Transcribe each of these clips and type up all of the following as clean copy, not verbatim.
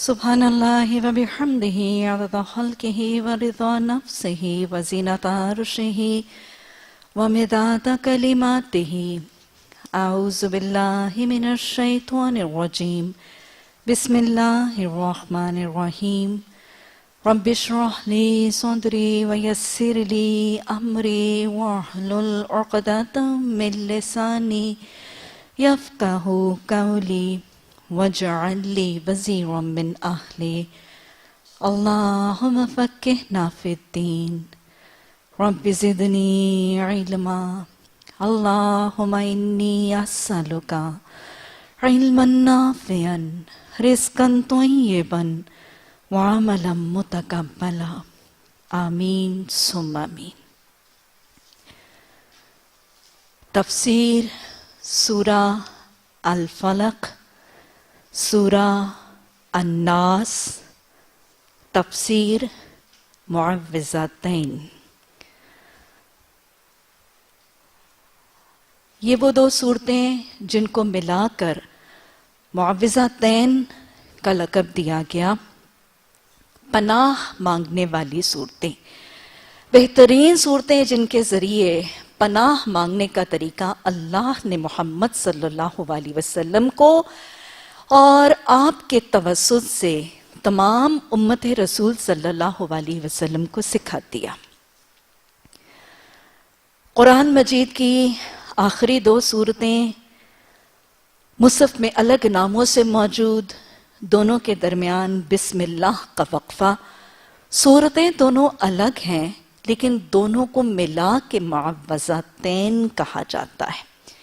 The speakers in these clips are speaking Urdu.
سبحان اللہ و بحمدہ عدد خلقہ و رضا نفسہ و زینت عرشہ و مداد کلماتہ. اعوذ باللہ من الشیطان الرجیم. بسم اللہ الرحمن الرحیم. رب اشرح لی صدری ویسر لی امری واحلل عقدۃ من لسانی یفقہوا قولی واجعل لی وزیرا من اہلی. اللہم فقہنا فی الدین. رب زدنی علما. اللہم انی اسألک علما نافعا رزقا طیبا وعملا متقبلا. آمین ثم آمین. تفسیر سورہ الفلق، سورہ الناس، تفسیر معوذتین. یہ وہ دو صورتیں جن کو ملا کر معوذتین کا لقب دیا گیا، پناہ مانگنے والی صورتیں، بہترین صورتیں جن کے ذریعے پناہ مانگنے کا طریقہ اللہ نے محمد صلی اللہ علیہ وسلم کو اور آپ کے توسط سے تمام امت رسول صلی اللہ علیہ وسلم کو سکھا دیا. قرآن مجید کی آخری دو صورتیں مصحف میں الگ ناموں سے موجود، دونوں کے درمیان بسم اللہ کا وقفہ. صورتیں دونوں الگ ہیں لیکن دونوں کو ملا کے معوذتین کہا جاتا ہے،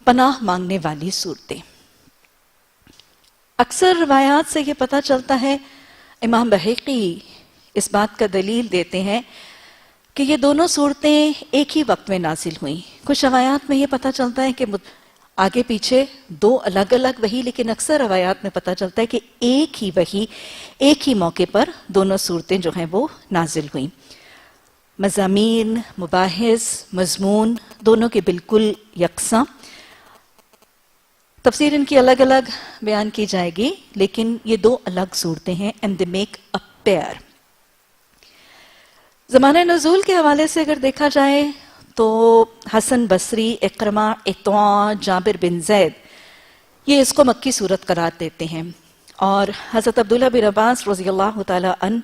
پناہ مانگنے والی صورتیں. اکثر روایات سے یہ پتہ چلتا ہے، امام بہقی اس بات کا دلیل دیتے ہیں کہ یہ دونوں صورتیں ایک ہی وقت میں نازل ہوئیں. کچھ روایات میں یہ پتہ چلتا ہے کہ آگے پیچھے دو الگ الگ وحی، لیکن اکثر روایات میں پتہ چلتا ہے کہ ایک ہی وحی ایک ہی موقع پر دونوں صورتیں جو ہیں وہ نازل ہوئیں. مضامین، مباحث، مضمون دونوں کے بالکل یکساں. تفسیر ان کی الگ الگ بیان کی جائے گی لیکن یہ دو الگ صورتیں ہیں and they make a pair. زمانہ نزول کے حوالے سے اگر دیکھا جائے تو حسن بصری، اکرمہ، عطاء، جابر بن زید یہ اس کو مکی صورت قرار دیتے ہیں، اور حضرت عبداللہ بن عباس رضی اللہ تعالی عنہ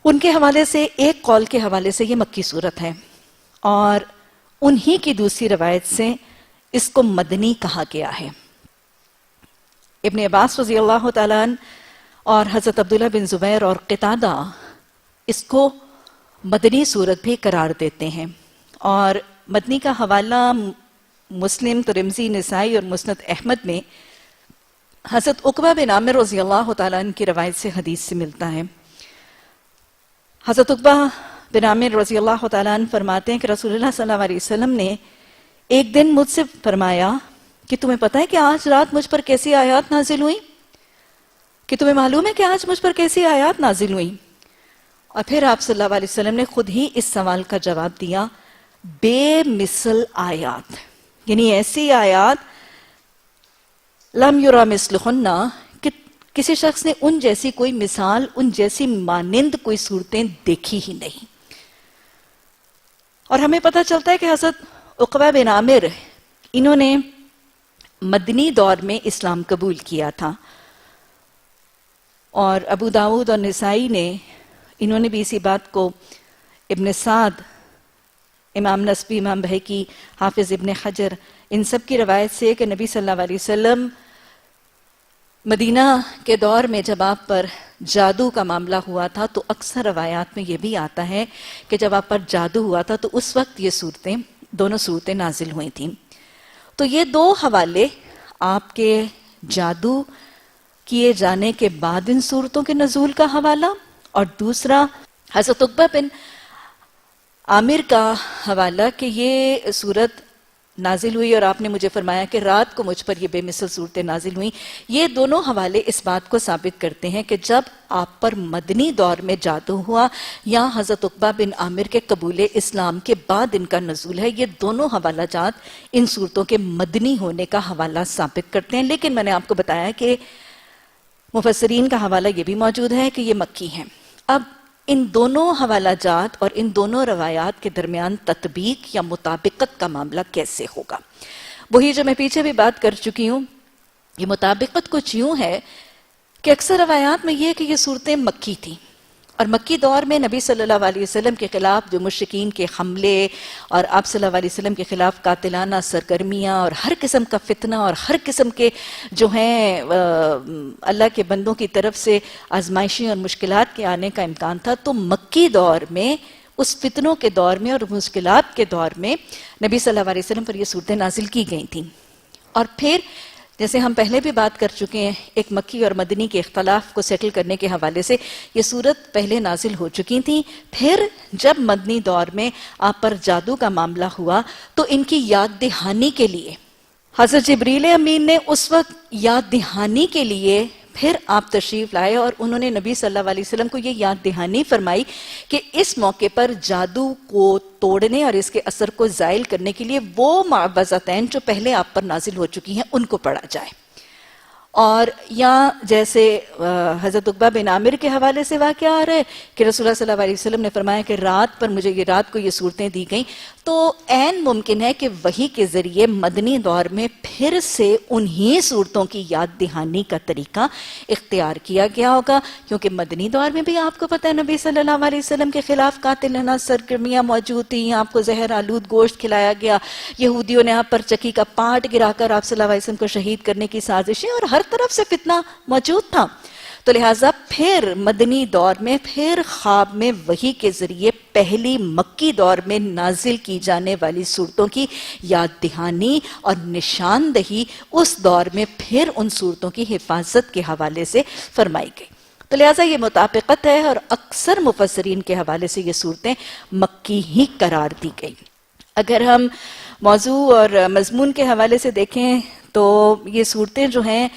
ان کے حوالے سے ایک قول کے حوالے سے یہ مکی صورت ہے، اور انہی کی دوسری روایت سے اس کو مدنی کہا گیا ہے. ابن عباس رضی اللہ تعالیٰ عنہ اور حضرت عبداللہ بن زبیر اور قتادہ اس کو مدنی صورت بھی قرار دیتے ہیں، اور مدنی کا حوالہ مسلم، ترمذی، نسائی اور مسند احمد میں حضرت عقبہ بن عامر رضی اللہ تعالیٰ عنہ کی روایت سے حدیث سے ملتا ہے. حضرت عقبہ بن عامر رضی اللہ تعالیٰ عنہ فرماتے ہیں کہ رسول اللہ صلی اللہ علیہ وسلم نے ایک دن مجھ سے فرمایا کہ تمہیں پتہ ہے کہ آج رات مجھ پر کیسی آیات نازل ہوئیں؟ کہ تمہیں معلوم ہے کہ آج مجھ پر کیسی آیات نازل ہوئیں؟ اور پھر آپ صلی اللہ علیہ وسلم نے خود ہی اس سوال کا جواب دیا، بے مثل آیات، یعنی ایسی آیات لم یرا مثلہن، کہ کسی شخص نے ان جیسی کوئی مثال، ان جیسی مانند کوئی صورتیں دیکھی ہی نہیں. اور ہمیں پتہ چلتا ہے کہ حضرت عقبہ بن عامر انہوں نے مدنی دور میں اسلام قبول کیا تھا، اور ابو داؤد اور نسائی نے انہوں نے بھی اسی بات کو، ابن سعد، امام نسبی، امام بہقی، حافظ ابن حجر، ان سب کی روایت سے کہ نبی صلی اللہ علیہ وسلم مدینہ کے دور میں جب آپ پر جادو کا معاملہ ہوا تھا تو اکثر روایات میں یہ بھی آتا ہے کہ جب آپ پر جادو ہوا تھا تو اس وقت یہ دونوں صورتیں نازل ہوئی تھیں. تو یہ دو حوالے، آپ کے جادو کیے جانے کے بعد ان صورتوں کے نزول کا حوالہ، اور دوسرا حضرت عقبہ بن عامر کا حوالہ کہ یہ صورت نازل ہوئی اور آپ نے مجھے فرمایا کہ رات کو مجھ پر یہ بے مثل صورتیں نازل ہوئیں. یہ دونوں حوالے اس بات کو ثابت کرتے ہیں کہ جب آپ پر مدنی دور میں جادو ہوا یا حضرت عقبہ بن عامر کے قبول اسلام کے بعد ان کا نزول ہے، یہ دونوں حوالہ جات ان صورتوں کے مدنی ہونے کا حوالہ ثابت کرتے ہیں. لیکن میں نے آپ کو بتایا کہ مفسرین کا حوالہ یہ بھی موجود ہے کہ یہ مکی ہیں۔ اب ان دونوں حوالہ جات اور ان دونوں روایات کے درمیان تطبیق یا مطابقت کا معاملہ کیسے ہوگا؟ وہی جو میں پیچھے بھی بات کر چکی ہوں، یہ مطابقت کچھ یوں ہے کہ اکثر روایات میں یہ ہے کہ یہ صورتیں مکی تھیں، اور مکی دور میں نبی صلی اللہ علیہ وسلم کے خلاف جو مشرکین کے حملے اور آپ صلی اللہ علیہ وسلم کے خلاف قاتلانہ سرگرمیاں اور ہر قسم کا فتنہ اور ہر قسم کے جو ہیں اللہ کے بندوں کی طرف سے آزمائشیں اور مشکلات کے آنے کا امکان تھا، تو مکی دور میں اس فتنوں کے دور میں اور مشکلات کے دور میں نبی صلی اللہ علیہ وسلم پر یہ صورتیں نازل کی گئی تھیں۔ اور پھر جیسے ہم پہلے بھی بات کر چکے ہیں، ایک مکی اور مدنی کے اختلاف کو سیٹل کرنے کے حوالے سے یہ صورت پہلے نازل ہو چکی تھیں۔ پھر جب مدنی دور میں آپ پر جادو کا معاملہ ہوا تو ان کی یاد دہانی کے لیے حضرت جبریل امین نے اس وقت یاد دہانی کے لیے پھر آپ تشریف لائے، اور انہوں نے نبی صلی اللہ علیہ وسلم کو یہ یاد دہانی فرمائی کہ اس موقع پر جادو کو توڑنے اور اس کے اثر کو زائل کرنے کے لیے وہ معوذتین جو پہلے آپ پر نازل ہو چکی ہیں ان کو پڑھا جائے۔ اور یہاں جیسے حضرت عقبہ بن عامر کے حوالے سے واقعہ آ رہا ہے کہ رسول اللہ صلی اللہ علیہ وسلم نے فرمایا کہ رات پر مجھے رات کو یہ صورتیں دی گئیں، تو عین ممکن ہے کہ وحی کے ذریعے مدنی دور میں پھر سے انہی صورتوں کی یاد دہانی کا طریقہ اختیار کیا گیا ہوگا، کیونکہ مدنی دور میں بھی آپ کو پتہ ہے نبی صلی اللہ علیہ وسلم کے خلاف قاتلانہ سرگرمیاں موجود تھیں، آپ کو زہر آلود گوشت کھلایا گیا، یہودیوں نے آپ پر چکی کا پاٹ گرا کر آپ صلی اللہ علیہ وسلم کو شہید کرنے کی سازشیں، اور ہر طرف سے فتنہ موجود تھا۔ تو لہٰذا پھر مدنی دور میں پھر خواب میں وحی کے ذریعے پہلی مکی دور میں نازل کی جانے والی صورتوں کی یاد دہانی اور نشاندہی اس دور میں پھر ان صورتوں کی حفاظت کے حوالے سے فرمائی گئی۔ تو لہٰذا یہ مطابقت ہے، اور اکثر مفسرین کے حوالے سے یہ صورتیں مکی ہی قرار دی گئی۔ اگر ہم موضوع اور مضمون کے حوالے سے دیکھیں تو یہ صورتیں جو ہیں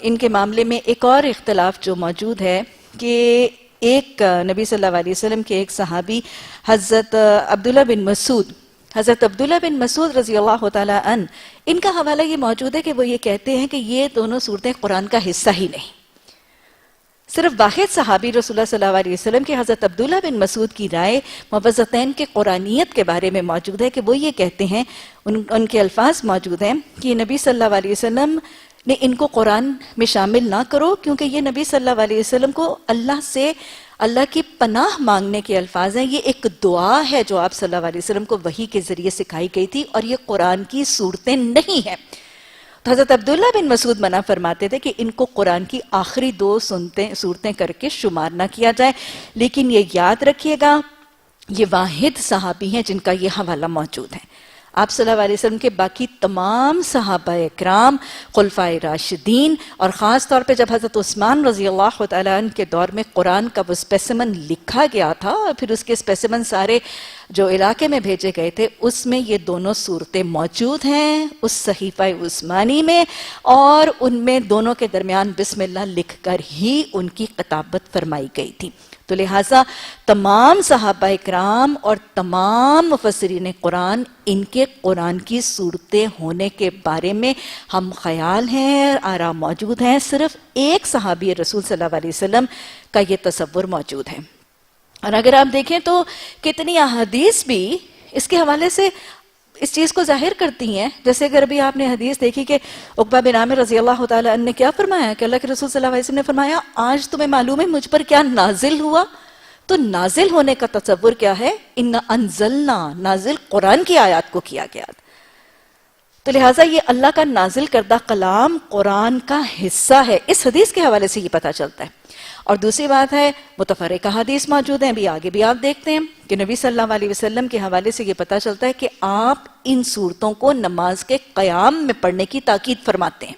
ان کے معاملے میں ایک اور اختلاف جو موجود ہے کہ ایک نبی صلی اللہ علیہ وسلم کے ایک صحابی حضرت عبداللہ بن مسعود رضی اللہ تعالیٰ عنہ، ان کا حوالہ یہ موجود ہے کہ وہ یہ کہتے ہیں کہ یہ دونوں صورتیں قرآن کا حصہ ہی نہیں۔ صرف واحد صحابی رسول اللہ صلی اللہ علیہ وسلم کے حضرت عبداللہ بن مسعود کی رائے معوذتین کے قرآنیت کے بارے میں موجود ہے کہ وہ یہ کہتے ہیں، ان کے الفاظ موجود ہیں کہ نبی صلی اللہ علیہ وسلم نے ان کو قرآن میں شامل نہ کرو، کیونکہ یہ نبی صلی اللہ علیہ وسلم کو اللہ سے اللہ کی پناہ مانگنے کے الفاظ ہیں، یہ ایک دعا ہے جو آپ صلی اللہ علیہ وسلم کو وحی کے ذریعے سکھائی گئی تھی، اور یہ قرآن کی صورتیں نہیں ہیں۔ تو حضرت عبداللہ بن مسعود منع فرماتے تھے کہ ان کو قرآن کی آخری دو صورتیں کر کے شمار نہ کیا جائے، لیکن یہ یاد رکھیے گا یہ واحد صحابی ہیں جن کا یہ حوالہ موجود ہے۔ آپ صلی اللہ علیہ وسلم کے باقی تمام صحابہ اکرام، خلفائے راشدین، اور خاص طور پہ جب حضرت عثمان رضی اللہ تعالیٰ عنہ کے دور میں قرآن کا وہ اسپیسیمن لکھا گیا تھا اور پھر اس کے اسپیسیمن سارے جو علاقے میں بھیجے گئے تھے، اس میں یہ دونوں صورتیں موجود ہیں اس صحیفہ عثمانی میں، اور ان میں دونوں کے درمیان بسم اللہ لکھ کر ہی ان کی کتابت فرمائی گئی تھی۔ تو لہٰذا تمام صحابہ اکرام اور تمام مفسرین قرآن ان کے قرآن کی صورتیں ہونے کے بارے میں ہم خیال ہیں، آراء موجود ہیں، صرف ایک صحابی رسول صلی اللہ علیہ وسلم کا یہ تصور موجود ہے۔ اور اگر آپ دیکھیں تو کتنی احادیث بھی اس کے حوالے سے اس چیز کو ظاہر کرتی ہیں، جیسے اگر ابھی آپ نے حدیث دیکھی کہ عقبہ بن عامر رضی اللہ تعالیٰ عنہ نے کیا فرمایا کہ اللہ کے رسول صلی اللہ علیہ وسلم نے فرمایا آج تمہیں معلوم ہے مجھ پر کیا نازل ہوا؟ تو نازل ہونے کا تصور کیا ہے؟ اِنَّا أَنزَلْنَا، نازل قرآن کی آیات کو کیا گیا۔ تو لہٰذا یہ اللہ کا نازل کردہ کلام قرآن کا حصہ ہے، اس حدیث کے حوالے سے یہ پتہ چلتا ہے۔ اور دوسری بات ہے متفرقہ حدیث موجود ہیں، بھی آگے بھی آپ دیکھتے ہیں کہ نبی صلی اللہ علیہ وسلم کے حوالے سے یہ پتہ چلتا ہے کہ آپ ان صورتوں کو نماز کے قیام میں پڑھنے کی تاکید فرماتے ہیں۔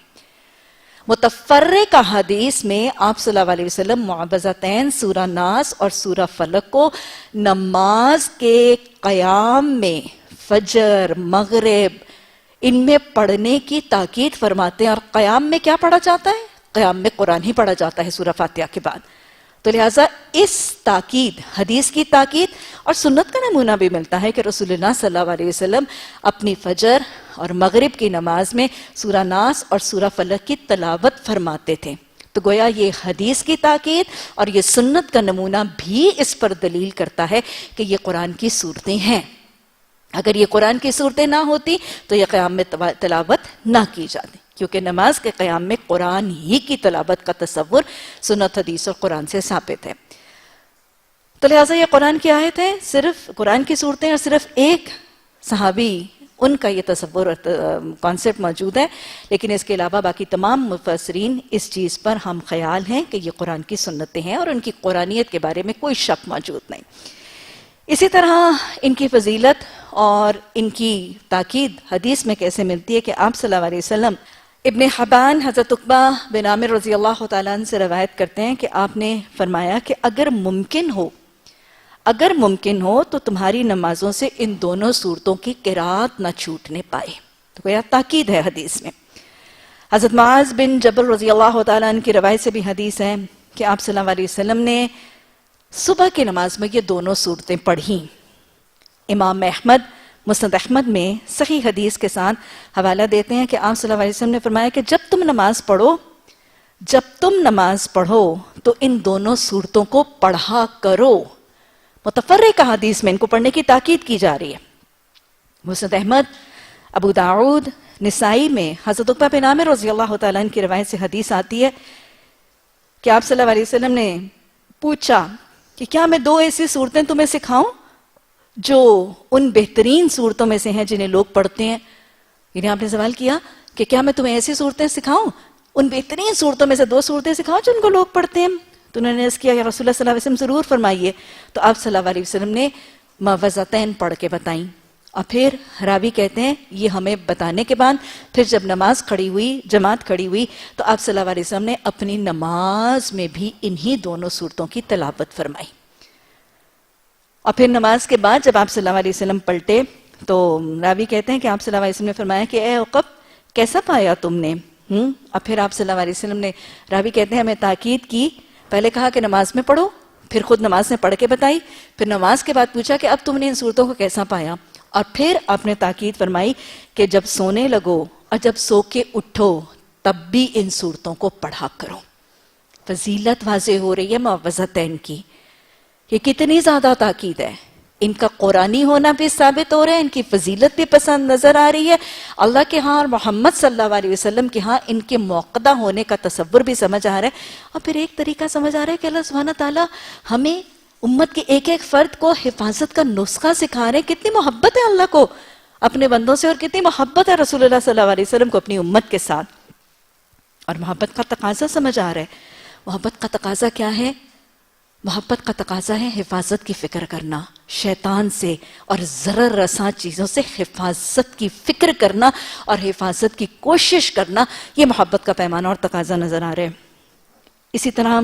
متفرقہ حدیث میں آپ صلی اللہ علیہ وسلم معوذتین سورہ ناس اور سورہ فلق کو نماز کے قیام میں فجر، مغرب، ان میں پڑھنے کی تاکید فرماتے ہیں۔ اور قیام میں کیا پڑھا جاتا ہے؟ قیام میں قرآن ہی پڑھا جاتا ہے سورہ فاتحہ کے بعد۔ تو لہٰذا اس تاکید، حدیث کی تاکید اور سنت کا نمونہ بھی ملتا ہے کہ رسول اللہ صلی اللہ علیہ وسلم اپنی فجر اور مغرب کی نماز میں سورہ ناس اور سورہ فلق کی تلاوت فرماتے تھے۔ تو گویا یہ حدیث کی تاکید اور یہ سنت کا نمونہ بھی اس پر دلیل کرتا ہے کہ یہ قرآن کی صورتیں ہیں. اگر یہ قرآن کی صورتیں نہ ہوتی تو یہ قیام میں تلاوت نہ کی جاتی، کیونکہ نماز کے قیام میں قرآن ہی کی تلاوت کا تصور سنت، حدیث اور قرآن سے ثابت ہے. تو لہٰذا یہ قرآن کی آیت ہے، صرف قرآن کی صورتیں، اور صرف ایک صحابی ان کا یہ تصور کانسیپٹ موجود ہے، لیکن اس کے علاوہ باقی تمام مفسرین اس چیز پر ہم خیال ہیں کہ یہ قرآن کی سنتیں ہیں اور ان کی قرآنیت کے بارے میں کوئی شک موجود نہیں. اسی طرح ان کی فضیلت اور ان کی تاکید حدیث میں کیسے ملتی ہے کہ آپ صلی اللہ علیہ وسلم ابن حبان حضرت عقبہ بن عامر رضی اللہ تعالیٰ عنہ سے روایت کرتے ہیں کہ آپ نے فرمایا کہ اگر ممکن ہو تو تمہاری نمازوں سے ان دونوں صورتوں کی قرات نہ چھوٹنے پائے. تو گویا تاکید ہے حدیث میں. حضرت معاذ بن جبل رضی اللہ تعالیٰ عنہ کی روایت سے بھی حدیث ہے کہ آپ صلی اللہ علیہ وسلم نے صبح کی نماز میں یہ دونوں صورتیں پڑھیں. امام احمد مسند احمد میں صحیح حدیث کے ساتھ حوالہ دیتے ہیں کہ آپ صلی اللہ علیہ وسلم نے فرمایا کہ جب تم نماز پڑھو تو ان دونوں صورتوں کو پڑھا کرو. متفرقہ حدیث میں ان کو پڑھنے کی تاکید کی جا رہی ہے. مسند احمد، ابو داؤد، نسائی میں حضرت عقبہ بن عامر رضی اللہ تعالیٰ عنہ کی روایت سے حدیث آتی ہے کہ آپ صلی اللہ علیہ وسلم نے پوچھا کہ کیا میں 2 ایسی صورتیں تمہیں سکھاؤں جو ان بہترین صورتوں میں سے ہیں جنہیں لوگ پڑھتے ہیں. یعنی آپ نے سوال کیا کہ کیا میں تمہیں ایسی صورتیں سکھاؤں، ان بہترین صورتوں میں سے 2 صورتیں سکھاؤں جن کو لوگ پڑھتے ہیں. تو انہوں نے عرض کیا یا رسول اللہ صلی اللہ علیہ وسلم ضرور فرمائیے. تو آپ صلی اللہ علیہ وسلم نے معوذتین پڑھ کے بتائیں. اور پھر راوی کہتے ہیں یہ ہمیں بتانے کے بعد پھر جب جماعت کھڑی ہوئی تو آپ صلی اللہ علیہ وسلم نے اپنی نماز میں بھی انہی دونوں صورتوں کی تلاوت فرمائی. اور پھر نماز کے بعد جب آپ صلی اللہ علیہ وسلم پلٹے تو راوی کہتے ہیں کہ آپ صلی اللہ علیہ وسلم نے فرمایا کہ اے عقب کیسا پایا تم نے. اور پھر آپ صلی اللہ علیہ وسلم نے، راوی کہتے ہیں، ہمیں تاکید کی. پہلے کہا کہ نماز میں پڑھو، پھر خود نماز میں پڑھ کے بتائی، پھر نماز کے بعد پوچھا کہ اب تم نے ان صورتوں کو کیسا پایا. اور پھر آپ نے تاکید فرمائی کہ جب سونے لگو اور جب سو کے اٹھو تب بھی ان صورتوں کو پڑھا کرو. فضیلت واضح ہو رہی ہے معوذتین کی. یہ کتنی زیادہ تاکید ہے. ان کا قرآنی ہونا بھی ثابت ہو رہا ہے، ان کی فضیلت بھی پسند نظر آ رہی ہے. اللہ کے ہاں اور محمد صلی اللہ علیہ وسلم کے ہاں ان کے موقدہ ہونے کا تصور بھی سمجھ آ رہا ہے. اور پھر ایک طریقہ سمجھ آ رہا ہے کہ اللہ سبحانہ تعالیٰ ہمیں امت کے ایک ایک فرد کو حفاظت کا نسخہ سکھا رہے ہیں. کتنی محبت ہے اللہ کو اپنے بندوں سے، اور کتنی محبت ہے رسول اللہ صلی اللہ علیہ وسلم کو اپنی امت کے ساتھ. اور محبت کا تقاضا سمجھ آ رہا ہے. محبت کا تقاضا کیا ہے؟ محبت کا تقاضا ہے حفاظت کی فکر کرنا شیطان سے اور ضرر رساں چیزوں سے، حفاظت کی فکر کرنا اور حفاظت کی کوشش کرنا. یہ محبت کا پیمانہ اور تقاضا نظر آ رہا ہے. اسی طرح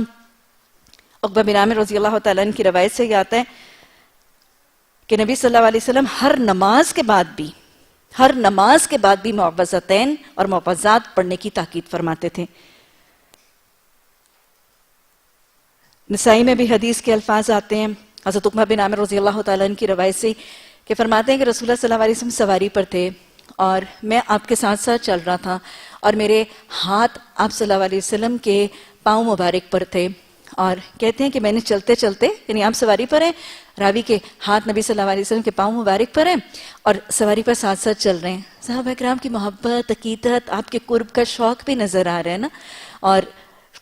عقبہ بن عامر رضی اللہ تعالیٰ عنہ کی روایت سے یہ آتا ہے کہ نبی صلی اللہ علیہ وسلم ہر نماز کے بعد بھی معوذتین اور معوذات پڑھنے کی تاکید فرماتے تھے. نسائی میں بھی حدیث کے الفاظ آتے ہیں حضرت عقبہ بن عامر رضی اللہ تعالیٰ عنہ کی روایت سے کہ فرماتے ہیں کہ رسول اللہ صلی اللہ علیہ وسلم سواری پر تھے اور میں آپ کے ساتھ ساتھ چل رہا تھا اور میرے ہاتھ آپ صلی اللہ علیہ وسلم کے پاؤں مبارک پر تھے. اور کہتے ہیں کہ میں نے چلتے چلتے، یعنی آپ سواری پر ہیں، راوی کے ہاتھ نبی صلی اللہ علیہ وسلم کے پاؤں مبارک پر ہیں اور سواری پر ساتھ ساتھ چل رہے ہیں. صحابہ کرام کی محبت، عقیدت، آپ کے قرب کا شوق بھی نظر آ رہا ہے نا. اور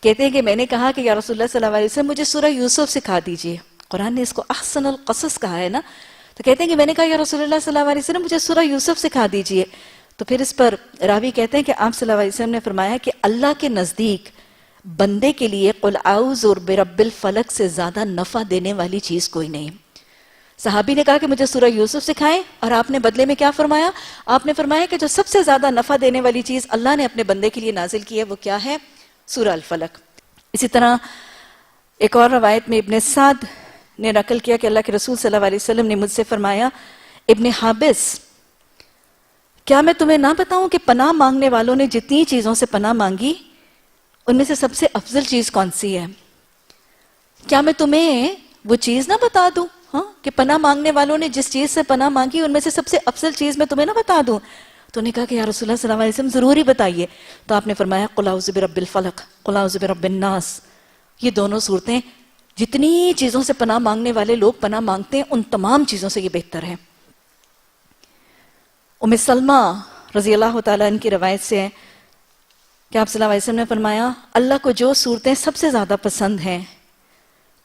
کہتے ہیں کہ میں نے کہا کہ یا رسول اللہ صلی اللہ علیہ وسلم مجھے سورہ یوسف سکھا دیجئے. قرآن نے اس کو احسن القصص کہا ہے نا. تو کہتے ہیں کہ میں نے کہا یا رسول اللہ صلی اللہ علیہ وسلم مجھے سورہ یوسف سکھا دیجئے. تو پھر اس پر راوی کہتے ہیں کہ آپ صلی اللہ علیہ وسلم نے فرمایا کہ اللہ کے نزدیک بندے کے لیے قل اعوذ برب الفلق سے زیادہ نفع دینے والی چیز کوئی نہیں. صحابی نے کہا کہ مجھے سورہ یوسف سکھائیں، اور آپ نے بدلے میں کیا فرمایا؟ آپ نے فرمایا کہ جو سب سے زیادہ نفع دینے والی چیز اللہ نے اپنے بندے کے لیے نازل کی ہے وہ کیا ہے؟ سورہ الفلق. اسی طرح ایک اور روایت میں ابن سعد نے نقل کیا کہ اللہ کے رسول صلی اللہ علیہ وسلم نے مجھ سے فرمایا ابن حابس کیا میں تمہیں نہ بتاؤں کہ پناہ مانگنے والوں نے جتنی چیزوں سے پناہ مانگی ان میں سے سب سے افضل چیز کون سی ہے؟ کیا میں تمہیں وہ چیز نہ بتا دوں کہ پناہ مانگنے والوں نے جس چیز سے پناہ مانگی ان میں سے سب سے افضل چیز میں تمہیں نہ بتا دوں؟ تو نے کہا کہ یا رسول اللہ صلی اللہ علیہ وسلم ضرور ہی بتائیے. تو آپ نے فرمایا قل اعوذ برب الفلق قل اعوذ برب الناس. یہ دونوں صورتیں جتنی چیزوں سے پناہ مانگنے والے لوگ پناہ مانگتے ہیں ان تمام چیزوں سے یہ بہتر ہے. ام سلمہ رضی اللہ تعالیٰ عنہ کی روایت سے ہے کہ آپ صلی اللہ علیہ وسلم نے فرمایا اللہ کو جو صورتیں سب سے زیادہ پسند ہیں،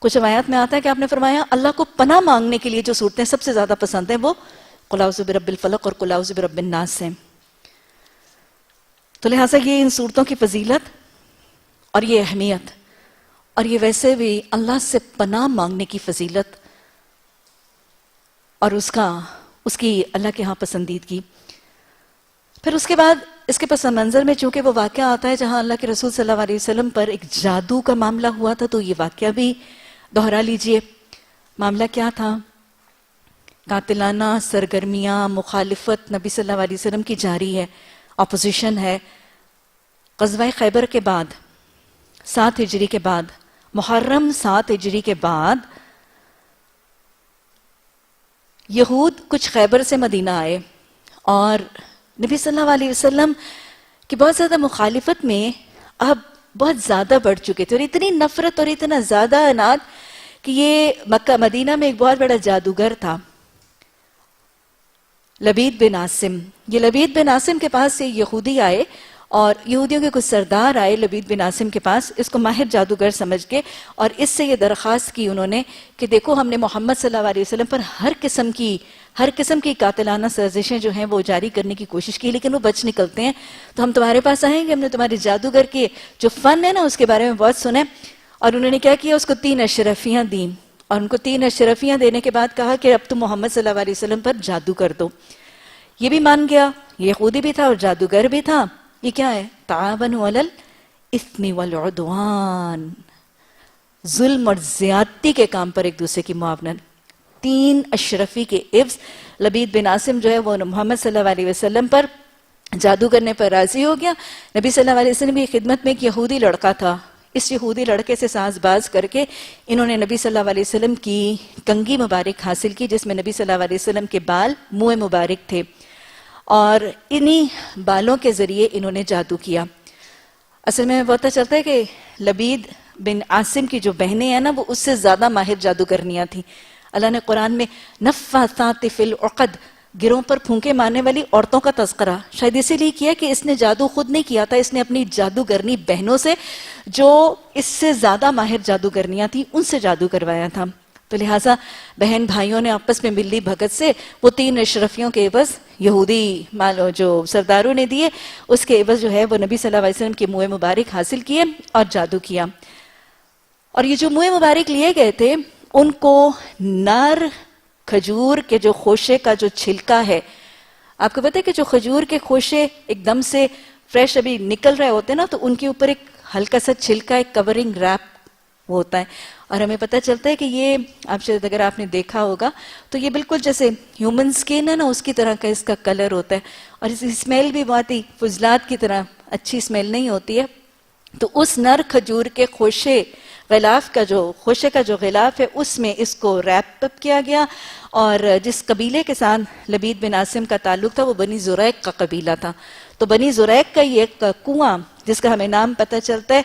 کچھ روایات میں آتا ہے کہ آپ نے فرمایا اللہ کو پناہ مانگنے کے لیے جو صورتیں سب سے زیادہ پسند ہیں وہ قل اعوذ برب الفلق اور قل اعوذ برب الناس ہیں. تو لہٰذا یہ ان صورتوں کی فضیلت اور یہ اہمیت اور یہ ویسے بھی اللہ سے پناہ مانگنے کی فضیلت اور اس کی اللہ کے ہاں پسندیدگی. پھر اس کے بعد اس کے پس منظر میں چونکہ وہ واقعہ آتا ہے جہاں اللہ کے رسول صلی اللہ علیہ وسلم پر ایک جادو کا معاملہ ہوا تھا، تو یہ واقعہ بھی دہرا لیجئے. معاملہ کیا تھا؟ قاتلانہ سرگرمیاں، مخالفت نبی صلی اللہ علیہ وسلم کی جاری ہے، اپوزیشن ہے. غزوہ خیبر کے بعد 7 ہجری کے بعد، محرم 7 ہجری کے بعد یہود کچھ خیبر سے مدینہ آئے اور نبی صلی اللہ علیہ وسلم کی بہت زیادہ مخالفت میں اب بہت زیادہ بڑھ چکے تھے، اور اتنی نفرت اور اتنا زیادہ عناد کہ یہ مکہ مدینہ میں ایک بہت بڑا جادوگر تھا لبید بن عاصم. یہ لبید بن عاصم کے پاس سے یہودی آئے اور یہودیوں کے کچھ سردار آئے لبید بن عاصم کے پاس اس کو ماہر جادوگر سمجھ کے، اور اس سے یہ درخواست کی انہوں نے کہ دیکھو ہم نے محمد صلی اللہ علیہ وسلم پر ہر قسم کی قاتلانہ سازشیں جو ہیں وہ جاری کرنے کی کوشش کی لیکن وہ بچ نکلتے ہیں، تو ہم تمہارے پاس آئیں گے. ہم نے تمہارے جادوگر کے جو فن ہے نا اس کے بارے میں بہت سنے. اور انہوں نے کیا کیا؟ اس کو 3 اشرفیاں دیں، اور ان کو 3 اشرفیاں دینے کے بعد کہا کہ اب تم محمد صلی اللہ علیہ وسلم پر جادو کر دو. یہ بھی مان گیا، یہ یہودی بھی تھا اور جادوگر بھی تھا. یہ کیا ہے؟ تعاونوا علی الاثم والعدوان، ظلم اور زیادتی کے کام پر ایک دوسرے کی معاونت. 3 اشرفی کے عوض لبید بن عاصم جو ہے وہ محمد صلی اللہ علیہ وسلم پر جادو کرنے پر راضی ہو گیا. نبی صلی اللہ علیہ وسلم کی خدمت میں ایک یہودی لڑکا تھا. اس یہودی لڑکے سے ساز باز کر کے انہوں نے نبی صلی اللہ علیہ وسلم کی کنگھی مبارک حاصل کی جس میں نبی صلی اللہ علیہ وسلم کے بال منہ مبارک تھے، اور انہی بالوں کے ذریعے انہوں نے جادو کیا. اصل میں پتہ چلتا ہے کہ لبید بن عاصم کی جو بہنیں ہیں نا وہ اس سے زیادہ ماہر جادوگرنیاں تھیں. اللہ نے قرآن میں نفاثات فی العقد، گروں پر پھونکے مارنے والی عورتوں کا تذکرہ شاید اسی لیے کیا کہ اس نے جادو خود نہیں کیا تھا، اس نے اپنی جادوگرنی بہنوں سے جو اس سے زیادہ ماہر جادوگرنیاں تھیں ان سے جادو کروایا تھا. تو لہٰذا بہن بھائیوں نے آپس میں ملی بھگت سے وہ 3 اشرفیوں کے عوض یہودی جو سرداروں نے دیے اس کے عوض جو ہے وہ نبی صلی اللہ علیہ وسلم کے منہ مبارک حاصل کیے اور جادو کیا. اور یہ جو منہ مبارک لیے گئے تھے ان کو نر کھجور کے جو خوشے کا جو چھلکا ہے، آپ کو پتہ ہے کہ جو کھجور کے خوشے ایک دم سے فریش ابھی نکل رہے ہوتے ہیں نا، تو ان کے اوپر ایک ہلکا سا چھلکا، ایک کورنگ ریپ ہوتا ہے، اور ہمیں پتہ چلتا ہے کہ یہ آپ شاید اگر آپ نے دیکھا ہوگا تو یہ بالکل جیسے ہیومن سکن ہے نا اس کی طرح کا اس کا کلر ہوتا ہے، اور اس کی اسمیل بھی بہت ہی فضلات کی طرح اچھی اسمیل نہیں ہوتی ہے. تو اس نر کھجور کے خوشے خوشے کا جو غلاف ہے اس میں اس کو ریپ اپ کیا گیا. اور جس قبیلے کے ساتھ لبید بن عاصم کا تعلق تھا وہ بنی زریق کا قبیلہ تھا. تو بنی زریق کا یہ ایک کنواں جس کا ہمیں نام پتہ چلتا ہے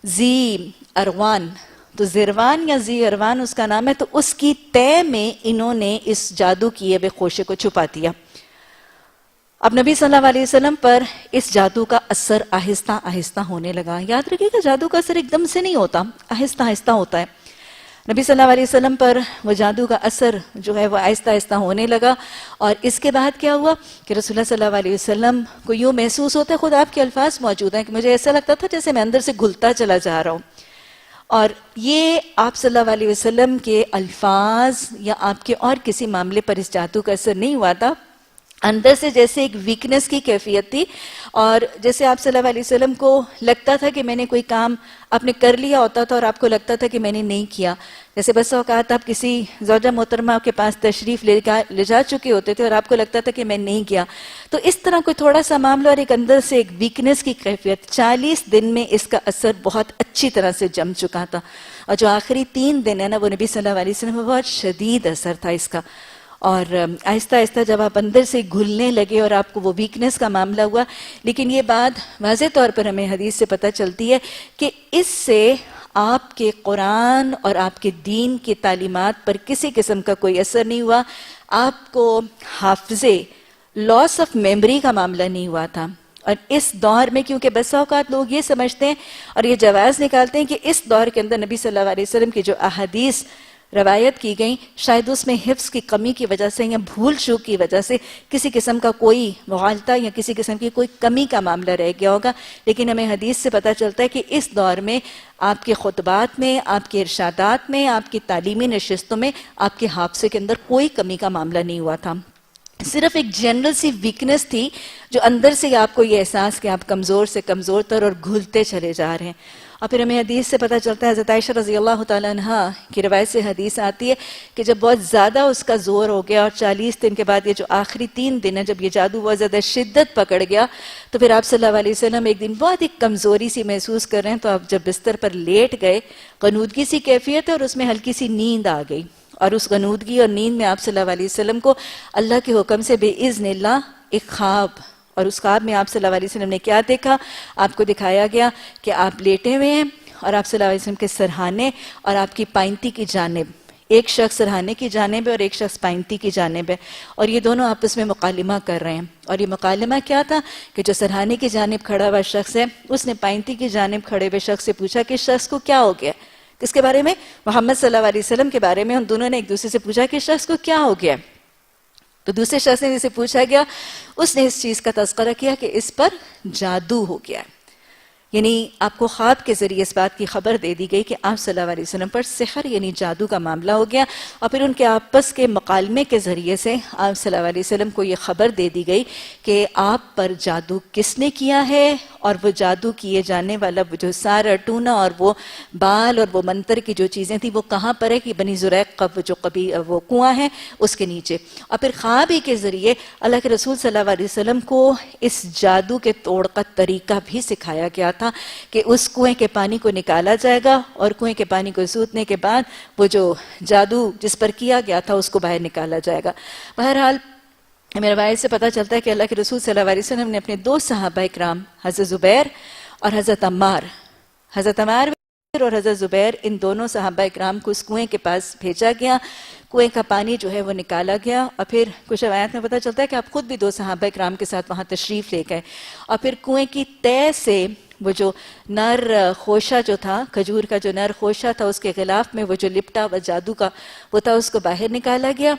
زی اروان، تو زروان یا زی اروان اس کا نام ہے. تو اس کی تہ میں انہوں نے اس جادو کیے ہوئے خوشے کو چھپا دیا. اب نبی صلی اللہ علیہ وسلم پر اس جادو کا اثر آہستہ آہستہ ہونے لگا. یاد رکھیے کہ جادو کا اثر ایک دم سے نہیں ہوتا، آہستہ آہستہ ہوتا ہے. نبی صلی اللہ علیہ وسلم پر وہ جادو کا اثر جو ہے وہ آہستہ آہستہ ہونے لگا. اور اس کے بعد کیا ہوا کہ رسول اللہ صلی اللہ علیہ وسلم کو یوں محسوس ہوتا ہے، خود آپ کے الفاظ موجود ہیں کہ مجھے ایسا لگتا تھا جیسے میں اندر سے گھلتا چلا جا رہا ہوں. اور یہ آپ صلی اللہ علیہ وسلم کے الفاظ یا آپ کے اور کسی معاملے پر اس جادو کا اثر نہیں ہوا تھا، اندر سے جیسے ایک ویکنس کی کیفیت تھی. اور جیسے آپ صلی اللہ علیہ وسلم کو لگتا تھا کہ میں نے کوئی کام آپ نے کر لیا ہوتا تھا اور آپ کو لگتا تھا کہ میں نے نہیں کیا. جیسے بس اوقات آپ کسی زوجہ محترمہ کے پاس تشریف لے جا چکے ہوتے تھے اور آپ کو لگتا تھا کہ میں نہیں کیا. تو اس طرح کوئی تھوڑا سا معاملہ اور ایک اندر سے ایک ویکنس کی کیفیت 40 دن میں اس کا اثر بہت اچھی طرح سے جم چکا تھا. اور جو آخری 3 دن ہے نا وہ نبی صلی اللہ علیہ وسلم میں بہت شدید اثر تھا اس کا. اور آہستہ آہستہ جب آپ اندر سے گھلنے لگے اور آپ کو وہ ویکنس کا معاملہ ہوا. لیکن یہ بات واضح طور پر ہمیں حدیث سے پتہ چلتی ہے کہ اس سے آپ کے قرآن اور آپ کے دین کی تعلیمات پر کسی قسم کا کوئی اثر نہیں ہوا. آپ کو حافظے، لاس آف میموری کا معاملہ نہیں ہوا تھا. اور اس دور میں کیونکہ بس اوقات لوگ یہ سمجھتے ہیں اور یہ جواز نکالتے ہیں کہ اس دور کے اندر نبی صلی اللہ علیہ وسلم کی جو احادیث روایت کی گئیں شاید اس میں حفظ کی کمی کی وجہ سے یا بھول چوک کی وجہ سے کسی قسم کا کوئی مغالطہ یا کسی قسم کی کوئی کمی کا معاملہ رہ گیا ہوگا. لیکن ہمیں حدیث سے پتہ چلتا ہے کہ اس دور میں آپ کے خطبات میں، آپ کے ارشادات میں، آپ کی تعلیمی نشستوں میں آپ کے حافظے کے اندر کوئی کمی کا معاملہ نہیں ہوا تھا. صرف ایک جنرل سی ویکنس تھی جو اندر سے آپ کو یہ احساس کہ آپ کمزور سے کمزور تر اور گھلتے چلے جا رہے ہیں. اور پھر ہمیں حدیث سے پتہ چلتا ہے حضرت عائشہ رضی اللہ تعالیٰ عنہ کی روایت سے حدیث آتی ہے کہ جب بہت زیادہ اس کا زور ہو گیا اور 40 دن کے بعد یہ جو آخری 3 دن ہے جب یہ جادو بہت زیادہ شدت پکڑ گیا تو پھر آپ صلی اللہ علیہ وسلم ایک دن بہت ہی کمزوری سی محسوس کر رہے ہیں تو آپ جب بستر پر لیٹ گئے، غنودگی سی کیفیت ہے اور اس میں ہلکی سی نیند آ گئی. اور اس غنودگی اور نیند میں آپ صلی اللہ علیہ وسلم کو اللہ کے حکم سے بے اذن اللہ ایک خواب، اور اس خواب میں آپ صلی اللہ علیہ وسلم نے کیا دیکھا؟ آپ کو دکھایا گیا کہ آپ لیٹے ہوئے ہیں اور آپ صلی اللہ علیہ وسلم کے سرہانے اور آپ کی پائنتی کی جانب، ایک شخص سرہانے کی جانب ہے اور ایک شخص پائنتی کی جانب ہے، اور یہ دونوں آپس میں مکالمہ کر رہے ہیں. اور یہ مکالمہ کیا تھا کہ جو سرہانے کی جانب کھڑا ہوا شخص ہے اس نے پائنتی کی جانب کھڑے ہوئے شخص سے پوچھا کہ اس شخص کو کیا ہو گیا؟ کس کے بارے میں؟ محمد صلی اللہ علیہ وسلم کے بارے میں. ان دونوں نے ایک دوسرے سے پوچھا کہ اس شخص کو کیا ہو گیا؟ تو دوسرے شخص نے جسے پوچھا گیا اس نے اس چیز کا تذکرہ کیا کہ اس پر جادو ہو گیا ہے. یعنی آپ کو خواب کے ذریعے اس بات کی خبر دے دی گئی کہ آپ صلی اللہ علیہ وسلم پر سحر یعنی جادو کا معاملہ ہو گیا. اور پھر ان کے آپس کے مکالمے کے ذریعے سے آپ صلی اللہ علیہ وسلم کو یہ خبر دے دی گئی کہ آپ پر جادو کس نے کیا ہے، اور وہ جادو کیے جانے والا جو سارا ٹونا اور وہ بال اور وہ منتر کی جو چیزیں تھیں وہ کہاں پر ہے کہ بنی زریق کا جو وہ کنواں ہے اس کے نیچے. اور پھر خواب ہی کے ذریعے اللہ کے رسول صلی اللہ علیہ وسلم کو اس جادو کے توڑ کا طریقہ بھی سکھایا گیا تھا کہ اس کنویں کے پانی کو نکالا جائے گا اور کنویں کے پانی کو سوتنے کے بعد وہ جو جادو جس پر کیا گیا تھا اس کو باہر نکالا جائے گا. بہرحال ہمیں روایت سے پتہ چلتا ہے کہ اللہ کے رسول صلی اللہ علیہ وسلم نے اپنے 2 صحابہ اکرام حضرت زبیر اور حضرت عمار اور حضرت زبیر ان دونوں صحابہ اکرام کو اس کنویں کے پاس بھیجا گیا. کنویں کا پانی جو ہے وہ نکالا گیا اور پھر کچھ روایت میں پتہ چلتا ہے کہ آپ خود بھی 2 صحابہ اکرام کے ساتھ وہاں تشریف لے گئے اور پھر کنویں کی تہہ سے وہ جو نر خوشہ جو تھا، کھجور کا جو نر خوشہ تھا اس کے غلاف میں وہ جو لپٹا وہ جادو کا وہ تھا اس کو باہر نکالا گیا.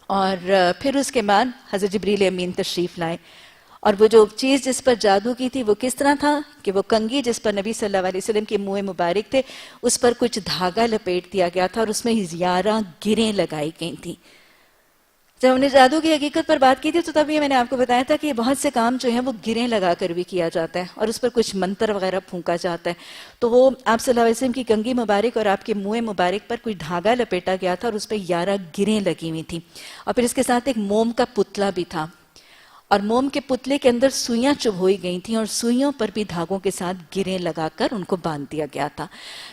اور پھر اس کے بعد حضرت جبریل امین تشریف لائے اور وہ جو چیز جس پر جادو کی تھی وہ کس طرح تھا کہ وہ کنگھی جس پر نبی صلی اللہ علیہ وسلم کے منہ مبارک تھے اس پر کچھ دھاگا لپیٹ دیا گیا تھا اور اس میں 11 گریں لگائی گئی تھیں. جب ہم نے جادو کی حقیقت پر بات کی تھی تو تبھی میں نے آپ کو بتایا تھا کہ بہت سے کام جو ہیں وہ گریں لگا کر بھی کیا جاتا ہے اور اس پر کچھ منتر وغیرہ پھونکا جاتا ہے. تو وہ آپ صلی اللہ علیہ وسلم کی کنگھی مبارک اور آپ کے منہ مبارک پر کچھ دھاگا لپیٹا گیا تھا اور اس پہ 11 گریں لگی ہوئی تھیں اور پھر اس کے ساتھ ایک موم کا پتلا بھی تھا اور موم کے پتلے کے اندر سوئیاں چبھوئی گئی تھیں اور سوئیوں پر بھی دھاگوں کے ساتھ گریں لگا کر ان کو باندھ دیا گیا تھا.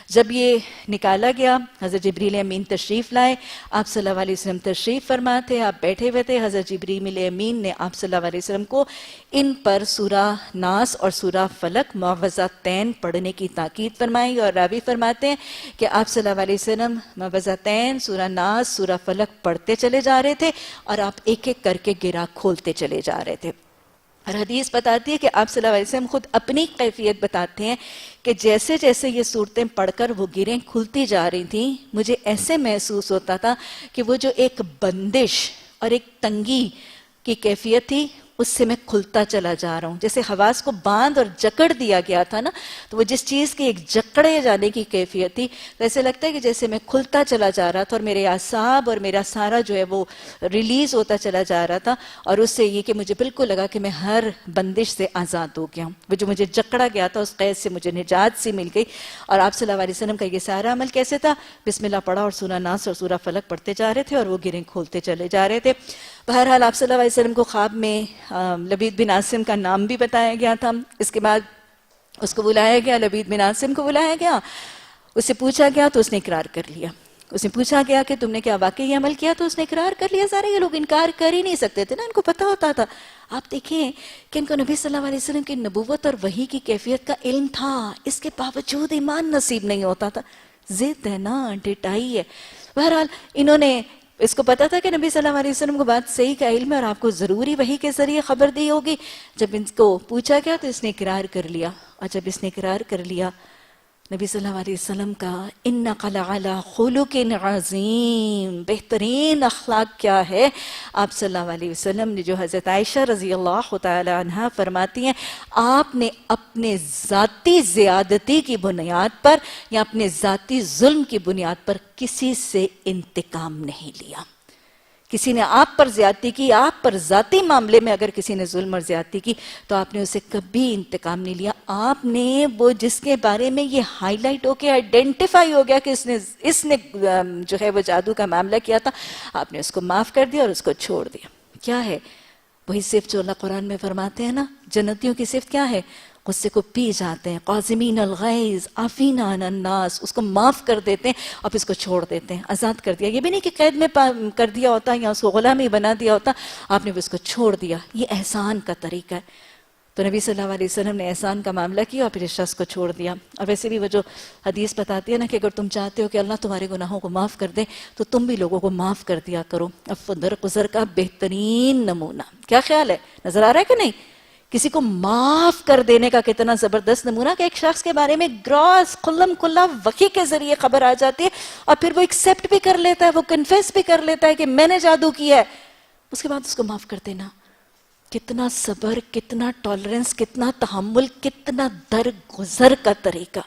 جب یہ نکالا گیا حضرت جبریل امین تشریف لائے، آپ صلی اللہ علیہ وسلم تشریف فرما تھے، آپ بیٹھے ہوئے تھے. حضرت جبریل امین نے آپ صلی اللہ علیہ وسلم کو ان پر سورہ ناس اور سورہ فلق معوذتین پڑھنے کی تاکید فرمائی اور راوی فرماتے ہیں کہ آپ صلی اللہ علیہ وسلم معوذتین، سورہ ناس، سورہ فلق پڑھتے چلے جا رہے تھے اور آپ ایک ایک کر کے گرہ کھولتے چلے جا رہے تھے. اور حدیث بتاتی ہے کہ آپ صلی اللہ علیہ وسلم خود اپنی کیفیت بتاتے ہیں کہ جیسے جیسے یہ صورتیں پڑھ کر وہ گریں کھلتی جا رہی تھیں مجھے ایسے محسوس ہوتا تھا کہ وہ جو ایک بندش اور ایک تنگی کی کیفیت تھی اس سے میں کھلتا چلا جا رہا ہوں. جیسے حواس کو باندھ اور جکڑ دیا گیا تھا نا، تو وہ جس چیز کی ایک جکڑے جانے کی کیفیت تھی تو ایسے لگتا ہے کہ جیسے میں کھلتا چلا جا رہا تھا اور میرے اعصاب اور میرا سارا جو ہے وہ ریلیز ہوتا چلا جا رہا تھا اور اس سے یہ کہ مجھے بالکل لگا کہ میں ہر بندش سے آزاد ہو گیا ہوں. وہ جو مجھے جکڑا گیا تھا اس قید سے مجھے نجات سی مل گئی. اور آپ صلی اللہ علیہ وسلم کا یہ سارا عمل کیسے تھا؟ بسم اللہ پڑھا اور سورہ ناس اور سورہ فلق پڑھتے جا رہے تھے اور وہ گریں کھولتے چلے جا رہے تھے. بہرحال آپ صلی اللہ علیہ وسلم کو خواب میں لبید بن عاصم کا نام بھی بتایا گیا تھا. اس کے بعد اس کو بلایا گیا، لبید بن عاصم کو بلایا گیا، اس سے پوچھا گیا تو اس نے اقرار کر لیا اسے پوچھا گیا کہ تم نے کیا واقعی یہ عمل کیا؟ تو اس نے اقرار کر لیا. سارے یہ لوگ انکار کر ہی نہیں سکتے تھے نا, ان کو پتہ ہوتا تھا. آپ دیکھیں کہ ان کو نبی صلی اللہ علیہ وسلم کی نبوت اور وحی کی کیفیت کا علم تھا, اس کے باوجود ایمان نصیب نہیں ہوتا تھا. ضد ہے نا, ڈٹائی ہے. بہرحال انہوں نے, اس کو پتا تھا کہ نبی صلی اللہ علیہ وسلم کو بات صحیح کا علم ہے اور آپ کو ضروری وحی کے ذریعے خبر دی ہوگی. جب ان کو پوچھا گیا تو اس نے اقرار کر لیا, اور جب اس نے اقرار کر لیا نبی صلی اللہ علیہ وسلم کا اِنَّكَ لَعَلَىٰ خُلُقٍ عَظِيمٍ, بہترین اخلاق کیا ہے. آپ صلی اللہ علیہ وسلم نے, جو حضرت عائشہ رضی اللہ تعالی عنہ فرماتی ہیں, آپ نے اپنے ذاتی زیادتی کی بنیاد پر یا اپنے ذاتی ظلم کی بنیاد پر کسی سے انتقام نہیں لیا. کسی نے آپ پر زیادتی کی, آپ پر ذاتی معاملے میں اگر کسی نے ظلم اور زیادتی کی تو آپ نے اسے کبھی انتقام نہیں لیا. آپ نے وہ جس کے بارے میں یہ ہائی لائٹ ہو کے آئیڈینٹیفائی ہو گیا کہ اس نے جو ہے وہ جادو کا معاملہ کیا تھا, آپ نے اس کو معاف کر دیا اور اس کو چھوڑ دیا. کیا ہے وہی صفت جو اللہ قرآن میں فرماتے ہیں نا, جنتیوں کی صفت کیا ہے؟ غصے کو پی جاتے ہیں, قاظمین الغیظ عافین عن الناس, اس کو معاف کر دیتے ہیں اور پھر اس کو چھوڑ دیتے ہیں, آزاد کر دیا. یہ بھی نہیں کہ قید میں کر دیا ہوتا یا اس کو غلامی بنا دیا ہوتا, آپ نے اس کو چھوڑ دیا. یہ احسان کا طریقہ ہے. تو نبی صلی اللہ علیہ وسلم نے احسان کا معاملہ کیا اور پھر اس شخص کو چھوڑ دیا. اور ویسے بھی وہ جو حدیث بتاتی ہے نا کہ اگر تم چاہتے ہو کہ اللہ تمہارے گناہوں کو معاف کر دے تو تم بھی لوگوں کو معاف کر دیا کرو. عفو درگزر کا بہترین نمونہ. کیا خیال ہے, نظر آ رہا ہے کہ نہیں؟ کسی کو معاف کر دینے کا کتنا زبردست نمونہ کہ ایک شخص کے بارے میں گراس کھلم کھلا وحی کے ذریعے خبر آ جاتی ہے اور پھر وہ ایکسیپٹ بھی کر لیتا ہے, وہ کنفیس بھی کر لیتا ہے کہ میں نے جادو کیا ہے, اس کے بعد اس کو معاف کر دینا. کتنا صبر, کتنا ٹالرنس, کتنا تحمل, کتنا درگزر کا طریقہ.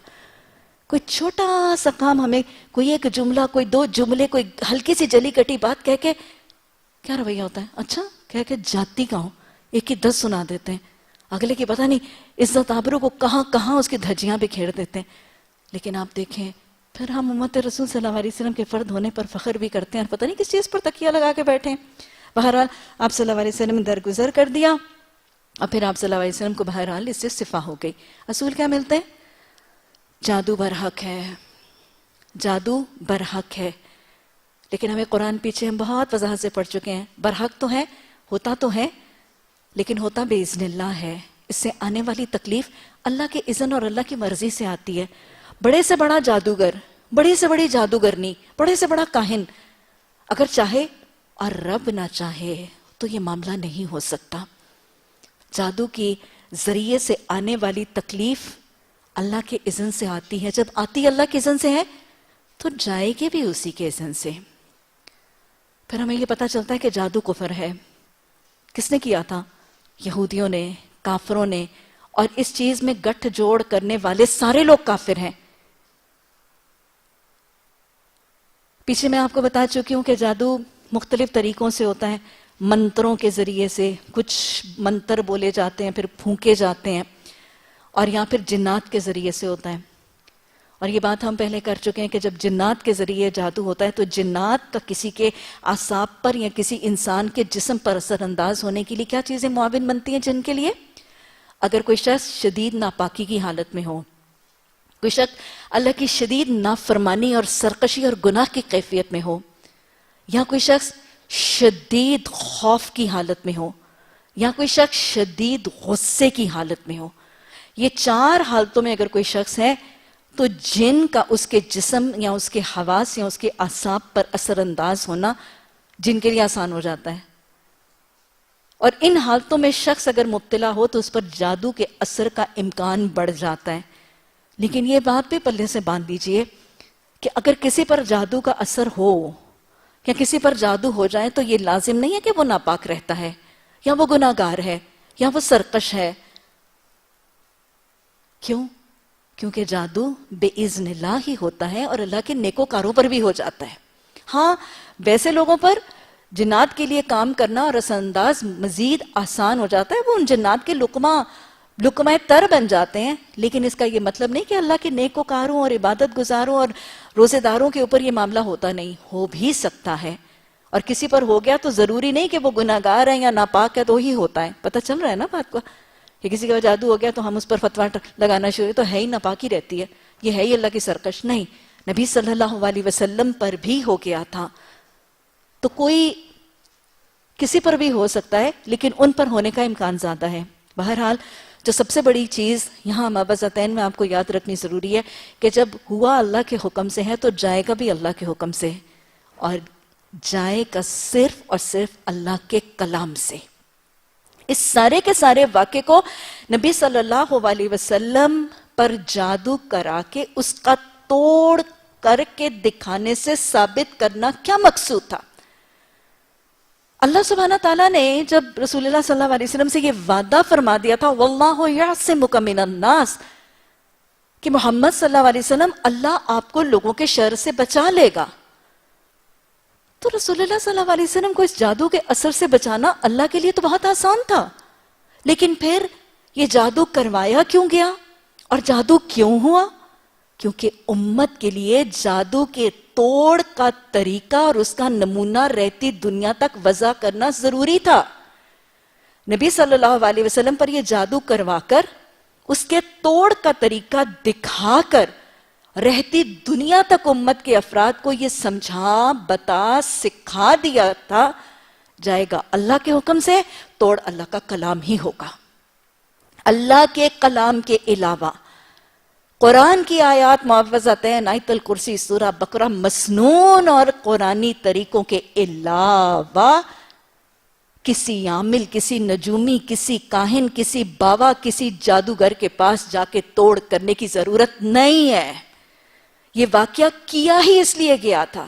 کوئی چھوٹا سا کام ہمیں, کوئی ایک جملہ, کوئی دو جملے, کوئی ہلکی سی جلی کٹی بات کہہ کے کیا رویہ ہوتا ہے؟ اچھا کہہ کے جاتی کہوں, ایک کی 10 سنا دیتے ہیں, اگلے کی پتہ نہیں عزت آبرو کو کہاں کہاں اس کی دھجیاں بکھیر دیتے ہیں. لیکن آپ دیکھیں پھر ہم امت رسول صلی اللہ علیہ وسلم کے فرد ہونے پر فخر بھی کرتے ہیں اور پتہ نہیں کس چیز پر تکیہ لگا کے بیٹھے ہیں. بہرحال آپ صلی اللہ علیہ وسلم نے درگزر کر دیا اور پھر آپ صلی اللہ علیہ وسلم کو بہرحال اس سے شفا ہو گئی. اصول کیا ملتے ہیں؟ جادو برحق ہے, جادو برحق ہے. لیکن ہمیں قرآن پیچھے ہم بہت وضاحت سے پڑھ چکے ہیں, برحق تو ہے, ہوتا تو ہے, لیکن ہوتا بے اذن اللہ ہے. اس سے آنے والی تکلیف اللہ کے اذن اور اللہ کی مرضی سے آتی ہے. بڑے سے بڑا جادوگر, بڑی سے بڑی جادوگرنی, بڑے سے بڑا کاہن اگر چاہے اور رب نہ چاہے تو یہ معاملہ نہیں ہو سکتا. جادو کی ذریعے سے آنے والی تکلیف اللہ کے اذن سے آتی ہے. جب آتی اللہ کے اذن سے ہے تو جائے گی بھی اسی کے اذن سے. پھر ہمیں یہ پتہ چلتا ہے کہ جادو کفر ہے. کس نے کیا تھا؟ یہودیوں نے, کافروں نے, اور اس چیز میں گٹھ جوڑ کرنے والے سارے لوگ کافر ہیں. پیچھے میں آپ کو بتا چکی ہوں کہ جادو مختلف طریقوں سے ہوتا ہے. منتروں کے ذریعے سے, کچھ منتر بولے جاتے ہیں, پھر پھونکے جاتے ہیں, اور یہاں پھر جنات کے ذریعے سے ہوتا ہے. اور یہ بات ہم پہلے کر چکے ہیں کہ جب جنات کے ذریعے جادو ہوتا ہے تو جنات کا کسی کے اعصاب پر یا کسی انسان کے جسم پر اثر انداز ہونے کے لیے کیا چیزیں معاون بنتی ہیں جن کے لیے؟ اگر کوئی شخص شدید ناپاکی کی حالت میں ہو, کوئی شخص اللہ کی شدید نافرمانی اور سرکشی اور گناہ کی کیفیت میں ہو, یا کوئی شخص شدید خوف کی حالت میں ہو, یا کوئی شخص شدید غصے کی حالت میں ہو, یہ 4 حالتوں میں اگر کوئی شخص ہے تو جن کا اس کے جسم یا اس کے حواس یا اس کے اعصاب پر اثر انداز ہونا جن کے لیے آسان ہو جاتا ہے. اور ان حالتوں میں شخص اگر مبتلا ہو تو اس پر جادو کے اثر کا امکان بڑھ جاتا ہے. لیکن یہ بات بھی پلے سے باندھ لیجئے کہ اگر کسی پر جادو کا اثر ہو یا کسی پر جادو ہو جائے تو یہ لازم نہیں ہے کہ وہ ناپاک رہتا ہے یا وہ گناہگار ہے یا وہ سرکش ہے. کیوں؟ کیونکہ جادو بے اذن اللہ ہی ہوتا ہے اور اللہ کے نیکوکاروں پر بھی ہو جاتا ہے. ہاں ویسے لوگوں پر جنات کے لیے کام کرنا اور اثر انداز مزید آسان ہو جاتا ہے, وہ ان جنات کے لقمہ تر بن جاتے ہیں. لیکن اس کا یہ مطلب نہیں کہ اللہ کے نیکوکاروں اور عبادت گزاروں اور روزے داروں کے اوپر یہ معاملہ ہوتا نہیں. ہو بھی سکتا ہے, اور کسی پر ہو گیا تو ضروری نہیں کہ وہ گناہگار ہے یا ناپاک ہے تو ہی ہوتا ہے. پتہ چل رہا ہے نا بات کو, کہ کسی کا جادو ہو گیا تو ہم اس پر فتویٰ لگانا شروع, تو ہے ہی ناپاکی رہتی ہے, یہ ہے ہی اللہ کی سرکش. نہیں, نبی صلی اللہ علیہ وسلم پر بھی ہو گیا تھا، تو کوئی کسی پر بھی ہو سکتا ہے، لیکن ان پر ہونے کا امکان زیادہ ہے۔ بہرحال جو سب سے بڑی چیز یہاں مابعضتین میں آپ کو یاد رکھنی ضروری ہے کہ جب ہوا اللہ کے حکم سے ہے تو جائے گا بھی اللہ کے حکم سے، اور جائے گا صرف اور صرف اللہ کے کلام سے۔ اس سارے کے سارے واقعے کو نبی صلی اللہ علیہ وسلم پر جادو کرا کے اس کا توڑ کر کے دکھانے سے ثابت کرنا کیا مقصود تھا؟ اللہ سبحانہ تعالیٰ نے جب رسول اللہ صلی اللہ علیہ وسلم سے یہ وعدہ فرما دیا تھا وَاللَّهُ يَعْصِمُكَ مِنَ النَّاسِ، کہ محمد صلی اللہ علیہ وسلم اللہ آپ کو لوگوں کے شر سے بچا لے گا، تو رسول اللہ صلی اللہ علیہ وسلم کو اس جادو کے اثر سے بچانا اللہ کے لیے تو بہت آسان تھا، لیکن پھر یہ جادو کروایا کیوں گیا اور جادو کیوں ہوا؟ کیونکہ امت کے لیے جادو کے توڑ کا طریقہ اور اس کا نمونہ رہتی دنیا تک وضع کرنا ضروری تھا۔ نبی صلی اللہ علیہ وسلم پر یہ جادو کروا کر اس کے توڑ کا طریقہ دکھا کر رہتی دنیا تک امت کے افراد کو یہ سمجھا بتا سکھا دیا تھا، جائے گا اللہ کے حکم سے، توڑ اللہ کا کلام ہی ہوگا۔ اللہ کے کلام کے علاوہ قرآن کی آیات معوذتین، آیت الکرسی، سورہ بقرہ، مسنون اور قرآنی طریقوں کے علاوہ کسی عامل، کسی نجومی، کسی کاہن، کسی باوا، کسی جادوگر کے پاس جا کے توڑ کرنے کی ضرورت نہیں ہے۔ یہ واقعہ کیا ہی اس لیے گیا تھا،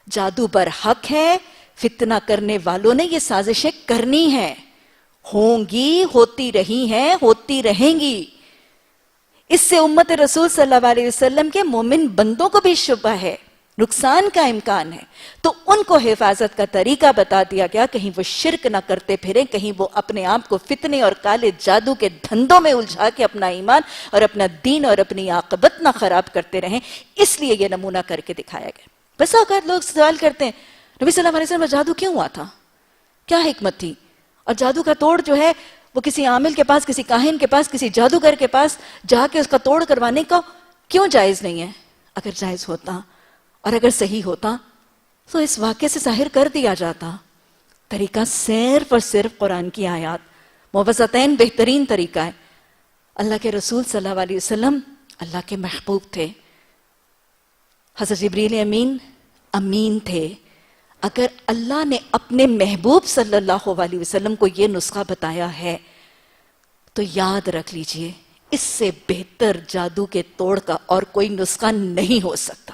جادو برحق ہے، فتنہ کرنے والوں نے یہ سازشیں کرنی ہیں، ہوں گی، ہوتی رہی ہیں، ہوتی رہیں گی۔ اس سے امت رسول صلی اللہ علیہ وسلم کے مومن بندوں کو بھی شبہ ہے، نقصان کا امکان ہے، تو ان کو حفاظت کا طریقہ بتا دیا گیا، کہیں وہ شرک نہ کرتے پھریں، کہیں وہ اپنے آپ کو فتنے اور کالے جادو کے دھندوں میں الجھا کے اپنا ایمان اور اپنا دین اور اپنی عاقبت نہ خراب کرتے رہیں، اس لیے یہ نمونہ کر کے دکھایا گیا۔ بس اوقات لوگ سوال کرتے ہیں نبی صلی اللہ علیہ وسلم جادو کیوں ہوا تھا، کیا حکمت تھی، اور جادو کا توڑ جو ہے وہ کسی عامل کے پاس، کسی کاہن کے پاس، کسی جادوگر کے پاس جا کے اس کا توڑ کروانے کا کیوں جائز نہیں ہے؟ اگر جائز ہوتا اور اگر صحیح ہوتا تو اس واقعے سے ظاہر کر دیا جاتا۔ طریقہ صرف اور صرف قرآن کی آیات معوذتین بہترین طریقہ ہے۔ اللہ کے رسول صلی اللہ علیہ وسلم اللہ کے محبوب تھے، حضرت جبریل امین امین تھے۔ اگر اللہ نے اپنے محبوب صلی اللہ علیہ وسلم کو یہ نسخہ بتایا ہے تو یاد رکھ لیجئے اس سے بہتر جادو کے توڑ کا اور کوئی نسخہ نہیں ہو سکتا۔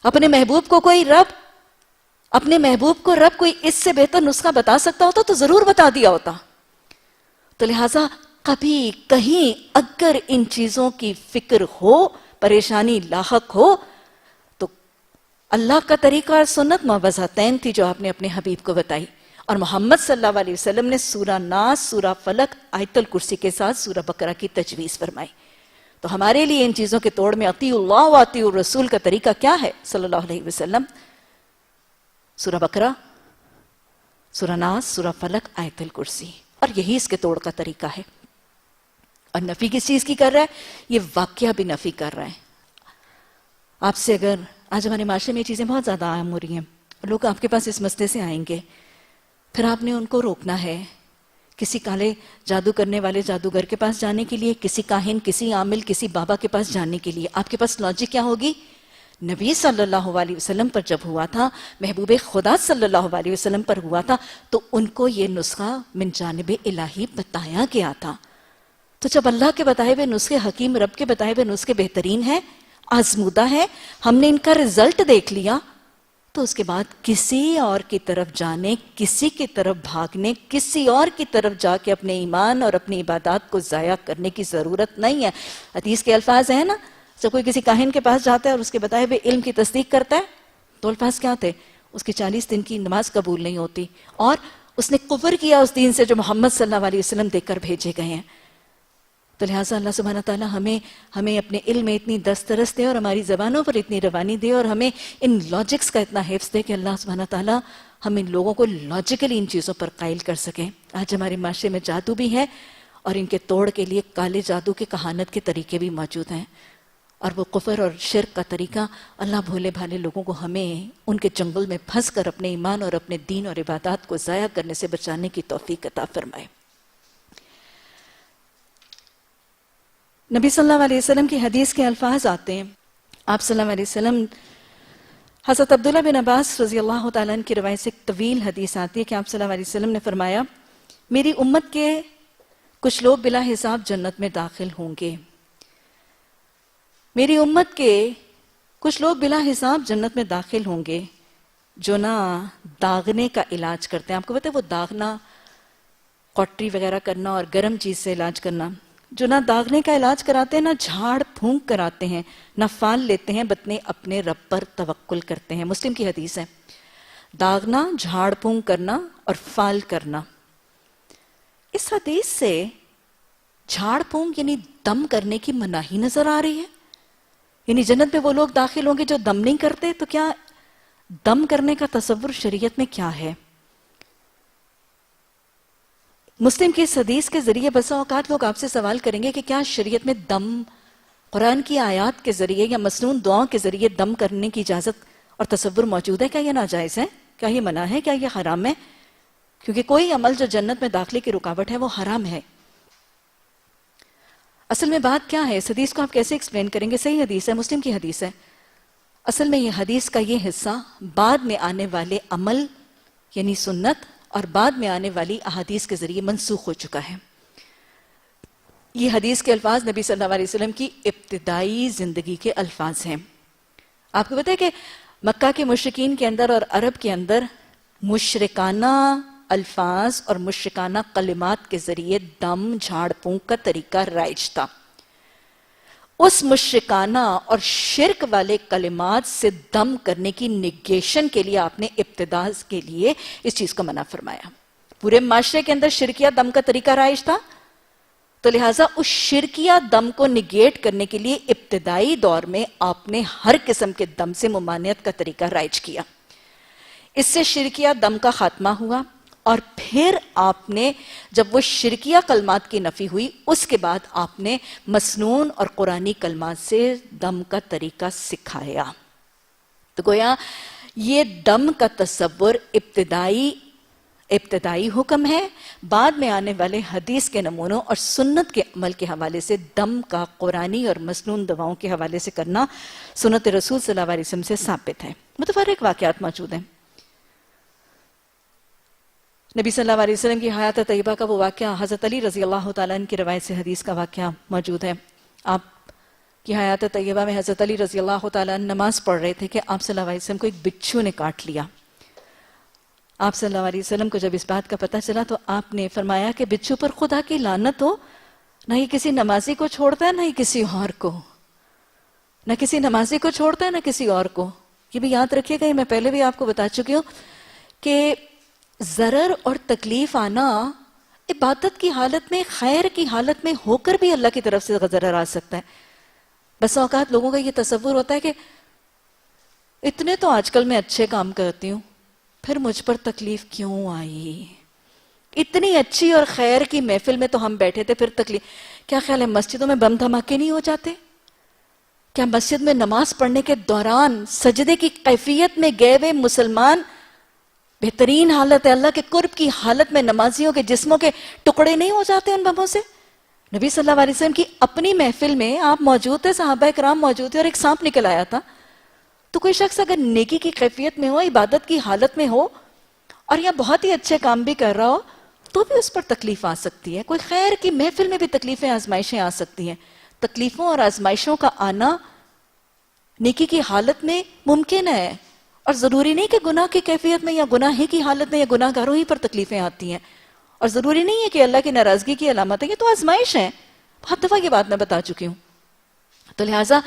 اپنے محبوب کو رب کوئی اس سے بہتر نسخہ بتا سکتا ہوتا تو ضرور بتا دیا ہوتا۔ تو لہٰذا کبھی کہیں اگر ان چیزوں کی فکر ہو، پریشانی لاحق ہو، تو اللہ کا طریقہ اور سنت معوذتین تھی جو آپ نے اپنے حبیب کو بتائی، اور محمد صلی اللہ علیہ وسلم نے سورہ ناس، سورہ فلق، آیت الکرسی کے ساتھ سورہ بقرہ کی تجویز فرمائی۔ تو ہمارے لیے ان چیزوں کے توڑ میں اطیعوا اللہ و اطیعوا الرسول کا طریقہ کیا ہے صلی اللہ علیہ وسلم؟ سورہ بقرہ، سورہ ناس، سورہ فلق، آیت الکرسی، اور یہی اس کے توڑ کا طریقہ ہے۔ اور نفی کس چیز کی کر رہا ہے؟ یہ واقعہ بھی نفی کر رہا ہے۔ آپ سے اگر آج ہمارے معاشرے میں یہ چیزیں بہت زیادہ عام ہو رہی ہیں، لوگ آپ کے پاس اس مسئلے سے آئیں گے، پھر آپ نے ان کو روکنا ہے کسی کالے جادو کرنے والے جادوگر کے پاس جانے کے لیے، کسی کاہن، کسی عامل، کسی بابا کے پاس جانے کے لیے۔ آپ کے پاس لاجک کیا ہوگی؟ نبی صلی اللہ علیہ وسلم پر جب ہوا تھا، محبوب خدا صلی اللہ علیہ وسلم پر ہوا تھا، تو ان کو یہ نسخہ من جانب الہی بتایا گیا تھا۔ تو جب اللہ کے بتائے ہوئے نسخے، حکیم رب کے بتائے ہوئے نسخے بہترین ہیں، آزمودہ ہے، ہم نے ان کا رزلٹ دیکھ لیا، تو اس کے بعد کسی اور کی طرف جانے، کسی کی طرف بھاگنے، کسی اور کی طرف جا کے اپنے ایمان اور اپنی عبادات کو ضائع کرنے کی ضرورت نہیں ہے۔ حدیث کے الفاظ ہیں نا، جب کوئی کسی کاہن کے پاس جاتا ہے اور اس کے بتائے ہوئے علم کی تصدیق کرتا ہے، تو الفاظ کیا تھے؟ اس کی 40 دن کی نماز قبول نہیں ہوتی، اور اس نے کفر کیا اس دین سے جو محمد صلی اللہ علیہ وسلم دے کر بھیجے گئے ہیں۔ تو لہٰذا اللہ سبحانہ تعالیٰ ہمیں اپنے علم میں اتنی دسترس دے اور ہماری زبانوں پر اتنی روانی دے اور ہمیں ان لاجکس کا اتنا حفظ دے کہ اللہ سبحانہ تعالیٰ ہم ان لوگوں کو لاجیکلی ان چیزوں پر قائل کر سکیں۔ آج ہمارے معاشرے میں جادو بھی ہے اور ان کے توڑ کے لیے کالے جادو کے کہانت کے طریقے بھی موجود ہیں، اور وہ کفر اور شرک کا طریقہ اللہ بھولے بھالے لوگوں کو ہمیں ان کے جنگل میں پھنس کر اپنے ایمان اور اپنے دین اور عبادات کو ضائع کرنے سے بچانے کی توفیق عطا فرمائے۔ نبی صلی اللہ علیہ وسلم کی حدیث کے الفاظ آتے ہیں۔ آپ صلی اللہ علیہ وسلم، حضرت عبداللہ بن عباس رضی اللہ تعالیٰ عنہ کی روایت سے ایک طویل حدیث آتی ہے کہ آپ صلی اللہ علیہ وسلم نے فرمایا، میری امت کے کچھ لوگ بلا حساب جنت میں داخل ہوں گے، میری امت کے کچھ لوگ بلا حساب جنت میں داخل ہوں گے جو نہ داغنے کا علاج کرتے ہیں۔ آپ کو پتہ ہے وہ داغنا، کوٹری وغیرہ کرنا اور گرم چیز سے علاج کرنا، جو نہ داغنے کا علاج کراتے ہیں، نہ جھاڑ پھونک کراتے ہیں، نہ فال لیتے ہیں، بلکہ اپنے رب پر توکل کرتے ہیں۔ مسلم کی حدیث ہے۔ داغنا، جھاڑ پھونک کرنا اور فال کرنا۔ اس حدیث سے جھاڑ پھونک یعنی دم کرنے کی مناہی نظر آ رہی ہے، یعنی جنت میں وہ لوگ داخل ہوں گے جو دم نہیں کرتے۔ تو کیا دم کرنے کا تصور شریعت میں کیا ہے؟ مسلم کی اس حدیث کے ذریعے بسا اوقات لوگ آپ سے سوال کریں گے کہ کیا شریعت میں دم قرآن کی آیات کے ذریعے یا مسنون دعاؤں کے ذریعے دم کرنے کی اجازت اور تصور موجود ہے؟ کیا یہ ناجائز ہے؟ کیا یہ منع ہے؟ کیا یہ حرام ہے؟ کیونکہ کوئی عمل جو جنت میں داخلے کی رکاوٹ ہے وہ حرام ہے۔ اصل میں بات کیا ہے؟ اس حدیث کو آپ کیسے ایکسپلین کریں گے؟ صحیح حدیث ہے، مسلم کی حدیث ہے۔ اصل میں یہ حدیث کا یہ حصہ بعد میں آنے والے عمل یعنی سنت اور بعد میں آنے والی احادیث کے ذریعے منسوخ ہو چکا ہے۔ یہ حدیث کے الفاظ نبی صلی اللہ علیہ وسلم کی ابتدائی زندگی کے الفاظ ہیں۔ آپ کو پتہ ہے کہ مکہ کے مشرکین کے اندر اور عرب کے اندر مشرکانہ الفاظ اور مشرکانہ کلمات کے ذریعے دم جھاڑ پھونک کا طریقہ رائج تھا۔ اس مشرکانہ اور شرک والے کلمات سے دم کرنے کی نگیشن کے لیے آپ نے ابتدا کے لیے اس چیز کو منع فرمایا۔ پورے معاشرے کے اندر شرکیہ دم کا طریقہ رائج تھا، تو لہٰذا اس شرکیہ دم کو نگیٹ کرنے کے لیے ابتدائی دور میں آپ نے ہر قسم کے دم سے ممانعت کا طریقہ رائج کیا۔ اس سے شرکیہ دم کا خاتمہ ہوا، اور پھر آپ نے جب وہ شرکیہ کلمات کی نفی ہوئی، اس کے بعد آپ نے مسنون اور قرآنی کلمات سے دم کا طریقہ سکھایا۔ تو گویا یہ دم کا تصور ابتدائی حکم ہے، بعد میں آنے والے حدیث کے نمونوں اور سنت کے عمل کے حوالے سے دم کا قرآنی اور مسنون دواؤں کے حوالے سے کرنا سنت رسول صلی اللہ علیہ وسلم سے ثابت ہے۔ متفرق واقعات موجود ہیں۔ نبی صلی اللہ علیہ وسلم کی حیات طیبہ کا وہ واقعہ، حضرت علی رضی اللہ تعالیٰ عنہ کی روایت سے حدیث کا واقعہ موجود ہے۔ آپ کی حیات طیبہ میں حضرت علی رضی اللہ تعالیٰ عنہ نماز پڑھ رہے تھے کہ آپ صلی اللہ علیہ وسلم کو ایک بچھو نے کاٹ لیا۔ آپ صلی اللہ علیہ وسلم کو جب اس بات کا پتہ چلا تو آپ نے فرمایا کہ بچھو پر خدا کی لعنت ہو، نہ ہی کسی نمازی کو چھوڑتا ہے نہ ہی کسی اور کو، نہ کسی نمازی کو چھوڑتا ہے نہ کسی اور کو۔ یہ بھی یاد رکھیے گا، یہ میں پہلے بھی آپ کو بتا چکی ہوں کہ ضرر اور تکلیف آنا عبادت کی حالت میں، خیر کی حالت میں ہو کر بھی اللہ کی طرف سے ضرر آ سکتا ہے۔ بس اوقات لوگوں کا یہ تصور ہوتا ہے کہ اتنے تو آج کل میں اچھے کام کرتی ہوں، پھر مجھ پر تکلیف کیوں آئی؟ اتنی اچھی اور خیر کی محفل میں تو ہم بیٹھے تھے، پھر تکلیف۔ کیا خیال ہے مسجدوں میں بم دھماکے نہیں ہو جاتے؟ کیا مسجد میں نماز پڑھنے کے دوران سجدے کی کیفیت میں گئے ہوئے مسلمان بہترین حالت ہے، اللہ کے قرب کی حالت میں نمازیوں کے جسموں کے ٹکڑے نہیں ہو جاتے ان بموں سے؟ نبی صلی اللہ علیہ وسلم کی اپنی محفل میں آپ موجود تھے، صحابہ کرام موجود تھے، اور ایک سانپ نکل آیا تھا۔ تو کوئی شخص اگر نیکی کی کیفیت میں ہو، عبادت کی حالت میں ہو، اور یا بہت ہی اچھے کام بھی کر رہا ہو، تو بھی اس پر تکلیف آ سکتی ہے۔ کوئی خیر کی محفل میں بھی تکلیفیں، آزمائشیں آ سکتی ہیں۔ تکلیفوں اور آزمائشوں کا آنا نیکی کی حالت میں ممکن ہے، اور ضروری نہیں کہ گناہ کی کیفیت میں یا گناہ ہی کی حالت میں یا گناہ گاروں ہی پر تکلیفیں آتی ہیں، اور ضروری نہیں ہے کہ اللہ کی ناراضگی کی علامت ہے۔ یہ تو آزمائش ہے، بہت دفعہ یہ بات میں بتا چکی ہوں۔ تو لہٰذا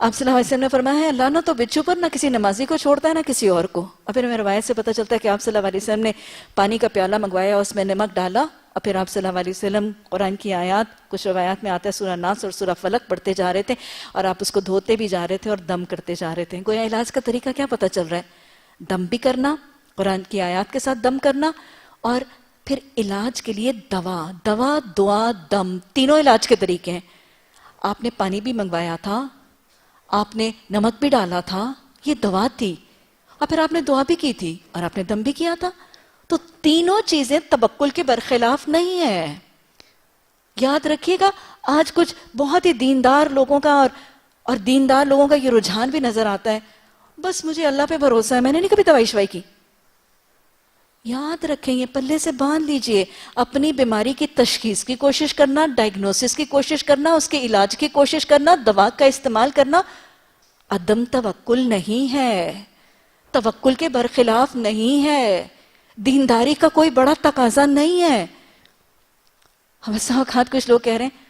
آپ صلی اللہ علیہ وسلم نے فرمایا ہے اللہ نہ تو بچھو پر نہ کسی نمازی کو چھوڑتا ہے نہ کسی اور کو۔ اور پھر ہمیں روایت سے پتہ چلتا ہے کہ آپ صلی اللہ علیہ وسلم نے پانی کا پیالہ منگوایا، اس میں نمک ڈالا، اور پھر آپ صلی اللہ علیہ وسلم قرآن کی آیات، کچھ روایات میں آتا ہے سورہ ناس اور سورہ فلق پڑھتے جا رہے تھے، اور آپ اس کو دھوتے بھی جا رہے تھے اور دم کرتے جا رہے تھے۔ گویا علاج کا طریقہ کیا پتہ چل رہا ہے؟ دم بھی کرنا، قرآن کی آیات کے ساتھ دم کرنا، اور پھر علاج کے لیے دوا، دعا، دم، تینوں علاج کے طریقے ہیں۔ آپ نے پانی بھی منگوایا تھا، آپ نے نمک بھی ڈالا تھا، یہ دوا تھی، اور پھر آپ نے دعا بھی کی تھی اور آپ نے دم بھی کیا تھا. تو تینوں چیزیں توکل کے برخلاف نہیں ہے. یاد رکھیے گا، آج کچھ بہت ہی دیندار لوگوں کا اور دیندار لوگوں کا یہ رجحان بھی نظر آتا ہے، بس مجھے اللہ پہ بھروسہ ہے، میں نے نہیں کبھی دوائی شوائی کی. یاد رکھیں، یہ پلے سے باندھ لیجئے. اپنی بیماری کی تشخیص کی کوشش کرنا، ڈائگنوسس کی کوشش کرنا، اس کے علاج کی کوشش کرنا، دوا کا استعمال کرنا عدم توکل نہیں ہے، توکل کے برخلاف نہیں ہے، دینداری کا کوئی بڑا تقاضا نہیں ہے. ہم اوقات کچھ لوگ کہہ رہے ہیں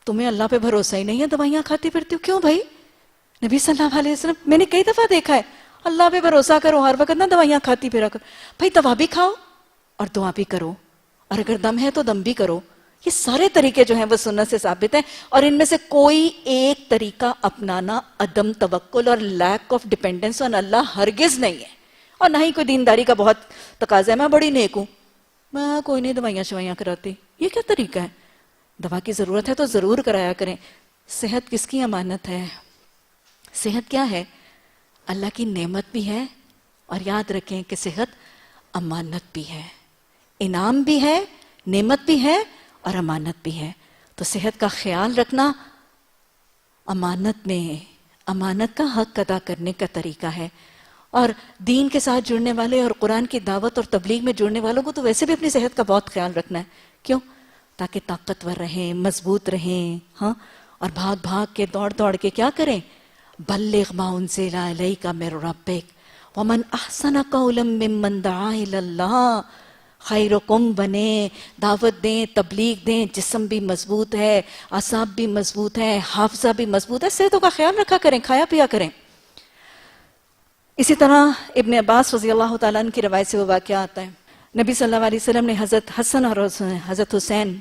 تمہیں اللہ پہ بھروسہ ہی نہیں ہے، دوائیاں کھاتی پھرتی ہو. کیوں بھائی؟ نبی صلی اللہ علیہ وسلم میں نے کئی دفعہ دیکھا ہے، اللہ پہ بھروسہ کرو، ہر وقت نہ دوائیاں کھاتی پھرا کرو. بھائی دوا بھی کھاؤ اور دعا بھی کرو، اور اگر دم ہے تو دم بھی کرو. یہ سارے طریقے جو ہیں وہ سنت سے ثابت ہیں، اور ان میں سے کوئی ایک طریقہ اپنانا عدم توکل اور لیک آف ڈیپینڈنس آن اللہ ہرگز نہیں ہے. اور نہ ہی کوئی دینداری کا بہت تقاضا ہے، میں بڑی نیک ہوں، میں کوئی نہیں دوائیاں شوائیاں کراتی. یہ کیا طریقہ ہے؟ دوا کی ضرورت ہے تو ضرور کرایا کریں. صحت کس کی امانت ہے؟ صحت کیا ہے؟ اللہ کی نعمت بھی ہے، اور یاد رکھیں کہ صحت امانت بھی ہے، انعام بھی ہے، نعمت بھی ہے اور امانت بھی ہے. تو صحت کا خیال رکھنا امانت میں، امانت کا حق ادا کرنے کا طریقہ ہے. اور دین کے ساتھ جڑنے والے اور قرآن کی دعوت اور تبلیغ میں جڑنے والوں کو تو ویسے بھی اپنی صحت کا بہت خیال رکھنا ہے. کیوں؟ تاکہ طاقتور رہیں، مضبوط رہیں، ہاں، اور بھاگ بھاگ کے دوڑ دوڑ کے کیا کریں؟ بلغ ما انزل الیک من ربک ومن احسن قولا ممن دعا الی اللہ. خیرکم بنے، دعوت دیں، تبلیغ دیں، جسم بھی مضبوط ہے، اعصاب بھی مضبوط ہے، حافظہ بھی مضبوط ہے، صحتوں کا خیال رکھا کریں، کھایا پیا کریں. اسی طرح ابن عباس رضی اللہ تعالیٰ عنہ کی روایت سے وہ واقعہ آتا ہے، نبی صلی اللہ علیہ وسلم نے حضرت حسن اور حضرت حسین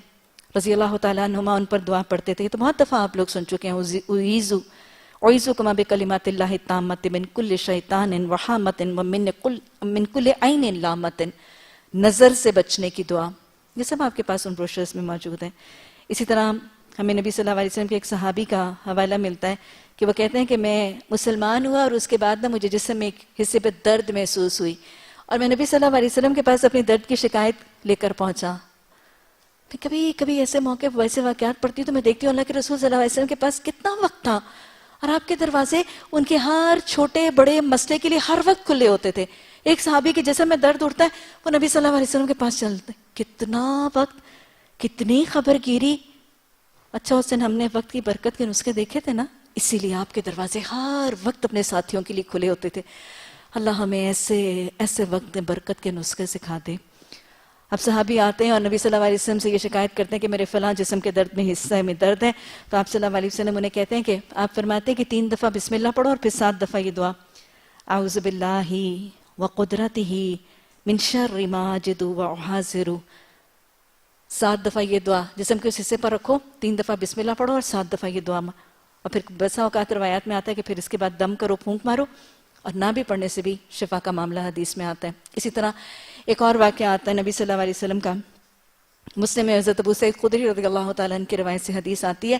رضی اللہ تعالیٰ عنہما ان پر دعا پڑھتے تھے. یہ تو بہت دفعہ آپ لوگ سن چکے ہیں، اعیذکما بکلمات اللہ التامۃ من کل شیطان وحامۃ ومن کل عین لامۃ. نظر سے بچنے کی دعا، یہ سب آپ کے پاس ان بروشرز میں موجود ہیں. اسی طرح ہمیں نبی صلی اللہ علیہ وسلم کے ایک صحابی کا حوالہ ملتا ہے کہ وہ کہتے ہیں کہ میں مسلمان ہوا اور اس کے بعد مجھے جسم میں ایک حصے پہ درد محسوس ہوئی، اور میں نبی صلی اللہ علیہ وسلم کے پاس اپنی درد کی شکایت لے کر پہنچا. کبھی کبھی ایسے موقع ویسے واقعات پڑتی تو میں دیکھتی ہوں اللہ کے رسول صلی اللہ علیہ وسلم کے پاس کتنا وقت تھا، اور آپ کے دروازے ان کے ہر چھوٹے بڑے مسئلے کے لیے ہر وقت کھلے ہوتے تھے. ایک صحابی کے جسم میں درد اٹھتا ہے، وہ نبی صلی اللہ علیہ وسلم کے پاس چلتے. کتنا وقت، کتنی خبر گیری. اچھا اس دن ہم نے وقت کی برکت کے نسخے دیکھے تھے نا، اسی لیے آپ کے دروازے ہر وقت اپنے ساتھیوں کے لیے کھلے ہوتے تھے. اللہ ہمیں ایسے وقت برکت کے نسخے سکھا دے. اب صحابی آتے ہیں اور نبی صلی اللہ علیہ وسلم سے یہ شکایت کرتے ہیں کہ میرے فلاں جسم کے درد میں حصہ میں درد ہے. تو آپ صلی اللہ علیہ وسلم انہیں کہتے ہیں کہ آپ فرماتے ہیں کہ 3 دفعہ بسم اللہ پڑھو اور پھر 7 دفعہ یہ دعا، اعوذ باللہ وقدرتہ من شر ما اجد واحاذر. 7 دفعہ یہ دعا جسم کے اس حصے پر رکھو، 3 دفعہ بسم اللہ پڑھو اور 7 دفعہ یہ دعا. اور پھر بسا اوقات روایات میں آتا ہے کہ پھر اس کے بعد دم کرو، پھونک مارو، اور نہ بھی پڑھنے سے بھی شفا کا معاملہ حدیث میں آتا ہے. اسی طرح ایک اور واقعہ آتا ہے نبی صلی اللہ علیہ وسلم کا، مسلم میں حضرت ابو سعید خدری رضی اللہ تعالیٰ عنہ کی روایت سے حدیث آتی ہے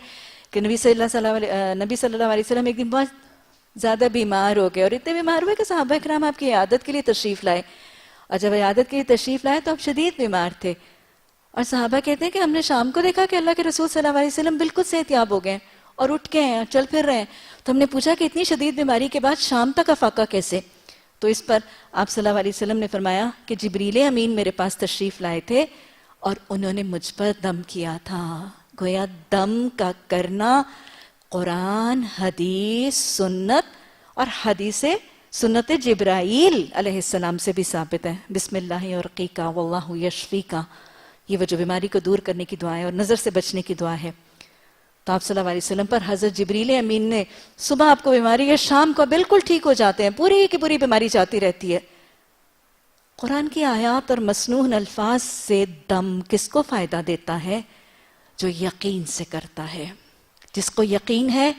کہ نبی صلی اللہ علیہ وسلم ایک دن بہت زیادہ بیمار ہو گئے، اور اتنے بیمار ہوئے کہ صحابہ کرام آپ کی عیادت کے لیے تشریف لائے. اور جب عیادت کے لیے تشریف لائے تو آپ شدید بیمار تھے، اور صحابہ کہتے ہیں کہ ہم نے شام کو دیکھا کہ اللہ کے رسول صلی اللہ علیہ وسلم بالکل صحت یاب ہو گئے اور اٹھ گئے ہیں، چل پھر رہے ہیں. تو ہم نے پوچھا کہ اتنی شدید بیماری کے بعد شام تک افاقہ کیسے؟ تو اس پر آپ صلی اللہ علیہ وسلم نے فرمایا کہ جبریل امین میرے پاس تشریف لائے تھے اور انہوں نے مجھ پر دم کیا تھا. گویا دم کا کرنا قرآن، حدیث، سنت اور حدیث سنت جبرائیل علیہ السلام سے بھی ثابت ہے. بسم اللہ یرقیکا واللہ یشفیکا، یہ وہ جو بیماری کو دور کرنے کی دعا ہے اور نظر سے بچنے کی دعا ہے. تو آپ صلی اللہ علیہ وسلم پر حضرت جبریل امین نے صبح آپ کو بیماری ہے، شام کو بالکل ٹھیک ہو جاتے ہیں، پوری کی پوری بیماری جاتی رہتی ہے. قرآن کی آیات اور مسنون الفاظ سے دم کس کو فائدہ دیتا ہے؟ جو یقین سے کرتا ہے، جس کو یقین ہے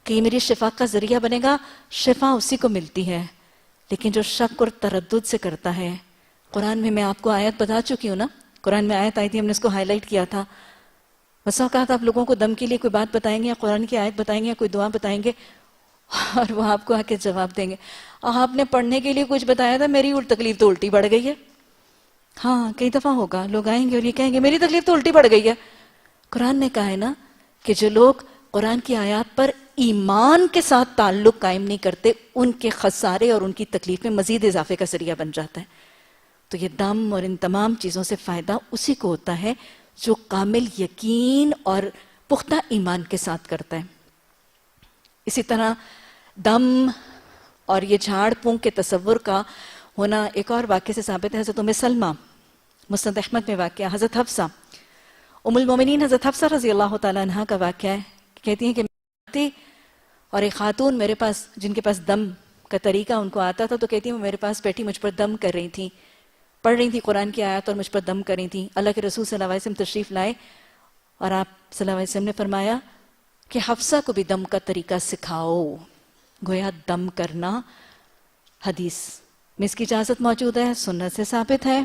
کہ یہ میری شفا کا ذریعہ بنے گا، شفا اسی کو ملتی ہے. لیکن جو شک اور تردد سے کرتا ہے، قرآن میں آپ کو آیت بتا چکی ہوں نا، قرآن میں آیت آئی تھی، ہم نے اس کو ہائی لائٹ کیا تھا. بس اوقات آپ لوگوں کو دم کے لیے کوئی بات بتائیں گے یا قرآن کی آیت بتائیں گے یا کوئی دعا بتائیں گے، اور وہ آپ کو آ کے جواب دیں گے آپ نے پڑھنے کے لیے کچھ بتایا تھا، میری تکلیف تو الٹی بڑھ گئی ہے. ہاں کئی دفعہ ہوگا، لوگ آئیں گے اور یہ کہیں گے میری تکلیف تو الٹی بڑھ گئی ہے. قرآن نے کہا ہے نا کہ جو لوگ قرآن کی آیات پر ایمان کے ساتھ تعلق قائم نہیں کرتے ان کے خسارے اور ان کی تکلیف میں مزید اضافے کا ذریعہ بن جاتا ہے. تو یہ دم اور ان تمام چیزوں سے فائدہ اسی کو ہوتا ہے جو کامل یقین اور پختہ ایمان کے ساتھ کرتا ہے. اسی طرح دم اور یہ جھاڑ پھونک کے تصور کا ہونا ایک اور واقعے سے ثابت ہے. حضرت ام سلمہ مسند احمد میں واقعہ، حضرت حفصہ ام المومنین حضرت حفصہ رضی اللہ تعالیٰ عنہ کا واقعہ ہے. کہتی ہیں کہ میں اور ایک خاتون میرے پاس، جن کے پاس دم کا طریقہ ان کو آتا تھا، تو کہتی ہیں وہ میرے پاس بیٹھی مجھ پر دم کر رہی تھی، پڑھ رہی تھی قرآن کی آیات اور مجھ پر دم کر رہی تھی. اللہ کے رسول صلی اللہ علیہ وسلم تشریف لائے اور آپ صلی اللہ علیہ وسلم نے فرمایا کہ حفصہ کو بھی دم کا طریقہ سکھاؤ. گویا دم کرنا حدیث میں اس کی اجازت موجود ہے، سنت سے ثابت ہے،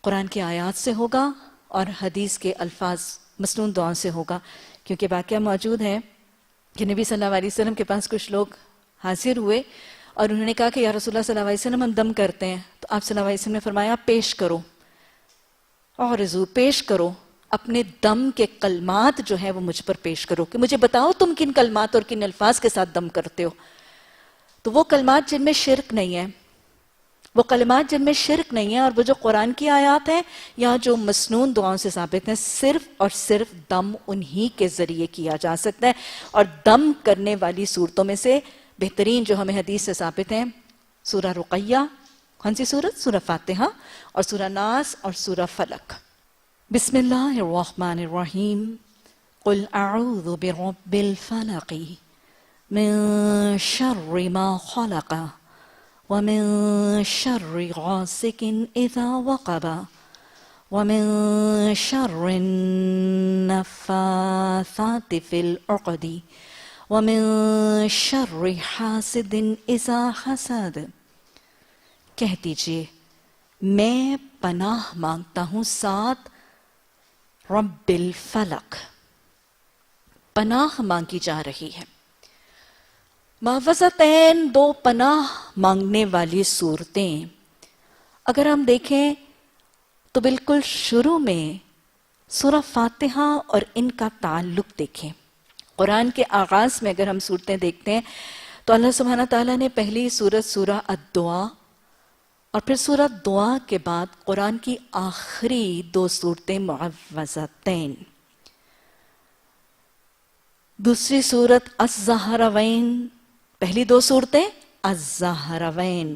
قرآن کی آیات سے ہوگا اور حدیث کے الفاظ مسنون دعاؤں سے ہوگا. کیونکہ واقعہ موجود ہے کہ نبی صلی اللہ علیہ وسلم کے پاس کچھ لوگ حاضر ہوئے اور انہوں نے کہا کہ یا رسول اللہ صلی اللہ علیہ وسلم ہم دم کرتے ہیں. تو آپ صلی اللہ علیہ وسلم نے فرمایا پیش کرو، اور پیش کرو اپنے دم کے کلمات جو ہے وہ مجھ پر پیش کرو کہ مجھے بتاؤ تم کن کلمات اور کن الفاظ کے ساتھ دم کرتے ہو. تو وہ کلمات جن میں شرک نہیں ہے، وہ کلمات جن میں شرک نہیں ہے، اور وہ جو قرآن کی آیات ہیں یا جو مسنون دعاؤں سے ثابت ہیں، صرف اور صرف دم انہی کے ذریعے کیا جا سکتا ہے. اور دم کرنے والی صورتوں میں سے بہترین جو ہمیں حدیث سے ثابت ہیں، سورہ رقیہ، کون سی سورت؟ سورہ فاتحہ اور سورہ ناس اور سورہ فلق. بسم اللہ الرحمن الرحیم. قل اعوذ برب الفلق من شر ما خلق ومن شر غاسق اذا وقب ومن شر النفاثات في العقد ومن شر حاسد اذا حسد. کہہ دیجئے میں پناہ مانگتا ہوں ساتھ رب الفلق. پناہ مانگی جا رہی ہے. معوذتین دو پناہ مانگنے والی صورتیں اگر ہم دیکھیں تو بالکل شروع میں سورہ فاتحہ اور ان کا تعلق دیکھیں. قرآن کے آغاز میں اگر ہم صورتیں دیکھتے ہیں تو اللہ سبحانہ تعالیٰ نے پہلی سورت سورہ الدعا اور پھر سورہ دعا کے بعد قرآن کی آخری دو صورتیں معوذتین. دوسری صورت الزہراوین، پہلی دو صورتیں الزہراوین.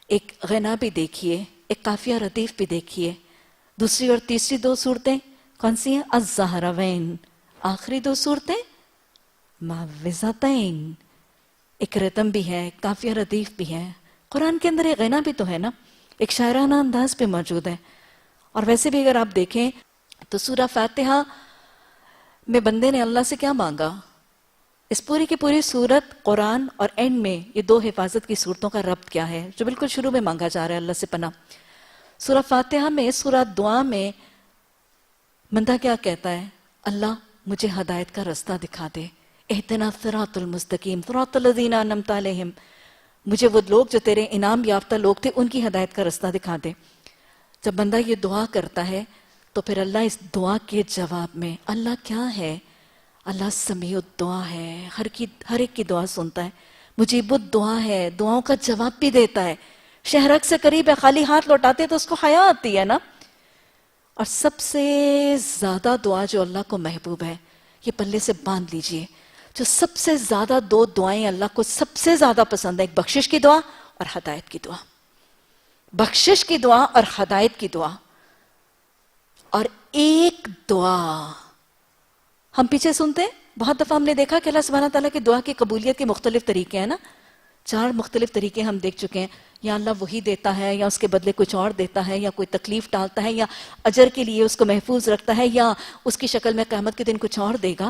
ایک غنا بھی دیکھیے، ایک قافیہ ردیف بھی دیکھیے. دوسری اور تیسری دو صورتیں کون سی ہیں؟ الزہراوین. آخری دو صورتیں معوذتین. ایک رتم بھی ہے، ایک قافیہ ردیف بھی ہے. قرآن کے اندر ایک غنا بھی تو ہے نا، ایک شاعرانہ انداز پہ موجود ہے. اور ویسے بھی اگر آپ دیکھیں تو سورہ فاتحہ میں بندے نے اللہ سے کیا مانگا؟ اس پوری کی پوری سورت قرآن اور اینڈ میں یہ دو حفاظت کی صورتوں کا ربط کیا ہے جو بالکل شروع میں مانگا جا رہا ہے اللہ سے پناہ. سورہ فاتحہ میں، سورہ دعا میں بندہ کیا کہتا ہے؟ اللہ مجھے ہدایت کا رستہ دکھا دے. اہدنا الصراط المستقیم صراط الذین انعمت علیہم. مجھے وہ لوگ جو تیرے انعام یافتہ لوگ تھے ان کی ہدایت کا رستہ دکھا دے. جب بندہ یہ دعا کرتا ہے تو پھر اللہ اس دعا کے جواب میں، اللہ کیا ہے؟ اللہ سمیع الدعا ہے، ہر ایک کی دعا سنتا ہے، مجیب الدعا ہے، دعاؤں کا جواب بھی دیتا ہے. شہرک سے قریب ہے، خالی ہاتھ لوٹاتے تو اس کو حیا آتی ہے نا. اور سب سے زیادہ دعا جو اللہ کو محبوب ہے، یہ پلے سے باندھ لیجئے، جو سب سے زیادہ دو دعائیں اللہ کو سب سے زیادہ پسند ہے، ایک بخشش کی دعا اور ہدایت کی دعا. بخشش کی دعا اور ہدایت کی دعا. اور ایک دعا ہم پیچھے سنتے ہیں، بہت دفعہ ہم نے دیکھا کہ اللہ سبحانہ تعالیٰ کی دعا کی قبولیت کے مختلف طریقے ہیں نا. 4 مختلف طریقے ہم دیکھ چکے ہیں. یا اللہ وہی دیتا ہے، یا اس کے بدلے کچھ اور دیتا ہے، یا کوئی تکلیف ڈالتا ہے، یا اجر کے لیے اس کو محفوظ رکھتا ہے، یا اس کی شکل میں قیامت کے دن کچھ اور دے گا.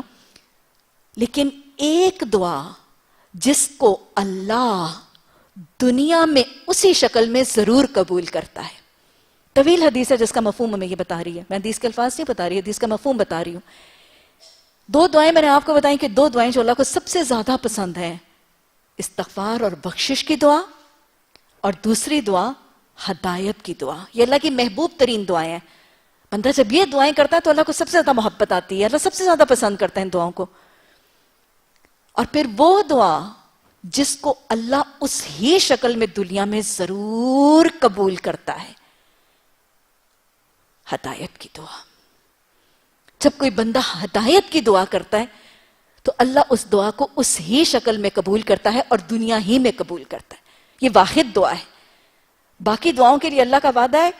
لیکن ایک دعا جس کو اللہ دنیا میں اسی شکل میں ضرور قبول کرتا ہے. طویل حدیث ہے جس کا مفہوم ہمیں یہ بتا رہی ہے. میں حدیث کے الفاظ نہیں بتا رہی، حدیث کا مفہوم بتا رہی ہوں. دو دعائیں میں نے آپ کو بتائیں کہ دو دعائیں جو اللہ کو سب سے زیادہ پسند ہیں، استغفار اور بخشش کی دعا، اور دوسری دعا ہدایت کی دعا. یہ اللہ کی محبوب ترین دعائیں ہیں. بندہ جب یہ دعائیں کرتا ہے تو اللہ کو سب سے زیادہ محبت آتی ہے، اللہ سب سے زیادہ پسند کرتا ہے ان دعاؤں کو. اور پھر وہ دعا جس کو اللہ اس ہی شکل میں دنیا میں ضرور قبول کرتا ہے، ہدایت کی دعا. جب کوئی بندہ ہدایت کی دعا کرتا ہے تو اللہ اس دعا کو اس ہی شکل میں قبول کرتا ہے اور دنیا ہی میں قبول کرتا ہے. یہ واحد دعا ہے. باقی دعاؤں کے لیے اللہ کا وعدہ ہے،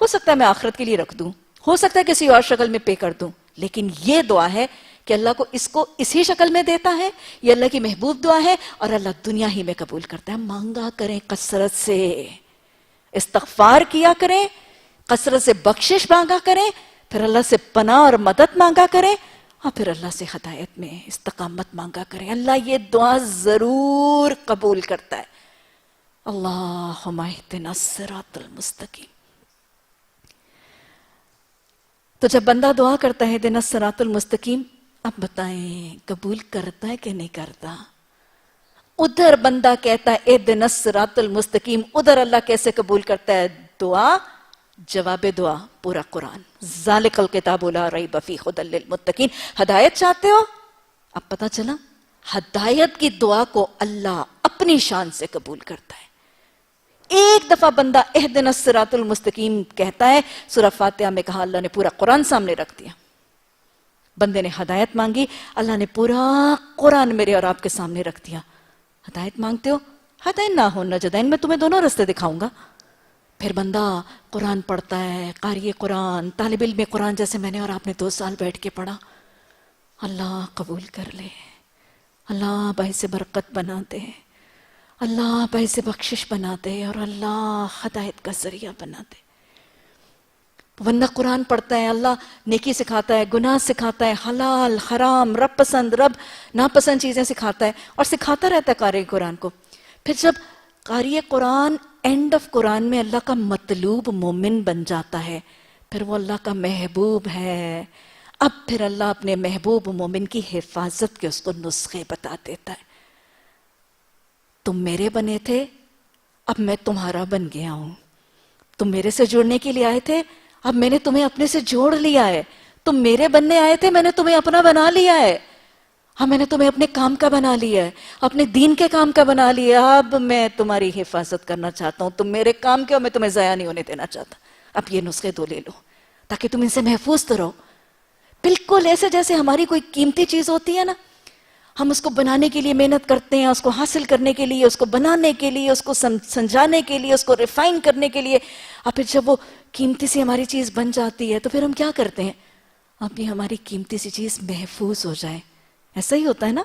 ہو سکتا ہے میں آخرت کے لیے رکھ دوں، ہو سکتا ہے کسی اور شکل میں پے کر دوں، لیکن یہ دعا ہے کہ اللہ کو اسی شکل میں دیتا ہے. یہ اللہ کی محبوب دعا ہے اور اللہ دنیا ہی میں قبول کرتا ہے. مانگا کریں کثرت سے، استغفار کیا کریں، کثرت سے بخشش مانگا کریں، پھر اللہ سے پناہ اور مدد مانگا کریں، اور پھر اللہ سے ہدایت میں استقامت مانگا کریں. اللہ یہ دعا ضرور قبول کرتا ہے. اللہم اہدنا الصراط المستقیم. تو جب بندہ دعا کرتا ہے اہدنا الصراط المستقیم، اب بتائیں قبول کرتا ہے کہ نہیں کرتا؟ ادھر بندہ کہتا ہے اہدنا الصراط المستقیم، ادھر اللہ کیسے قبول کرتا ہے؟ دعا، جواب دعا پورا قرآن. ذالک الکتاب لا ریب فیہ ھدی للمتقین. ہدایت چاہتے ہو؟ اب پتہ چلا ہدایت کی دعا کو اللہ اپنی شان سے قبول کرتا ہے. ایک دفعہ بندہ اہدنا الصراط المستقیم کہتا ہے، سورہ فاتحہ میں کہا، اللہ نے پورا قرآن سامنے رکھ دیا. بندے نے ہدایت مانگی، اللہ نے پورا قرآن میرے اور آپ کے سامنے رکھ دیا. ہدایت مانگتے ہو، ہدایت نہ ہو نجدین، میں تمہیں دونوں رستے دکھاؤں گا. پھر بندہ قرآن پڑھتا ہے، قاری قرآن، طالب علم قرآن جیسے میں نے اور آپ نے 2 سال بیٹھ کے پڑھا. اللہ قبول کر لے، اللہ باعث برکت بنا دے، اللہ باعث بخشش بنا دے، اور اللہ ہدایت کا ذریعہ بنا دے. بندہ قرآن پڑھتا ہے، اللہ نیکی سکھاتا ہے، گناہ سکھاتا ہے، حلال حرام، رب پسند رب ناپسند چیزیں سکھاتا ہے، اور سکھاتا رہتا ہے قاری قرآن کو. پھر جب قاری قرآن اینڈ آف قرآن میں اللہ کا مطلوب مومن بن جاتا ہے، پھر وہ اللہ کا محبوب ہے. اب پھر اللہ اپنے محبوب مومن کی حفاظت کے اس کو نسخے بتا دیتا ہے. تم میرے بنے تھے، اب میں تمہارا بن گیا ہوں. تم میرے سے جڑنے کے لیے آئے تھے، اب میں نے تمہیں اپنے سے جوڑ لیا ہے. تم میرے بننے آئے تھے، میں نے تمہیں اپنا بنا لیا ہے. ہاں، میں نے تمہیں اپنے کام کا بنا لیا ہے، اپنے دین کے کام کا بنا لیا. اب میں تمہاری حفاظت کرنا چاہتا ہوں. تم میرے کام کے ہو، میں تمہیں ضائع نہیں ہونے دینا چاہتا. اب یہ نسخے 2 لے لو تاکہ تم ان سے محفوظ تو رہو. بالکل ایسے جیسے ہماری کوئی قیمتی چیز ہوتی ہے نا، ہم اس کو بنانے کے لیے محنت کرتے ہیں، اس کو حاصل کرنے کے لیے، اس کو بنانے کے لیے، اس کو سنجانے کے لیے، اس کو ریفائن کرنے کے لیے. اور پھر جب وہ قیمتی سی ہماری چیز بن جاتی ہے تو پھر ہم کیا کرتے ہیں؟ اب یہ ہماری قیمتی سی چیز محفوظ ہو جائے. ایسا ہی ہوتا ہے نا،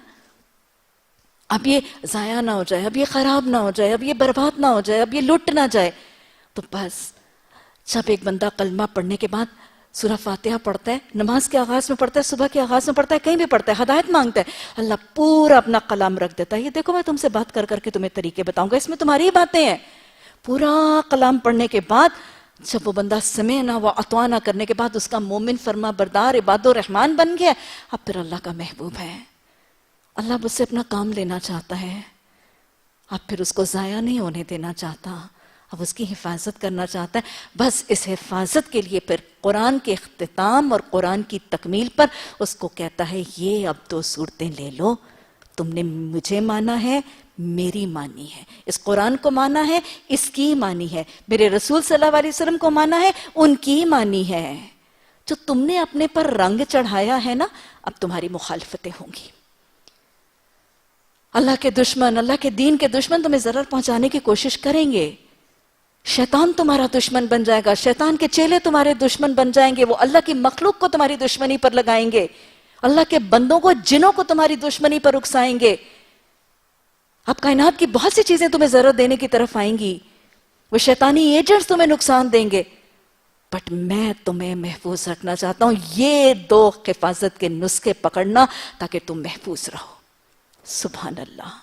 اب یہ ضائع نہ ہو جائے، اب یہ خراب نہ ہو جائے، اب یہ برباد نہ ہو جائے، اب یہ لٹ نہ جائے. تو بس جب ایک بندہ کلمہ پڑھنے کے بعد سورہ فاتحہ پڑھتا ہے، نماز کے آغاز میں پڑھتا ہے، صبح کے آغاز میں پڑھتا ہے، کہیں بھی پڑھتا ہے، ہدایت مانگتا ہے، اللہ پورا اپنا کلام رکھ دیتا ہے. یہ دیکھو میں تم سے بات کر کر کے تمہیں طریقے بتاؤں گا، اس میں تمہاری باتیں ہیں. پورا کلام پڑھنے کے بعد جب وہ بندہ سمعنا و اطعنا کرنے کے بعد اس کا مومن فرما بردار عباد الرحمن بن گیا، اب پھر اللہ کا محبوب ہے. اللہ اب اس سے اپنا کام لینا چاہتا ہے، اب پھر اس کو ضائع نہیں ہونے دینا چاہتا، اب اس کی حفاظت کرنا چاہتا ہے. بس اس حفاظت کے لیے پھر قرآن کے اختتام اور قرآن کی تکمیل پر اس کو کہتا ہے یہ اب 2 صورتیں لے لو، تم نے مجھے مانا ہے، میری مانی ہے، اس قرآن کو مانا ہے، اس کی مانی ہے، میرے رسول صلی اللہ علیہ وسلم کو مانا ہے، ان کی مانی ہے. جو تم نے اپنے پر رنگ چڑھایا ہے نا، اب تمہاری مخالفتیں ہوں گی. اللہ کے دشمن، اللہ کے دین کے دشمن تمہیں ضرر پہنچانے کی کوشش کریں گے. شیطان تمہارا دشمن بن جائے گا، شیطان کے چیلے تمہارے دشمن بن جائیں گے، وہ اللہ کی مخلوق کو تمہاری دشمنی پر لگائیں گے، اللہ کے بندوں کو، جنوں کو تمہاری دشمنی پر اکسائیں گے. اب کائنات کی بہت سی چیزیں تمہیں ضرر دینے کی طرف آئیں گی، وہ شیطانی ایجنٹس تمہیں نقصان دیں گے، بٹ میں تمہیں محفوظ رکھنا چاہتا ہوں. یہ 2 حفاظت کے نسخے پکڑنا تاکہ تم محفوظ رہو. سبحان اللہ.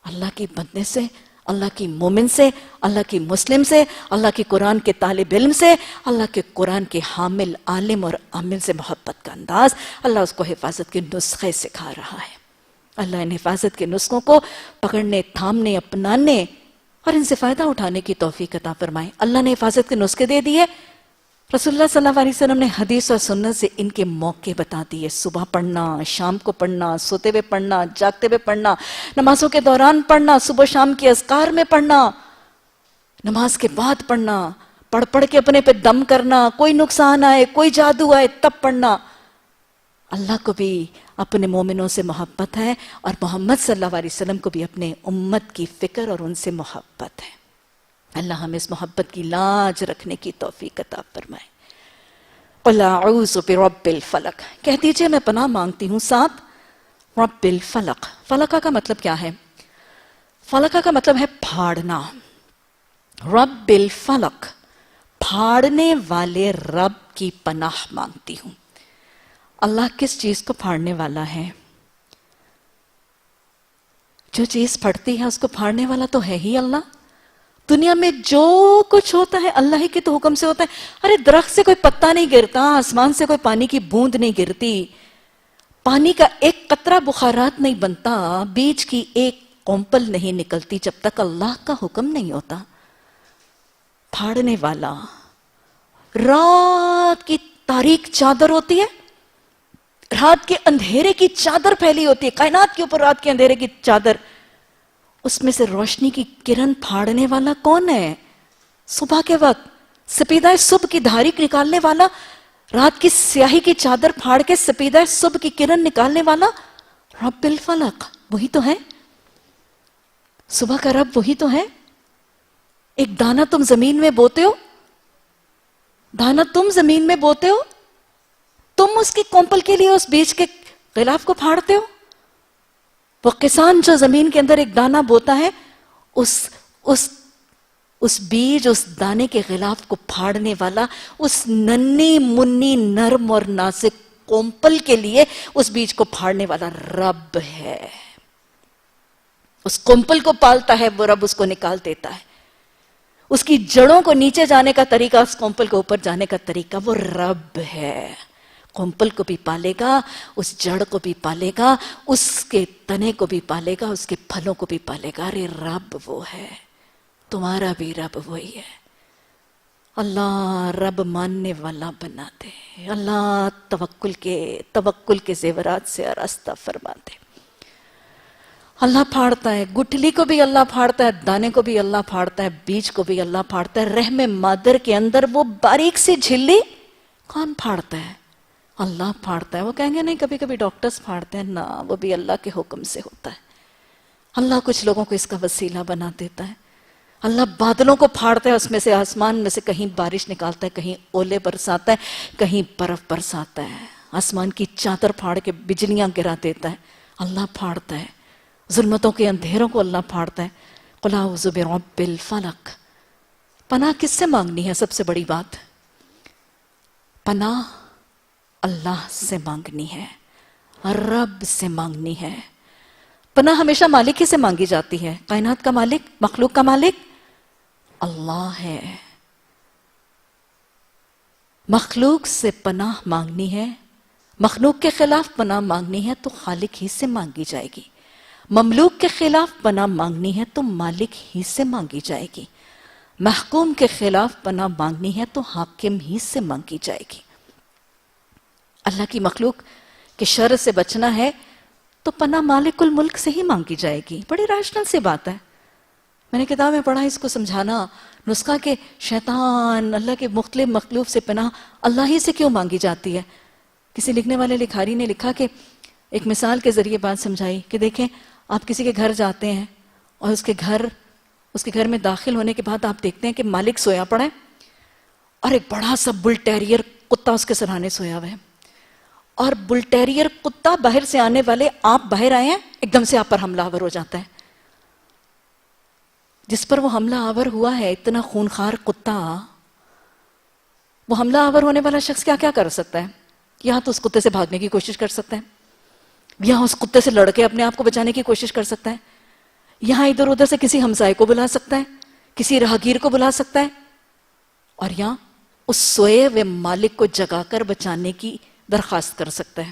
اللہ کے بندے سے اللہ کی مومن سے، اللہ کی مسلم سے، اللہ کی قرآن کے طالب علم سے، اللہ کے قرآن کے حامل عالم اور عامل سے محبت کا انداز، اللہ اس کو حفاظت کے نسخے سکھا رہا ہے۔ اللہ ان حفاظت کے نسخوں کو پکڑنے، تھامنے، اپنانے اور ان سے فائدہ اٹھانے کی توفیق عطا فرمائے۔ اللہ نے حفاظت کے نسخے دے دیے، رسول اللہ صلی اللہ علیہ وسلم نے حدیث اور سنت سے ان کے موقع بتا دیے، صبح پڑھنا، شام کو پڑھنا، سوتے ہوئے پڑھنا، جاگتے ہوئے پڑھنا، نمازوں کے دوران پڑھنا، صبح شام کے اذکار میں پڑھنا، نماز کے بعد پڑھنا، پڑھ پڑھ کے اپنے پہ دم کرنا، کوئی نقصان آئے، کوئی جادو آئے تب پڑھنا۔ اللہ کو بھی اپنے مومنوں سے محبت ہے اور محمد صلی اللہ علیہ وسلم کو بھی اپنے امت کی فکر اور ان سے محبت ہے۔ اللہ ہمیں اس محبت کی لاج رکھنے کی توفیق عطا فرمائے۔ قل اعوذ برب الفلق، کہہ دیجئے میں پناہ مانگتی ہوں ساتھ رب الفلق۔ فلقہ کا مطلب کیا ہے؟ فلقہ کا مطلب ہے پھاڑنا۔ رب الفلق، پھاڑنے والے رب کی پناہ مانگتی ہوں۔ اللہ کس چیز کو پھاڑنے والا ہے؟ جو چیز پھٹتی ہے اس کو پھاڑنے والا تو ہے ہی اللہ۔ دنیا میں جو کچھ ہوتا ہے اللہ ہی کے تو حکم سے ہوتا ہے۔ ارے درخت سے کوئی پتا نہیں گرتا، آسمان سے کوئی پانی کی بوند نہیں گرتی، پانی کا ایک قطرہ بخارات نہیں بنتا، بیج کی ایک کونپل نہیں نکلتی جب تک اللہ کا حکم نہیں ہوتا۔ پھاڑنے والا، رات کی تاریک چادر ہوتی ہے، رات کے اندھیرے کی چادر پھیلی ہوتی ہے، کائنات کے اوپر رات کے اندھیرے کی چادر، اس میں سے روشنی کی کرن پھاڑنے والا کون ہے؟ صبح کے وقت سپیدہ صبح کی دھاریک نکالنے والا، رات کی سیاہی کی چادر پھاڑ کے سپیدہ صبح کی کرن نکالنے والا رب الفلق وہی تو ہے۔ صبح کا رب وہی تو ہے۔ ایک دانہ تم زمین میں بوتے ہو، دانہ تم زمین میں بوتے ہو، تم اس کی کونپل کے لیے اس بیج کے غلاف کو پھاڑتے ہو۔ وہ کسان جو زمین کے اندر ایک دانہ بوتا ہے، اس بیج، اس دانے کے غلاف کو پھاڑنے والا، اس ننھی منی نرم اور نازک کونپل کے لیے اس بیج کو پھاڑنے والا رب ہے۔ اس کونپل کو پالتا ہے وہ رب، اس کو نکال دیتا ہے۔ اس کی جڑوں کو نیچے جانے کا طریقہ، اس کونپل کو اوپر جانے کا طریقہ وہ رب ہے۔ کونپل کو بھی پالے گا، اس جڑ کو بھی پالے گا، اس کے تنے کو بھی پالے گا، اس کے پھلوں کو بھی پالے گا۔ ارے رب وہ ہے، تمہارا بھی رب وہی ہے۔ اللہ رب ماننے والا بنا دے، اللہ توکل کے زیورات سے آراستہ فرما دے۔ اللہ پھاڑتا ہے، گٹھلی کو بھی اللہ پھاڑتا ہے، دانے کو بھی اللہ پھاڑتا ہے، بیج کو بھی اللہ پھاڑتا ہے۔ رحم مادر کے اندر وہ باریک سی جھلی کون پھاڑتا ہے؟ اللہ پھاڑتا ہے۔ وہ کہیں گے نہیں کبھی کبھی ڈاکٹرز پھاڑتے ہیں، نہ، وہ بھی اللہ کے حکم سے ہوتا ہے۔ اللہ کچھ لوگوں کو اس کا وسیلہ بنا دیتا ہے۔ اللہ بادلوں کو پھاڑتا ہے، اس میں سے آسمان میں سے کہیں بارش نکالتا ہے، کہیں اولے برساتا ہے، کہیں برف برساتا ہے، آسمان کی چادر پھاڑ کے بجلیاں گرا دیتا ہے۔ اللہ پھاڑتا ہے، ظلمتوں کے اندھیروں کو اللہ پھاڑتا ہے۔ قل اعوذ برب الفلق۔ پناہ کس سے مانگنی ہے؟ سب سے بڑی بات، پناہ اللہ سے مانگنی ہے، رب سے مانگنی ہے۔ پناہ ہمیشہ مالک ہی سے مانگی جاتی ہے۔ کائنات کا مالک، مخلوق کا مالک اللہ ہے۔ مخلوق سے پناہ مانگنی ہے، مخلوق کے خلاف پناہ مانگنی ہے تو خالق ہی سے مانگی جائے گی۔ مملوک کے خلاف پناہ مانگنی ہے تو مالک ہی سے مانگی جائے گی۔ محکوم کے خلاف پناہ مانگنی ہے تو حاکم ہی سے مانگی جائے گی۔ اللہ کی مخلوق کے شر سے بچنا ہے تو پناہ مالک الملک سے ہی مانگی جائے گی۔ بڑی ریشنل سی بات ہے۔ میں نے کتاب میں پڑھا اس کو سمجھانا نسخہ کہ شیطان، اللہ کے مختلف مخلوق سے پناہ اللہ ہی سے کیوں مانگی جاتی ہے۔ کسی لکھنے والے لکھاری نے لکھا کہ ایک مثال کے ذریعے بات سمجھائی کہ دیکھیں آپ کسی کے گھر جاتے ہیں اور اس کے گھر میں داخل ہونے کے بعد آپ دیکھتے ہیں کہ مالک سویا پڑا ہے اور ایک بڑا سا بل ٹیریئر کتا اس کے سرہانے سویا ہوا ہے، اور بل ٹیریئر کتا باہر سے آنے والے، آپ باہر آئے ہیں، ایک دم سے آپ پر حملہ آور ہو جاتا ہے۔ جس پر وہ حملہ آور ہوا ہے، اتنا خونخوار کتا، وہ حملہ آور ہونے والا شخص کیا کیا کر سکتا ہے؟ یا تو اس کتے سے بھاگنے کی کوشش کر سکتا ہے، یا اس کتے سے لڑ کے اپنے آپ کو بچانے کی کوشش کر سکتا ہے، یہاں ادھر ادھر سے کسی ہمسائے کو بلا سکتا ہے، کسی راہگیر کو بلا سکتا ہے، اور یہاں اس سوئے ہوئے مالک کو جگا کر بچانے کی درخواست کر سکتا ہے۔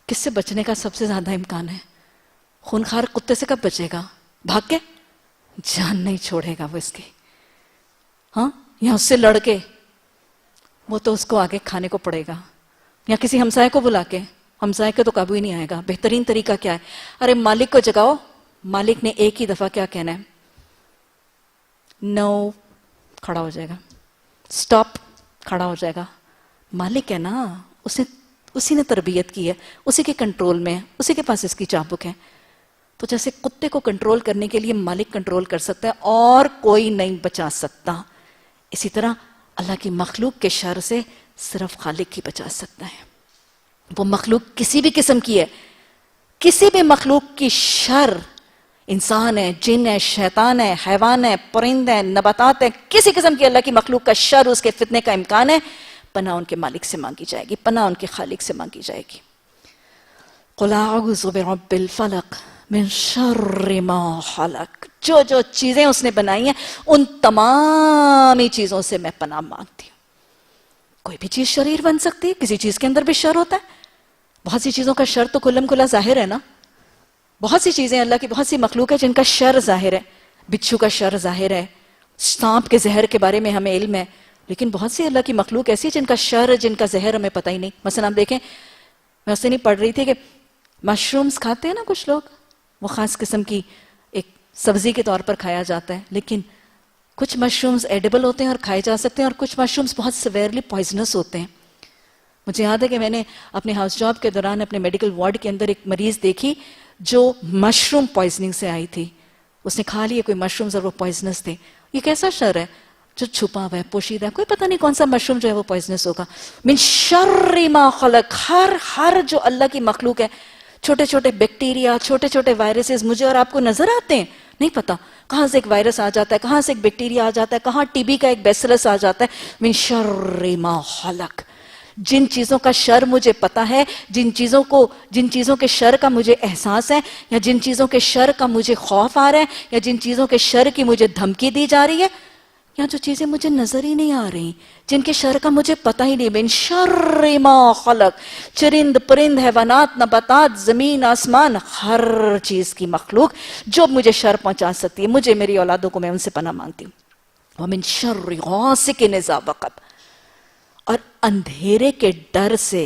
کس سے بچنے کا سب سے زیادہ امکان ہے؟ خونخوار کتے سے کب بچے گا؟ بھاگ کے؟ جان نہیں چھوڑے گا وہ اس کی، ہاں، یا اس سے لڑ کے؟ وہ تو اس کو آگے کھانے کو پڑے گا، یا کسی ہمسائے کو بلا کے؟ ہمسائے کے تو قابو ہی نہیں آئے گا۔ بہترین طریقہ کیا ہے؟ ارے مالک کو جگاؤ، مالک نے ایک ہی دفعہ کیا کہنا ہے؟ نو، کھڑا ہو جائے گا، سٹاپ، کھڑا ہو جائے گا۔ مالک ہے نا، اسی نے تربیت کی ہے، اسی کے کنٹرول میں ہے، اسی کے پاس اس کی چابک ہے۔ تو جیسے کتے کو کنٹرول کرنے کے لیے مالک کنٹرول کر سکتا ہے اور کوئی نہیں بچا سکتا، اسی طرح اللہ کی مخلوق کے شر سے صرف خالق ہی بچا سکتا ہے۔ وہ مخلوق کسی بھی قسم کی ہے، کسی بھی مخلوق کی شر، انسان ہے، جن ہے، شیطان ہے، حیوان ہے، پرند ہے، نباتات ہے، کسی قسم کی اللہ کی مخلوق کا شر، اس کے فتنے کا امکان ہے، پناہ ان کے مالک سے مانگی جائے گی، پناہ ان کے خالق سے مانگی جائے گی۔ قُلْ أَعُوذُ بِرَبِّ الْفَلَقِ مِنْ شَرِّ مَا خَلَقَ، جو چیزیں اس نے بنائی ہیں ان تمام ہی چیزوں سے میں پناہ مانگتی ہوں۔ کوئی بھی چیز شریر بن سکتی ہے، کسی چیز کے اندر بھی شر ہوتا ہے۔ بہت سی چیزوں کا شر تو کھلم کھلا ظاہر ہے نا، بہت سی چیزیں اللہ کی بہت سی مخلوق ہے جن کا شر ظاہر ہے، بچھو کا شر ظاہر ہے، سانپ کے زہر کے بارے میں ہمیں علم ہے، لیکن بہت سی اللہ کی مخلوق ایسی جن کا شر، جن کا زہر ہمیں پتہ ہی نہیں۔ مثلا آپ دیکھیں، میں اس سے نہیں پڑھ رہی تھی کہ مشرومز کھاتے ہیں نا کچھ لوگ، وہ خاص قسم کی ایک سبزی کے طور پر کھایا جاتا ہے، لیکن کچھ مشرومز ایڈیبل ہوتے ہیں اور کھائے جا سکتے ہیں، اور کچھ مشرومز بہت سیویرلی پوائزنس ہوتے ہیں۔ مجھے یاد ہے کہ میں نے اپنے ہاؤس جاب کے دوران اپنے میڈیکل وارڈ کے اندر ایک مریض دیکھی جو مشروم پوائزننگ سے آئی تھی۔ اس نے کھا لیے کوئی مشرومز اور وہ پوائزنس تھے۔ یہ کیسا شر ہے جو چھپا ہوا ہے، پوشیدہ ہے، کوئی پتہ نہیں کون سا مشروم جو ہے وہ پوائزنس ہوگا۔ من شر ما خلق، ہر جو اللہ کی مخلوق ہے، چھوٹے چھوٹے بیکٹیریا، چھوٹے چھوٹے وائرسز مجھے اور آپ کو نظر آتے ہیں، نہیں پتہ کہاں سے ایک وائرس آ جاتا ہے، کہاں سے ایک بیکٹیریا آ جاتا ہے، کہاں ٹی بی کا ایک بیسلس آ جاتا ہے۔ من شر ما خلق، جن چیزوں کا شر مجھے پتا ہے، جن چیزوں کے شر کا مجھے احساس ہے، یا جن چیزوں کے شر کا مجھے خوف آ رہا ہے، یا جن چیزوں کے شر کی مجھے دھمکی دی جا رہی ہے، یا جو چیزیں مجھے نظر ہی نہیں آ رہی، جن کے شر کا مجھے پتہ ہی نہیں، من شر ما خلق، چرند پرند، حیوانات، نباتات، زمین، آسمان، ہر چیز کی مخلوق جو مجھے شر پہنچا سکتی ہے، مجھے، میری اولادوں کو، میں ان سے پناہ مانگتی ہوں۔ ومن شر غاسق اذا وقب، اور اندھیرے کے ڈر سے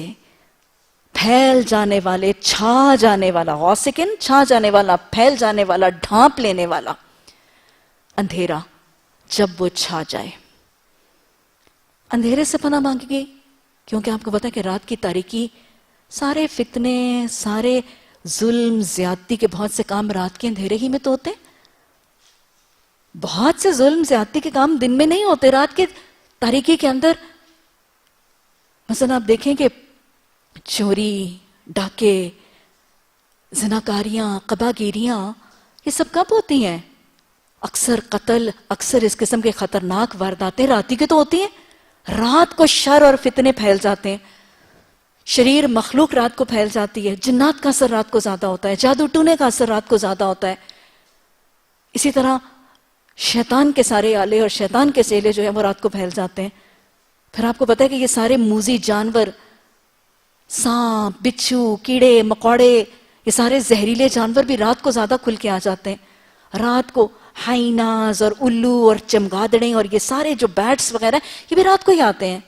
پھیل جانے والے، چھا جانے والا، غاسقن چھا جانے والا، پھیل جانے والا، ڈھانپ لینے والا اندھیرا جب وہ چھا جائے۔ اندھیرے سے پناہ مانگے گی کیونکہ آپ کو پتا ہے کہ رات کی تاریکی، سارے فتنے، سارے ظلم، زیادتی کے بہت سے کام رات کے اندھیرے ہی میں تو ہوتے ہیں۔ بہت سے ظلم، زیادتی کے کام دن میں نہیں ہوتے، رات کے تاریکی کے اندر۔ مثلا آپ دیکھیں کہ چوری، ڈاکے، زناکاریاں، قباگیریاں، یہ سب کب ہوتی ہیں؟ اکثر قتل، اکثر اس قسم کے خطرناک وارداتیں رات ہی کے تو ہوتی ہیں۔ رات کو شر اور فتنے پھیل جاتے ہیں، شریر مخلوق رات کو پھیل جاتی ہے، جنات کا اثر رات کو زیادہ ہوتا ہے، جادو ٹونے کا اثر رات کو زیادہ ہوتا ہے۔ اسی طرح شیطان کے سارے آلے اور شیطان کے سیلے جو ہیں وہ رات کو پھیل جاتے ہیں۔ پھر آپ کو پتا ہے کہ یہ سارے موذی جانور، سانپ، بچھو، کیڑے مکوڑے، یہ سارے زہریلے جانور بھی رات کو زیادہ کھل کے آ جاتے ہیں۔ رات کو ہائناز اور الو اور چمگادڑیں اور یہ سارے جو بیٹس وغیرہ یہ بھی رات کو ہی آتے ہیں۔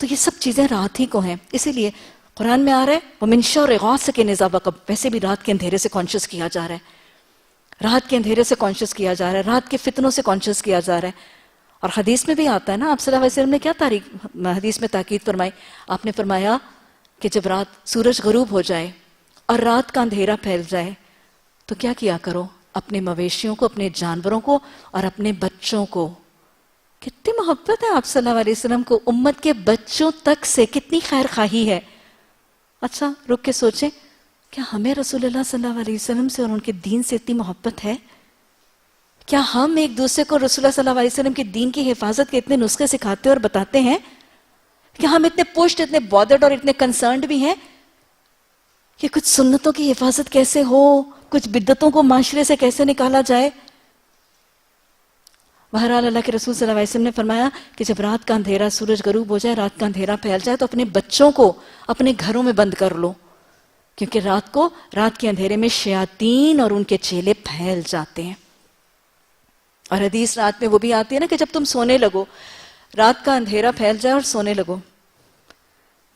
تو یہ سب چیزیں رات ہی کو ہیں، اسی لیے قرآن میں آ رہا ہے وَمِن شَرِّ غَاسِقٍ إِذَا وَقَبَ، ویسے بھی رات کے اندھیرے سے کانشیس کیا جا رہا ہے، رات کے اندھیرے سے کانشیس کیا جا رہا ہے، رات کے فتنوں سے کانشیس کیا جا رہا ہے۔ اور حدیث میں بھی آتا ہے نا، آپ صلی اللہ علیہ وسلم نے کیا حدیث میں تاکید فرمائی؟ آپ نے فرمایا کہ جب رات سورج غروب ہو جائے اور رات کا اندھیرا پھیل جائے تو کیا کرو؟ اپنے مویشیوں کو، اپنے جانوروں کو اور اپنے بچوں کو۔ کتنی محبت ہے آپ صلی اللہ علیہ وسلم کو، امت کے بچوں تک سے کتنی خیر خواہی ہے۔ اچھا رک کے سوچیں، کیا ہمیں رسول اللہ صلی اللہ علیہ وسلم سے اور ان کے دین سے اتنی محبت ہے؟ کیا ہم ایک دوسرے کو رسول اللہ صلی اللہ علیہ وسلم کے دین کی حفاظت کے اتنے نسخے سکھاتے اور بتاتے ہیں؟ کیا ہم اتنے پشت، اتنے بودرڈ اور اتنے کنسرنڈ بھی ہیں کہ کچھ سنتوں کی حفاظت کیسے ہو، کچھ بدعتوں کو معاشرے سے کیسے نکالا جائے. بہرحال اللہ کے رسول صلی اللہ علیہ وسلم نے فرمایا کہ جب رات کا اندھیرا، سورج غروب ہو جائے، رات کا اندھیرا پھیل جائے تو اپنے بچوں کو اپنے گھروں میں بند کر لو، کیونکہ رات کے اندھیرے میں شیاطین اور ان کے چیلے پھیل جاتے ہیں. اور حدیث رات میں وہ بھی آتی ہے نا کہ جب تم سونے لگو، رات کا اندھیرا پھیل جائے اور سونے لگو.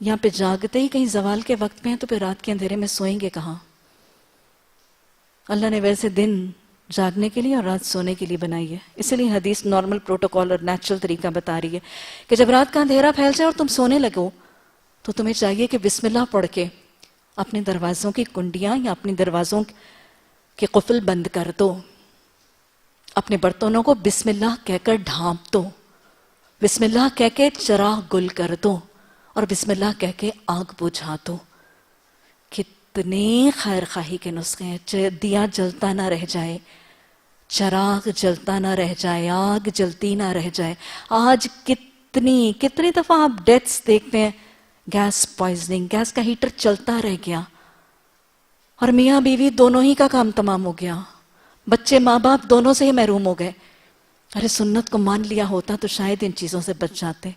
یہاں پہ جاگتے ہی کہیں زوال کے وقت میں ہیں تو پھر رات کے اندھیرے میں سوئیں گے کہاں؟ اللہ نے ویسے دن جاگنے کے لیے اور رات سونے کے لیے بنائی ہے. اسی لیے حدیث نارمل پروٹوکول اور نیچرل طریقہ بتا رہی ہے کہ جب رات کا اندھیرا پھیل جائے اور تم سونے لگو تو تمہیں چاہیے کہ بسم اللہ پڑھ کے اپنے دروازوں کی کنڈیاں یا اپنے دروازوں کے قفل بند کر دو. اپنے برتنوں کو بسم اللہ کہہ کر ڈھانپ دو، بسم اللہ کہہ کے چراغ گل کر دو، اور بسم اللہ کہہ کے آگ بجھا دو. کتنے خیر خواہی کے نسخے ہیں. دیا جلتا نہ رہ جائے، چراغ جلتا نہ رہ جائے، آگ جلتی نہ رہ جائے. آج کتنی دفعہ آپ ڈیتھس دیکھتے ہیں، گیس پوائزننگ، گیس کا ہیٹر چلتا رہ گیا اور میاں بیوی دونوں ہی کا کام تمام ہو گیا، بچے ماں باپ دونوں سے ہی محروم ہو گئے. ارے سنت کو مان لیا ہوتا تو شاید ان چیزوں سے بچ جاتے.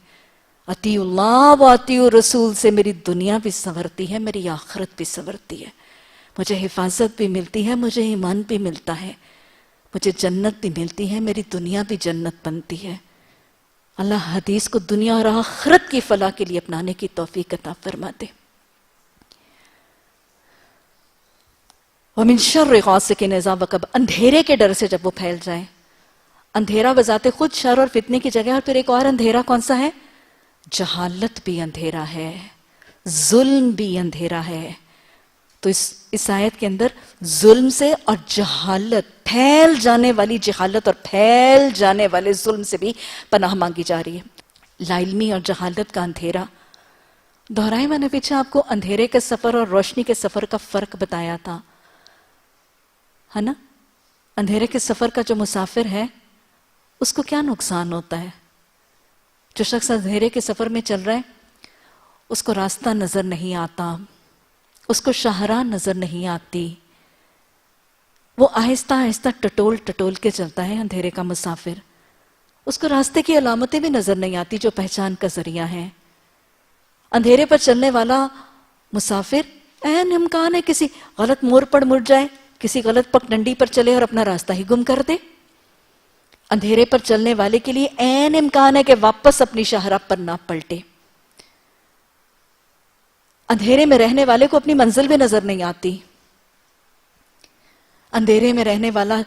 اطیعوا اللہ و اطیعوا الرسول سے میری دنیا بھی سنورتی ہے، میری آخرت بھی سنورتی ہے، مجھے حفاظت بھی ملتی ہے، مجھے ایمان بھی ملتا ہے، مجھے جنت بھی ملتی ہے، میری دنیا بھی جنت بنتی ہے. اللہ حدیث کو دنیا اور آخرت کی فلاح کے لیے اپنانے کی توفیق عطا فرما دے. وَمِن شَرِّ غَاسِقٍ إِذَا وَقَبَ، اندھیرے کے ڈر سے جب وہ پھیل جائے. اندھیرا بذات خود شر اور فتنے کی جگہ ہے، اور پھر ایک اور اندھیرا کون سا ہے؟ جہالت بھی اندھیرا ہے، ظلم بھی اندھیرا ہے. تو اس آیت کے اندر ظلم سے اور جہالت، پھیل جانے والی جہالت اور پھیل جانے والے ظلم سے بھی پناہ مانگی جا رہی ہے. لا علمی اور جہالت کا اندھیرا دہرائے. میں نے پیچھے آپ کو اندھیرے کے سفر اور روشنی کے سفر کا فرق بتایا تھا، ہے نا؟ اندھیرے کے سفر کا جو مسافر ہے اس کو کیا نقصان ہوتا ہے؟ جو شخص اندھیرے کے سفر میں چل رہا ہے اس کو راستہ نظر نہیں آتا، اس کو شاہراہ نظر نہیں آتی، وہ آہستہ آہستہ ٹٹول ٹٹول کے چلتا ہے اندھیرے کا مسافر. اس کو راستے کی علامتیں بھی نظر نہیں آتی جو پہچان کا ذریعہ ہیں. اندھیرے پر چلنے والا مسافر عین امکان ہے کسی غلط موڑ پر مڑ جائے، کسی غلط پگڈنڈی پر چلے اور اپنا راستہ ہی گم کر دے. اندھیرے پر چلنے والے کے لیے عین امکان ہے کہ واپس اپنی شاہراہ پر نہ پلٹے. اندھیرے میں رہنے والے کو اپنی منزل بھی نظر نہیں آتی. اندھیرے میں رہنے والا،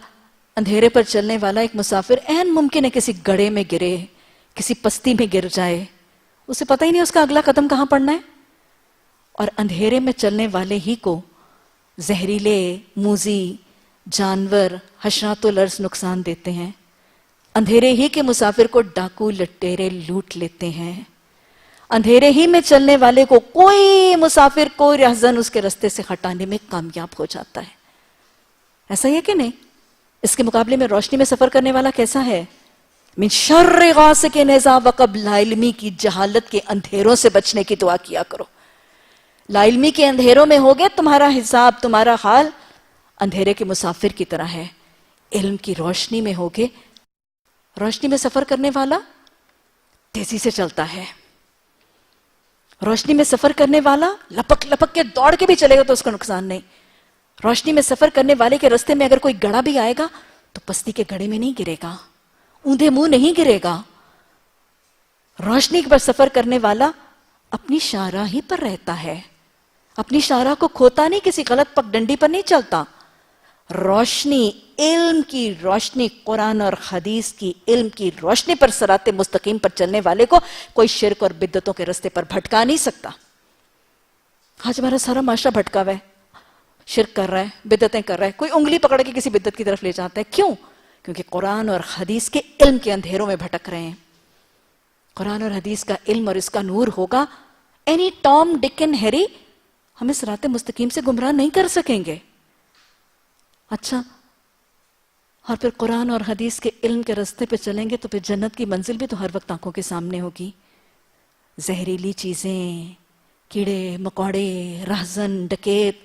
اندھیرے پر چلنے والا ایک مسافر عین ممکن ہے کسی گڑھے میں گرے، کسی پستی میں گر جائے، اسے پتہ ہی نہیں اس کا اگلا قدم کہاں پڑنا ہے. اور اندھیرے میں چلنے والے ہی کو زہریلے، موذی جانور، حشرات الارض نقصان دیتے ہیں. اندھیرے ہی کے مسافر کو ڈاکو لٹیرے لوٹ لیتے ہیں. اندھیرے ہی میں چلنے والے کو کوئی مسافر، کوئی رہزن اس کے رستے سے ہٹانے میں کامیاب ہو جاتا ہے. ایسا ہی ہے کہ نہیں؟ اس کے مقابلے میں روشنی میں سفر کرنے والا کیسا ہے؟ من شر غاسق اذا وقب، لا علمی کی جہالت کے اندھیروں سے بچنے کی دعا کیا کرو. لا علمی کے اندھیروں میں ہوگے تمہارا حساب، تمہارا حال اندھیرے کے مسافر کی طرح ہے. علم کی روشنی میں ہوگے، روشنی میں سفر کرنے والا تیزی سے چلتا ہے. روشنی میں سفر کرنے والا لپک لپک کے دوڑ کے بھی چلے گا تو اس کا نقصان نہیں. روشنی میں سفر کرنے والے کے رستے میں اگر کوئی گڑھا بھی آئے گا تو پستی کے گڑھے میں نہیں گرے گا، اوندھے منہ نہیں گرے گا. روشنی پر سفر کرنے والا اپنی شاہراہ ہی پر رہتا ہے، اپنی شاہراہ کو کھوتا نہیں، کسی غلط پگڈنڈی پر نہیں چلتا. روشنی، علم کی روشنی، قرآن اور حدیث کی علم کی روشنی پر صراط مستقیم پر چلنے والے کو کوئی شرک اور بدعتوں کے رستے پر بھٹکا نہیں سکتا. آج ہمارا سارا معاشرہ بھٹکا ہوا ہے، شرک کر رہا ہے، بدعتیں کر رہا ہے، کوئی انگلی پکڑ کے کسی بدعت کی طرف لے جاتا ہے. کیوں؟ کیونکہ قرآن اور حدیث کے علم کے اندھیروں میں بھٹک رہے ہیں. قرآن اور حدیث کا علم اور اس کا نور ہوگا، اینی ٹام ڈک اینڈ ہیری ہمیں صراط مستقیم سے گمراہ نہیں کر سکیں گے. اچھا، اور پھر قرآن اور حدیث کے علم کے راستے پہ چلیں گے تو پھر جنت کی منزل بھی تو ہر وقت آنکھوں کے سامنے ہوگی. زہریلی چیزیں، کیڑے مکوڑے، رہزن، ڈکیت،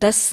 10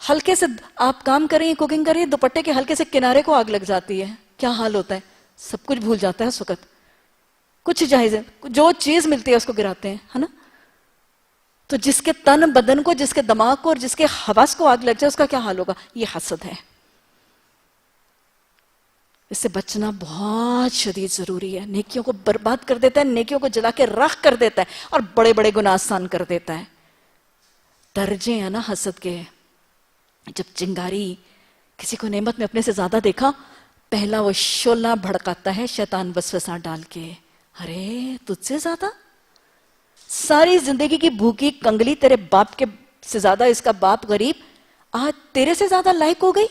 ہلکے سے آپ کام کریں کوکنگ کریں دوپٹے کے ہلکے سے کنارے کو آگ لگ جاتی ہے، کیا حال ہوتا ہے؟ سب کچھ بھول جاتا ہے اس وقت، کچھ جائز ہے، جو چیز ملتی ہے اس کو گراتے ہیں، ہے نا؟ تو جس کے تن بدن کو، جس کے دماغ کو اور جس کے حواس کو آگ لگ جائے اس کا کیا حال ہوگا؟ یہ حسد ہے. اس سے بچنا بہت شدید ضروری ہے. نیکیوں کو برباد کر دیتا ہے، نیکیوں کو جلا کے راکھ کر دیتا ہے اور بڑے بڑے گناہ آسان کر دیتا ہے. درجے ہیں نا حسد کے. جب چنگاری کسی کو نعمت میں اپنے سے زیادہ دیکھا، پہلا وہ شعلہ بھڑکاتا ہے شیطان وسوسہ ڈال کے، ارے تجھ سے زیادہ؟ ساری زندگی کی بھوکی کنگلی تیرے باپ کے سے زیادہ اس کا باپ غریب آج تیرے سے زیادہ لائق ہو گئی،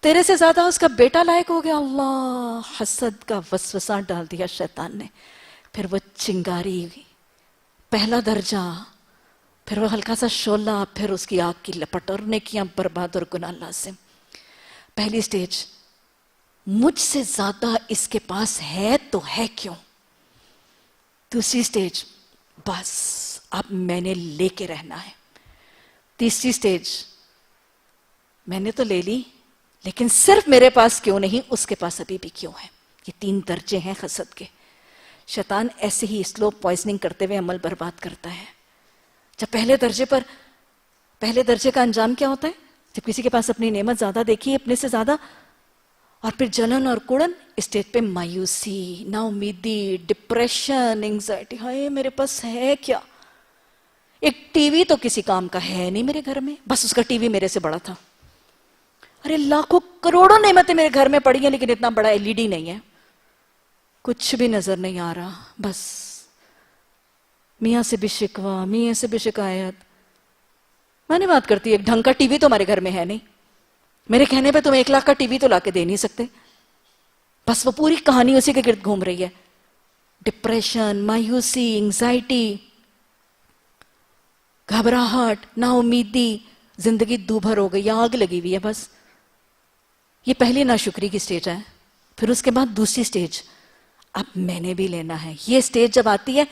تیرے سے زیادہ اس کا بیٹا لائق ہو گیا. اللہ، حسد کا وسوسہ ڈال دیا شیطان نے. پھر وہ چنگاری، پہلا درجہ، پھر وہ ہلکا سا شعلہ، پھر اس کی آگ کی لپٹ اور نیکیاں برباد اور گناہ لازم. پہلی سٹیج، مجھ سے زیادہ اس کے پاس ہے تو ہے کیوں. دوسری سٹیج، بس اب میں نے لے کے رہنا ہے. تیسری سٹیج، میں نے تو لے لی لیکن صرف میرے پاس کیوں نہیں، اس کے پاس ابھی بھی کیوں ہے. یہ 3 درجے ہیں حسد کے. شیطان ایسے ہی سلو پوائزننگ کرتے ہوئے عمل برباد کرتا ہے. جب پہلے درجے کا انجام کیا ہوتا ہے؟ جب کسی کے پاس اپنی نعمت زیادہ دیکھی اپنے سے زیادہ، اور پھر جلن اور کڑن، اسٹیج پہ مایوسی، نا امیدی، ڈپریشن، انگزائٹی. ہائے میرے پاس ہے کیا؟ ایک ٹی وی تو کسی کام کا ہے نہیں میرے گھر میں، بس اس کا ٹی وی میرے سے بڑا تھا. ارے لاکھوں کروڑوں نعمتیں میرے گھر میں پڑی ہیں لیکن اتنا بڑا LED نہیں ہے، کچھ بھی نظر نہیں آ رہا. بس میاں سے بھی شکوہ، میاں سے بھی شکایت. میں نہیں بات کرتی، ایک ڈھنگ کا ٹی وی تو ہمارے گھر میں ہے نہیں، میرے کہنے پہ تم 1 لاکھ کا ٹی وی تو لا کے دے نہیں سکتے. بس وہ پوری کہانی اسی کے گرد گھوم رہی ہے. ڈپریشن، مایوسی، انگزائٹی، گھبراہٹ، نا امیدی، زندگی دوبھر ہو گئی، آگ لگی ہوئی ہے. بس یہ پہلی ناشکری کی سٹیج ہے. پھر اس کے بعد دوسری سٹیج، اب میں نے بھی لینا ہے. یہ سٹیج جب آتی ہے،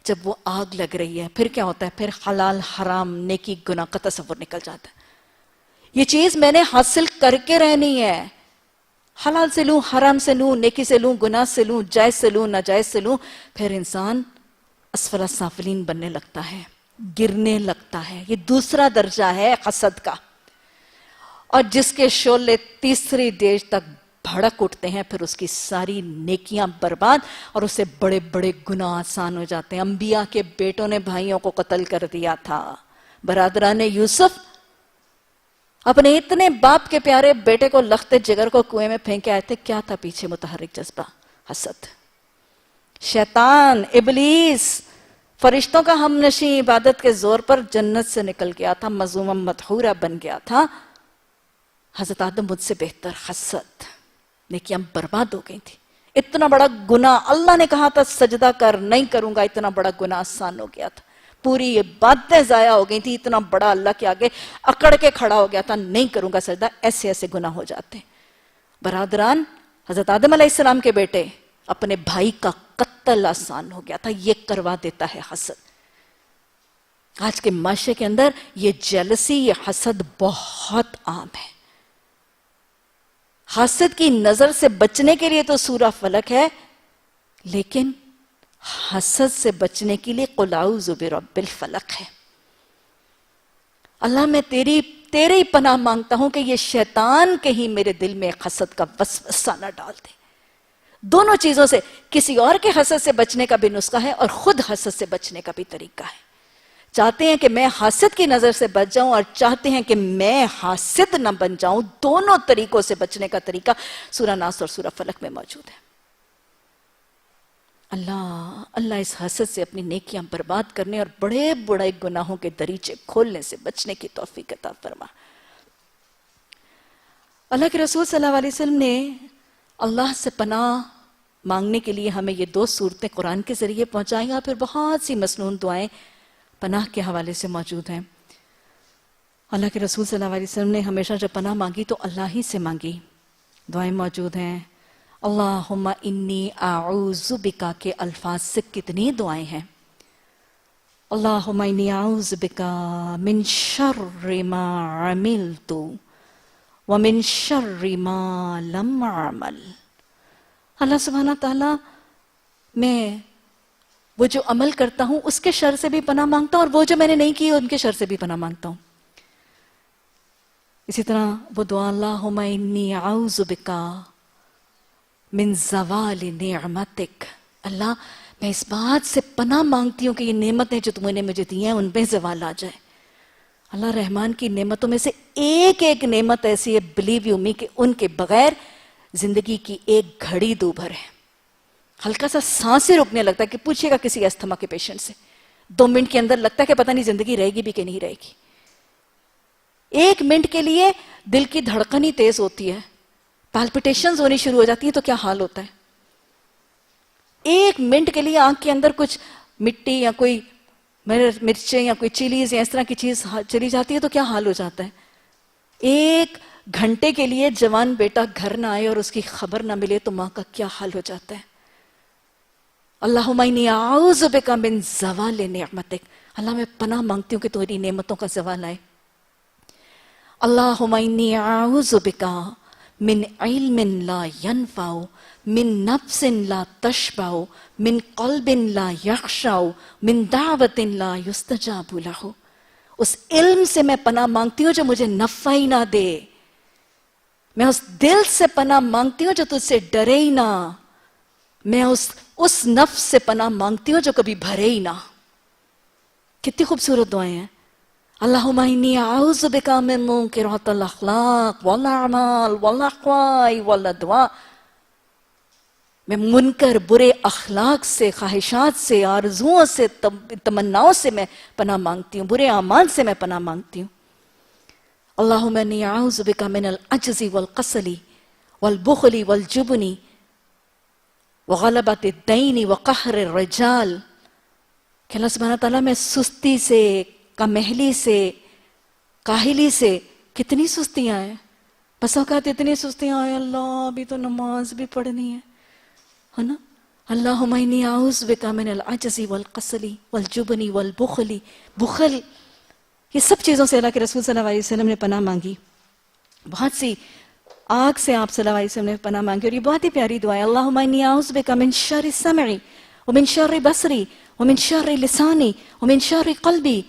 جب وہ آگ لگ رہی ہے، پھر کیا ہوتا ہے؟ پھر حلال حرام نیکی گناہ کا تصور نکل جاتا ہے. یہ چیز میں نے حاصل کر کے رہنی ہے. حلال سے لوں، حرام سے لوں، نیکی سے لوں، گناہ سے لوں، جائز سے لوں، ناجائز سے لوں. پھر انسان اسفل سافلین بننے لگتا ہے، گرنے لگتا ہے. یہ دوسرا درجہ ہے حسد کا. اور جس کے شعلے تیسری سٹیج تک بھڑک اٹھتے ہیں، پھر اس کی ساری نیکیاں برباد اور اس سے بڑے بڑے گناہ آسان ہو جاتے ہیں. انبیاء کے بیٹوں نے بھائیوں کو قتل کر دیا تھا. برادران یوسف اپنے اتنے باپ کے پیارے بیٹے کو لخت جگر کو کنویں میں پھینکے آئے تھے. کیا تھا پیچھے متحرک جذبہ؟ حسد. شیطان، ابلیس، فرشتوں کا ہم نشیں عبادت کے زور پر جنت سے نکل گیا تھا، مذموما مدحورا بن گیا تھا. حضرت آدم مجھ سے بہتر. حسد، نیکیاں برباد ہو گئی تھی. اتنا بڑا گناہ، اللہ نے کہا تھا سجدہ کر، نہیں کروں گا. اتنا بڑا گناہ آسان ہو گیا تھا. پوری یہ باتیں ضائع ہو گئی تھی. اتنا بڑا اللہ کے آگے اکڑ کے کھڑا ہو گیا تھا، نہیں کروں گا سجدہ. ایسے ایسے گناہ ہو جاتے ہیں. برادران، حضرت آدم علیہ السلام کے بیٹے، اپنے بھائی کا قتل آسان ہو گیا تھا. یہ کروا دیتا ہے حسد. آج کے معاشرے کے اندر یہ جیلسی، یہ حسد بہت عام ہے. حسد کی نظر سے بچنے کے لیے تو سورہ فلق ہے، لیکن حسد سے بچنے کے لیے قل اعوذ برب الفلق ہے. اللہ میں تیری پناہ مانگتا ہوں کہ یہ شیطان کہیں میرے دل میں حسد کا وسوسہ نہ ڈال دے. دونوں چیزوں سے، کسی اور کے حسد سے بچنے کا بھی نسخہ ہے اور خود حسد سے بچنے کا بھی طریقہ ہے. چاہتے ہیں کہ میں حاسد کی نظر سے بچ جاؤں اور چاہتے ہیں کہ میں حاسد نہ بن جاؤں. دونوں طریقوں سے بچنے کا طریقہ سورہ ناس اور سورہ فلق میں موجود ہے. اللہ اس حسد سے اپنی نیکیاں برباد کرنے اور بڑے بڑے گناہوں کے دریچے کھولنے سے بچنے کی توفیق عطا فرما. اللہ کے رسول صلی اللہ علیہ وسلم نے اللہ سے پناہ مانگنے کے لیے ہمیں یہ 2 صورتیں قرآن کے ذریعے پہنچائیں. اور پھر بہت سی مسنون دعائیں پناہ کے حوالے سے موجود ہیں. اللہ کے رسول صلی اللہ علیہ وسلم نے ہمیشہ جب پناہ مانگی تو اللہ ہی سے مانگی. دعائیں موجود ہیں. اللہم انی اعوذ بکا کے الفاظ سے کتنی دعائیں ہیں. اللہم انی اعوذ بک من شر ما عملت ومن شر ما لم اعمل. اللہ سبحانہ تعالیٰ میں وہ جو عمل کرتا ہوں اس کے شر سے بھی پناہ مانگتا ہوں، اور وہ جو میں نے نہیں کی ان کے شر سے بھی پناہ مانگتا ہوں. اسی طرح وہ دعا اللہم انی اعوذ بک من زوال نعمتک، اللہ میں اس بات سے پناہ مانگتی ہوں کہ یہ نعمتیں جو تم نے مجھے دی ہیں ان پہ زوال آ جائے. اللہ رحمان کی نعمتوں میں سے ایک ایک نعمت ایسی ہے بلیو یو می کہ ان کے بغیر زندگی کی ایک گھڑی دوبھر ہے. ہلکا سا سانسیں رکنے لگتا ہے کہ پوچھئے گا کسی استھما کے پیشنٹ سے، 2 منٹ کے اندر لگتا ہے کہ پتہ نہیں زندگی رہے گی بھی کہ نہیں رہے گی. 1 منٹ کے لیے دل کی دھڑکن ہی تیز ہوتی ہے، پالپیٹیشنز ہونی شروع ہو جاتی ہیں تو کیا حال ہوتا ہے. 1 منٹ کے لیے آنکھ کے اندر کچھ مٹی یا کوئی مرچیں یا کوئی چیلیز یا اس طرح کی چیز چلی جاتی ہے تو کیا حال ہو جاتا ہے. 1 گھنٹے کے لیے جوان بیٹا گھر نہ آئے اور اس کی خبر نہ ملے تو ماں کا کیا حال ہو جاتا ہے. اللہم انی اعوذ بک من زوال نعمتک، اللہ میں پناہ مانگتی ہوں کہ تمہاری نعمتوں کا زوال آئے. اللہم انی اعوذ بک من علم لا ینفع، من نفس لا تشبع، من قلب لا یخشع، من دعوت لا یستجاب لہ. اس علم سے میں پناہ مانگتی ہوں جو مجھے نفع ہی نہ دے. میں اس دل سے پناہ مانگتی ہوں جو تجھ سے ڈرے ہی نہ. میں اس نفس سے پناہ مانگتی ہوں جو کبھی بھرے ہی نہ. کتنی خوبصورت دعائیں ہیں. اللہم انی اعوذ بک من منکرات الاخلاق والاعمال والاقوال والادواء. میں منکر برے اخلاق سے، خواہشات سے، آرزوؤں سے، تمناؤں سے میں پناہ مانگتی ہوں، برے اعمال سے میں پناہ مانگتی ہوں. اللہم انی اعوذ بک من العجز والکسل والبخل والجبن وغلبۃ الدین وقہر الرجال. کہ اللہ سبحانہ تعالیٰ میں سستی سے، کمہلی سے، کاہلی سے، کتنی سستیاں ہیں. بس اوقات اتنی سستیاں ہیں اللہ ابھی تو نماز بھی پڑھنی ہے نا. اللہم انی اعوذ بک من العجز والکسل والجبن والبخل. بخل، یہ سب چیزوں سے اللہ کے رسول صلی اللہ علیہ وسلم نے پناہ مانگی. بہت سی آگ سے آپ صلی اللہ علیہ وسلم نے پناہ مانگی، اور یہ بہت ہی پیاری دعا ہے. اللہم انی اعوذ بک من شر سمعی ومن شر بصری ومن شر لسانی ومن شر قلبی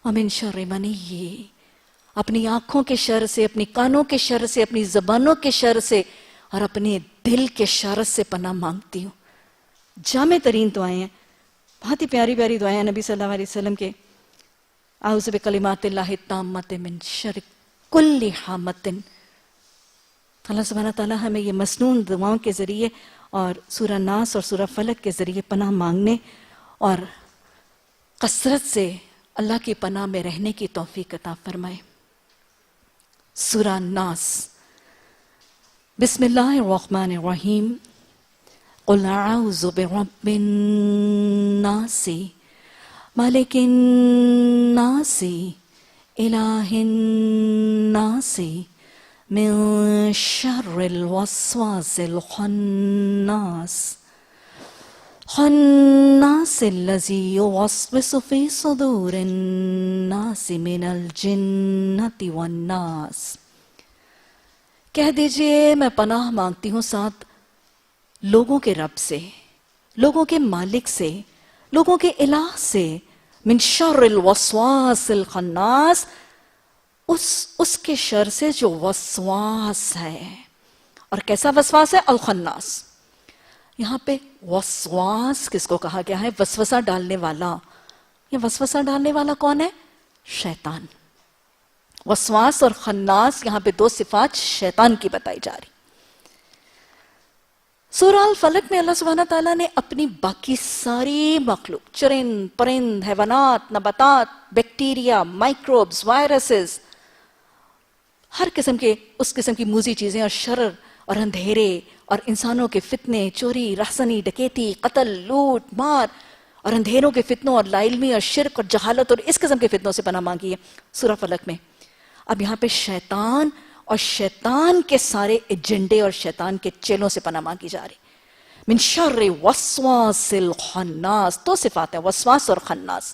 ومن شر منی. اپنی آنکھوں کے شر سے، اپنی کانوں کے شر سے، اپنی زبانوں کے شر سے، اور اپنے دل کے شر سے پناہ مانگتی ہوں. جامع ترین دعائیں ہیں، بہت ہی پیاری پیاری دعائیں ہیں نبی صلی اللہ علیہ وسلم کے. اعوذ بکلمات اللہ التامۃ من شر کل حامۃ. اللہ سبحانہ تعالیٰ ہمیں یہ مسنون دعاؤں کے ذریعے اور سورہ ناس اور سورہ فلق کے ذریعے پناہ مانگنے اور کثرت سے اللہ کی پناہ میں رہنے کی توفیق عطا فرمائے. سورہ ناس. بسم اللہ الرحمن الرحیم. قل اعوذ برب الناس ملک الناس الہ الناس من شر الوسواس الخناس خناس الذی یوسوس فی صدور الناس من الجنۃ والناس. کہہ دیجئے میں پناہ مانگتی ہوں ساتھ لوگوں کے رب سے، لوگوں کے مالک سے، لوگوں کے الہ سے. من شر الوسواس الخناس، اس کے شر سے جو وسواس ہے. اور کیسا وسواس ہے؟ الخناس. یہاں پہ وسواس کس کو کہا گیا ہے؟ وسوسہ ڈالنے والا. یہ وسوسہ ڈالنے والا کون ہے؟ شیطان. وسواس اور خناس، یہاں پہ 2 صفات شیطان کی بتائی جا رہی. سورہ الفلق میں اللہ سبحانہ تعالیٰ نے اپنی باقی ساری مخلوق، چرند، پرند، حیوانات، نباتات، بیکٹیریا، مائکروبز، وائرسز، ہر قسم کے اس قسم کی موذی چیزیں اور شرر اور اندھیرے اور انسانوں کے فتنے، چوری، رہزنی، ڈکیتی، قتل، لوٹ، مار اور اندھیروں کے فتنوں اور لا علمی اور شرک اور جہالت اور اس قسم کے فتنوں سے پناہ مانگی ہے سورہ فلق میں. اب یہاں پہ شیطان اور شیطان کے سارے ایجنڈے اور شیطان کے چیلوں سے پناہ مانگی جا رہی. من شر وسواس الخناس. 2 صفات ہیں، وسواس اور خناس.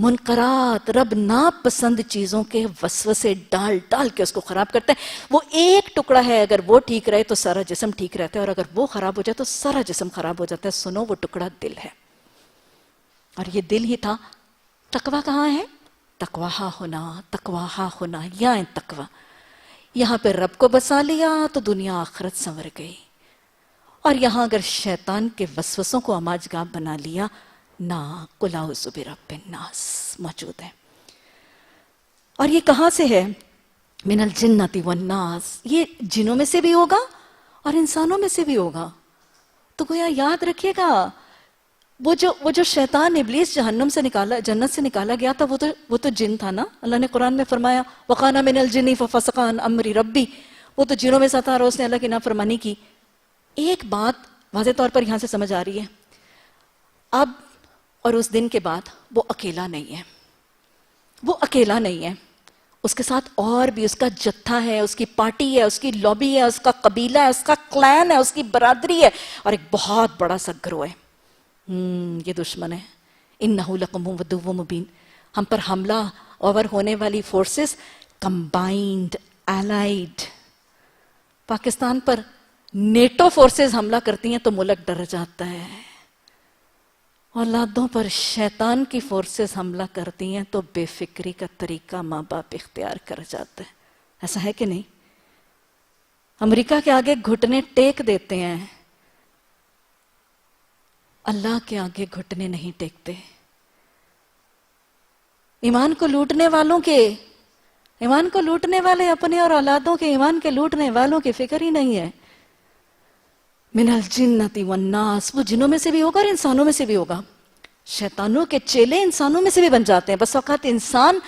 منکرات، رب ناپسند چیزوں کے وسوسے ڈال ڈال کے اس کو خراب کرتا ہے. وہ ایک ٹکڑا ہے، اگر وہ ٹھیک رہے تو سارا جسم ٹھیک رہتا ہے، اور اگر وہ خراب ہو جائے تو سارا جسم خراب ہو جاتا ہے. سنو، وہ ٹکڑا دل ہے، اور یہ دل ہی تھا. تقویٰ کہاں ہے؟ تقواہا ہونا، تقواہا ہونا، یہاں تقویٰ. یہاں پہ رب کو بسا لیا تو دنیا آخرت سنور گئی، اور یہاں اگر شیطان کے وسوسوں کو آماج گاہ بنا لیا، نا قل اعوذ برب الناس موجود ہے. اور یہ کہاں سے ہے؟ من الجنۃ والناس. یہ جنوں میں سے بھی ہوگا اور انسانوں میں سے بھی ہوگا. تو گویا یاد رکھیے گا، وہ جو شیطان ابلیس جنت سے نکالا گیا تھا، وہ تو جن تھا نا. اللہ نے قرآن میں فرمایا وَقَانَ مِنَ الْجِنِّ فَفَسَقَ عَنْ أَمْرِ رَبِّهِ. وہ تو جنوں میں سے تھا اور اس نے اللہ کی نافرمانی کی. ایک بات واضح طور پر یہاں سے سمجھ آ رہی ہے، اب اور اس دن کے بعد وہ اکیلا نہیں ہے. وہ اکیلا نہیں ہے، اس کے ساتھ اور بھی اس کا جتھا ہے، اس کی پارٹی ہے، اس کی لابی ہے، اس کا قبیلہ ہے، اس کا کلین ہے، اس کی برادری ہے، اور ایک بہت بڑا سا گروہ ہے. یہ دشمن ہے. اِنَّهُ لَكُمْ عَدُوٌّ مُبِينٌ. ہم پر حملہ آور ہونے والی فورسز کمبائنڈ، الائیڈ. پاکستان پر نیٹو فورسز حملہ کرتی ہیں تو ملک ڈر جاتا ہے. اولادوں پر شیطان کی فورسز حملہ کرتی ہیں تو بے فکری کا طریقہ ماں باپ اختیار کر جاتا ہے. ایسا ہے کہ نہیں؟ امریکہ کے آگے گھٹنے ٹیک دیتے ہیں، اللہ کے آگے گھٹنے نہیں ٹیکتے. ایمان کو لوٹنے والے اپنے اور اولادوں کے ایمان کے لوٹنے والوں کی فکر ہی نہیں ہے. من الجنۃ والناس. وہ جنوں میں سے بھی ہوگا اور انسانوں میں سے بھی ہوگا. شیطانوں کے چیلے انسانوں میں سے بھی بن جاتے ہیں. بس اوقات انسان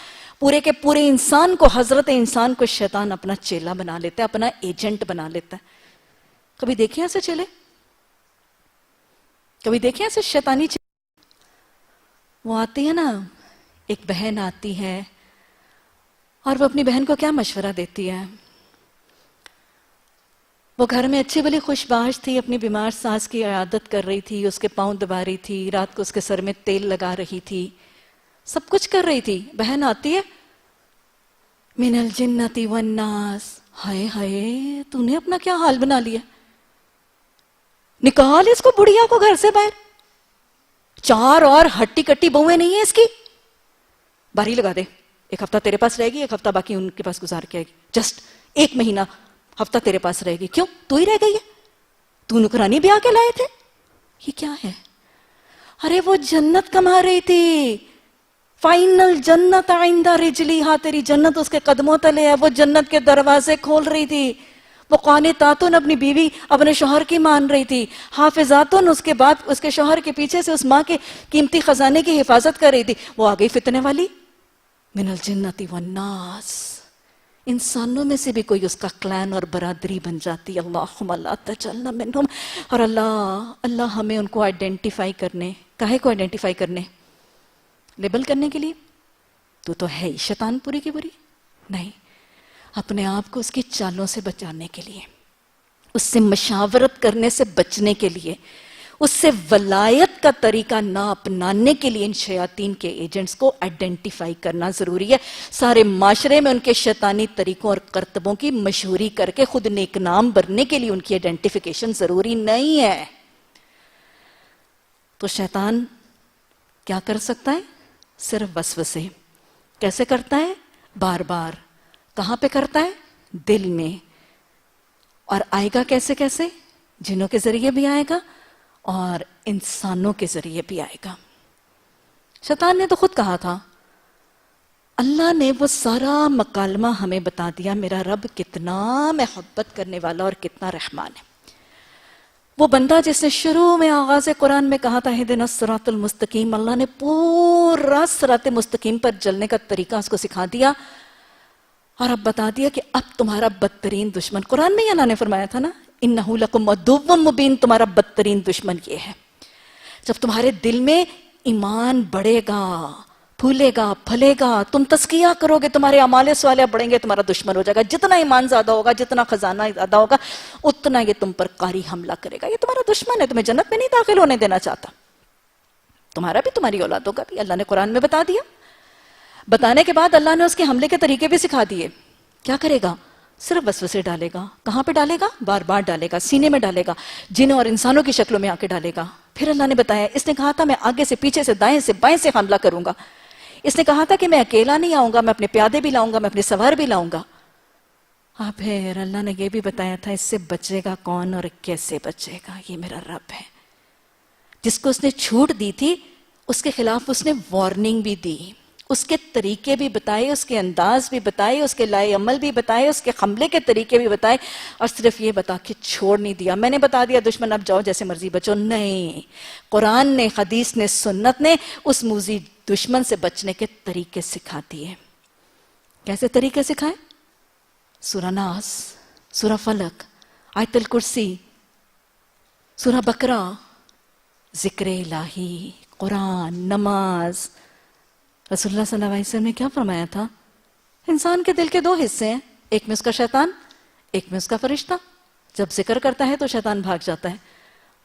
پورے کے پورے انسان کو، حضرت انسان کو شیطان اپنا چیلا بنا لیتا ہے، اپنا ایجنٹ بنا لیتا ہے. کبھی دیکھیں ایسے چیلے؟ کبھی دیکھیں ایسے شیطانی چیلے؟ وہ آتی ہے نا، ایک بہن آتی ہے اور وہ اپنی بہن کو کیا مشورہ دیتی ہے؟ وہ گھر میں اچھی بلی خوش باش تھی، اپنی بیمار ساس کی عیادت کر رہی تھی، اس کے پاؤں دبا رہی تھی، رات کو اس کے سر میں تیل لگا رہی تھی، سب کچھ کر رہی تھی. بہن آتی ہے، من الجنۃ والناس. ہائے ہائے، تو نے اپنا کیا حال بنا لیا، نکال اس کو، بڑھیا کو گھر سے باہر. 4 اور ہٹی کٹی بہویں نہیں ہیں اس کی، باری لگا دے. 1 ہفتہ تیرے پاس رہے گی، 1 ہفتہ باقی ان کے پاس گزار کے آئے گی. جسٹ 1 مہینہ ہفتہ تیرے پاس رہے گی. کیوں؟ تو ہی رہ گئی ہے، تو نکرانی بھی آ کے لائے تھے. یہ کیا ہے؟ ارے وہ جنت کما رہی تھی. فائنل جنت عند رجلیہا. تیری جنت اس کے قدموں تلے ہے. وہ جنت کے دروازے کھول رہی تھی. وہ قانتاتن اپنی بیوی اپنے شوہر کی مان رہی تھی. حافظاتن اس کے بعد اس کے شوہر کے پیچھے سے اس ماں کے قیمتی خزانے کی حفاظت کر رہی تھی. وہ آ گئی فتنے والی. من الجنۃ والناس. انسانوں میں سے بھی کوئی اس کا کلین اور برادری بن جاتی. اللہم لا تجعلنا منہم. اور اللہ ہمیں ان کو آئیڈینٹیفائی کرنے، کاہے کو آئیڈینٹیفائی کرنے؟ لیبل کرنے کے لیے. تو ہے ہی شیطان پوری کی پوری. نہیں، اپنے آپ کو اس کی چالوں سے بچانے کے لیے، اس سے مشاورت کرنے سے بچنے کے لیے، اس سے ولایت کا طریقہ نہ اپنانے کے لیے ان شیاطین کے ایجنٹس کو آئیڈینٹیفائی کرنا ضروری ہے. سارے معاشرے میں ان کے شیطانی طریقوں اور کرتبوں کی مشہوری کر کے خود نیک نام بننے کے لیے ان کی آئیڈینٹیفیکیشن ضروری نہیں ہے. تو شیطان کیا کر سکتا ہے؟ صرف وسوسے. کیسے کرتا ہے؟ بار بار. کہاں پہ کرتا ہے؟ دل میں. اور آئے گا کیسے کیسے؟ جنوں کے ذریعے بھی آئے گا اور انسانوں کے ذریعے بھی آئے گا. شیطان نے تو خود کہا تھا، اللہ نے وہ سارا مکالمہ ہمیں بتا دیا، میرا رب کتنا محبت کرنے والا اور کتنا رحمان ہے. وہ بندہ جس نے شروع میں آغاز قرآن میں کہا تھا اہدنا الصراط المستقیم، اللہ نے پورا صراط مستقیم پر چلنے کا طریقہ اس کو سکھا دیا اور اب بتا دیا کہ اب تمہارا بدترین دشمن، قرآن میں اللہ نے فرمایا تھا نا اِنَّهُ لَكُمْ عَدُوٌّ مُبِينٌ، تمہارا بدترین دشمن یہ ہے. جب تمہارے دل میں ایمان بڑھے گا، پھولے گا، پھلے گا، تم تزکیہ کرو گے، تمہارے اعمال صالحہ بڑھیں گے، تمہارا دشمن ہو جائے گا. جتنا ایمان زیادہ ہوگا، جتنا خزانہ زیادہ ہوگا، اتنا یہ تم پر قاری حملہ کرے گا. یہ تمہارا دشمن ہے، تمہیں جنت میں نہیں داخل ہونے دینا چاہتا، تمہارا بھی تمہاری اولادوں کا بھی. اللہ نے قرآن میں بتا دیا. بتانے کے بعد اللہ نے اس کے حملے کے طریقے بھی سکھا دیے. کیا کرے گا؟ صرف وسوسے ڈالے گا. کہاں پہ ڈالے گا؟ بار بار ڈالے گا, سینے میں ڈالے گا, جنوں اور انسانوں کی شکلوں میں آ کے ڈالے گا. پھر اللہ نے بتایا, اس نے کہا تھا میں آگے سے, پیچھے سے, دائیں سے, بائیں سے حملہ کروں گا. اس نے کہا تھا کہ میں اکیلا نہیں آؤں گا, میں اپنے پیادے بھی لاؤں گا, میں اپنے سوار بھی لاؤں گا. پھر اللہ نے یہ بھی بتایا تھا, اس سے بچے گا کون اور کیسے بچے گا؟ یہ میرا رب ہے. جس کو اس نے چھوٹ دی تھی اس کے خلاف اس نے وارننگ بھی دی, اس کے طریقے بھی بتائے, اس کے انداز بھی بتائے, اس کے لائے عمل بھی بتائے, اس کے حملے کے طریقے بھی بتائے, اور صرف یہ بتا کے چھوڑ نہیں دیا. میں نے بتا دیا دشمن اب جاؤ جیسے مرضی بچو. نہیں, قرآن نے, حدیث نے, سنت نے اس موذی دشمن سے بچنے کے طریقے سکھا دیے. کیسے طریقے سکھائے؟ سورہ ناس, سورہ فلق, آیت الکرسی, سورہ بقرہ, ذکر الہی, قرآن, نماز. رسول اللہ صلی اللہ علیہ وسلم نے کیا فرمایا تھا؟ انسان کے دل کے دو حصے ہیں, ایک میں اس کا شیطان, ایک میں اس کا فرشتہ. جب ذکر کرتا ہے تو شیطان بھاگ جاتا ہے,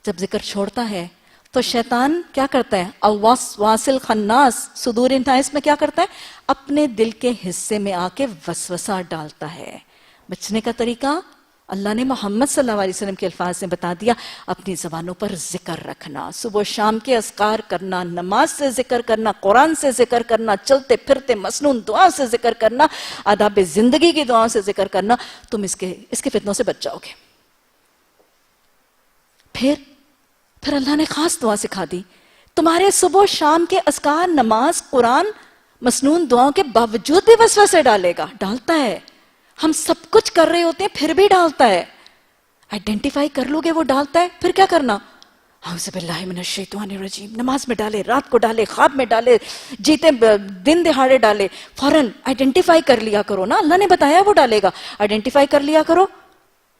جب ذکر چھوڑتا ہے تو شیطان کیا کرتا ہے؟ الوسواس الخناس صدور الناس میں کیا کرتا ہے؟ اپنے دل کے حصے میں آ کے وسوسہ ڈالتا ہے. بچنے کا طریقہ اللہ نے محمد صلی اللہ علیہ وسلم کے الفاظ میں بتا دیا. اپنی زبانوں پر ذکر رکھنا, صبح و شام کے اذکار کرنا, نماز سے ذکر کرنا, قرآن سے ذکر کرنا, چلتے پھرتے مسنون دعا سے ذکر کرنا, آداب زندگی کی دعاؤں سے ذکر کرنا. تم اس کے فتنوں سے بچ جاؤ گے. پھر اللہ نے خاص دعا سکھا دی. تمہارے صبح و شام کے اذکار, نماز, قرآن, مسنون دعاؤں کے باوجود بھی وسوسے ڈالے گا. ڈالتا ہے, ہم سب کچھ کر رہے ہوتے ہیں پھر بھی ڈالتا ہے. آئیڈینٹیفائی کر لو گے وہ ڈالتا ہے, پھر کیا کرنا؟ اعوذ باللہ من الشیطان الرجیم. نماز میں ڈالے, رات کو ڈالے, خواب میں ڈالے, جیتے دن دہاڑے ڈالے, فوراً آئیڈینٹیفائی کر لیا کرو نا. اللہ نے بتایا وہ ڈالے گا, آئیڈینٹیفائی کر لیا کرو.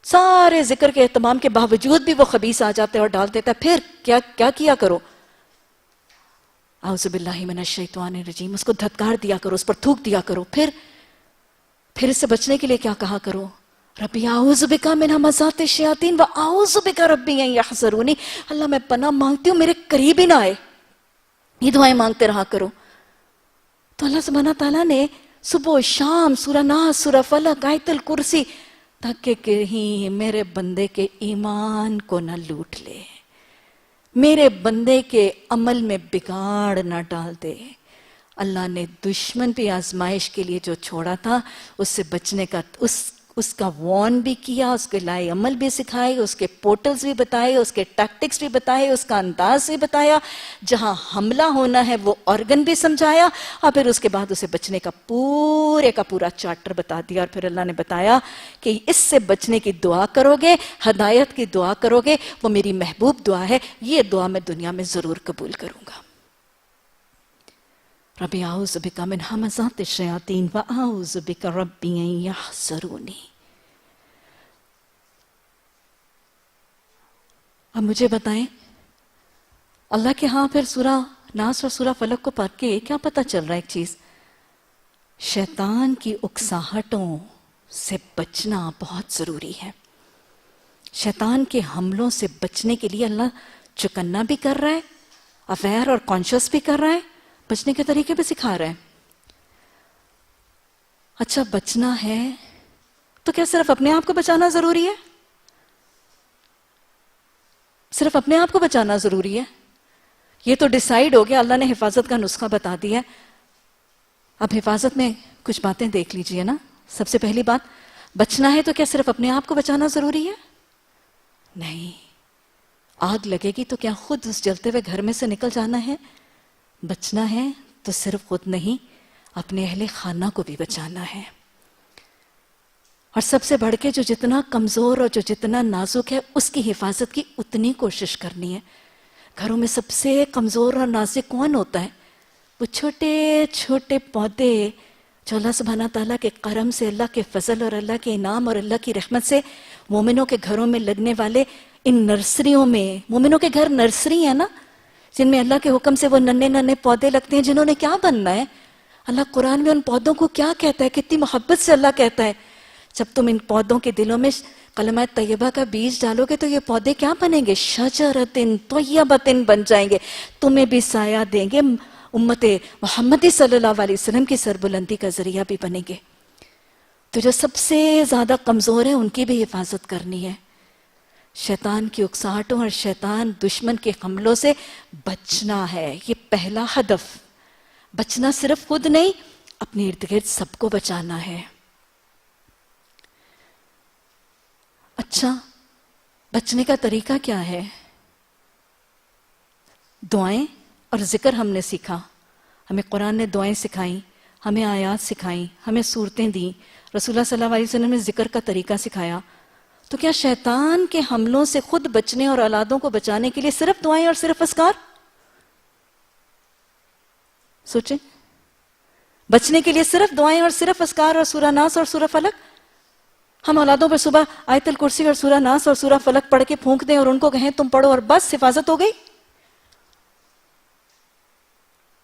سارے ذکر کے اہتمام کے باوجود بھی وہ خبیث آ جاتے اور ڈال دیتا ہے. پھر کیا کیا کرو؟ اعوذ باللہ من الشیطان الرجیم, اس کو دھتکار دیا کرو, اس پر تھوک دیا کرو. پھر اس سے بچنے کے لیے کیا کہا کرو؟ ربی اعوذ بک من ہمزات الشیاطین و اعوذ بک ربی ان یحضرون. اللہ میں پناہ مانگتی ہوں میرے قریب ہی نہ آئے. یہ دعائیں مانگتے رہا کرو. تو اللہ سبحانہ تعالیٰ نے صبح و شام سورہ ناس, سورہ فلق, آیت الکرسی, تاکہ کہیں میرے بندے کے ایمان کو نہ لوٹ لے, میرے بندے کے عمل میں بگاڑ نہ ڈال دے. اللہ نے دشمن بھی آزمائش کے لیے جو چھوڑا تھا اس سے بچنے کا اس کا وارن بھی کیا, اس کے لائے عمل بھی سکھائے, اس کے پورٹلز بھی بتائے, اس کے ٹیکٹکس بھی بتائے, اس کا انداز بھی بتایا, جہاں حملہ ہونا ہے وہ آرگن بھی سمجھایا, اور پھر اس کے بعد اسے بچنے کا پورے کا پورا چارٹر بتا دیا. اور پھر اللہ نے بتایا کہ اس سے بچنے کی دعا کرو گے, ہدایت کی دعا کرو گے, وہ میری محبوب دعا ہے, یہ دعا میں دنیا میں ضرور قبول کروں گا. ربی اعوذ بک من ہمزات الشیاطین و اعوذ بک ربی ان یحضرون. اب مجھے بتائیں, اللہ کے ہاں پھر سورہ ناس اور سورہ فلق کو پڑھ کے کیا پتہ چل رہا ہے؟ ایک چیز, شیطان کی اکساہٹوں سے بچنا بہت ضروری ہے. شیطان کے حملوں سے بچنے کے لیے اللہ چکنا بھی کر رہا ہے, اویئر اور کانشیس بھی کر رہا ہے, بچنے کے طریقے بھی سکھا رہا ہے. اچھا بچنا ہے تو کیا صرف اپنے آپ کو بچانا ضروری ہے؟ صرف اپنے آپ کو بچانا ضروری ہے؟ یہ تو ڈیسائیڈ ہو گیا, اللہ نے حفاظت کا نسخہ بتا دیا ہے. اب حفاظت میں کچھ باتیں دیکھ لیجئے نا. سب سے پہلی بات, بچنا ہے تو کیا صرف اپنے آپ کو بچانا ضروری ہے؟ نہیں. آگ لگے گی تو کیا خود اس جلتے ہوئے گھر میں سے نکل جانا ہے؟ بچنا ہے تو صرف خود نہیں, اپنے اہل خانہ کو بھی بچانا ہے. اور سب سے بڑھ کے جو جتنا کمزور اور جو جتنا نازک ہے اس کی حفاظت کی اتنی کوشش کرنی ہے. گھروں میں سب سے کمزور اور نازک کون ہوتا ہے؟ وہ چھوٹے چھوٹے پودے جو اللہ سبحانہ تعالیٰ کے کرم سے, اللہ کے فضل اور اللہ کے انعام اور اللہ کی رحمت سے مومنوں کے گھروں میں لگنے والے ان نرسریوں میں, مومنوں کے گھر نرسری ہیں نا, جن میں اللہ کے حکم سے وہ ننے ننے پودے لگتے ہیں جنہوں نے کیا بننا ہے. اللہ قرآن میں ان پودوں کو کیا کہتا ہے, کتنی محبت سے اللہ کہتا ہے, جب تم ان پودوں کے دلوں میں کلمہ طیبہ کا بیج ڈالو گے تو یہ پودے کیا بنیں گے؟ شجرۃ طیبۃ بن جائیں گے, تمہیں بھی سایہ دیں گے, امت محمدی صلی اللہ علیہ وسلم کی سربلندی کا ذریعہ بھی بنیں گے. تو جو سب سے زیادہ کمزور ہے ان کی بھی حفاظت کرنی ہے. شیطان کی اکساہٹوں اور شیطان دشمن کے حملوں سے بچنا ہے. یہ پہلا ہدف. بچنا صرف خود نہیں، اپنے ارد گرد سب کو بچانا ہے. اچھا، بچنے کا طریقہ کیا ہے؟ دعائیں اور ذکر ہم نے سیکھا. ہمیں قرآن نے دعائیں سکھائیں، ہمیں آیات سکھائیں، ہمیں صورتیں دیں. رسول اللہ صلی اللہ علیہ وسلم نے ذکر کا طریقہ سکھایا. تو کیا شیطان کے حملوں سے خود بچنے اور اولادوں کو بچانے کے لیے صرف دعائیں اور صرف اذکار؟ سوچیں، بچنے کے لیے صرف دعائیں اور صرف اذکار اور سورہ ناس اور سورہ فلق؟ ہم اولادوں پر صبح آیت الکرسی اور سورہ ناس اور سورہ فلق پڑھ کے پھونک دیں اور ان کو کہیں تم پڑھو اور بس حفاظت ہو گئی؟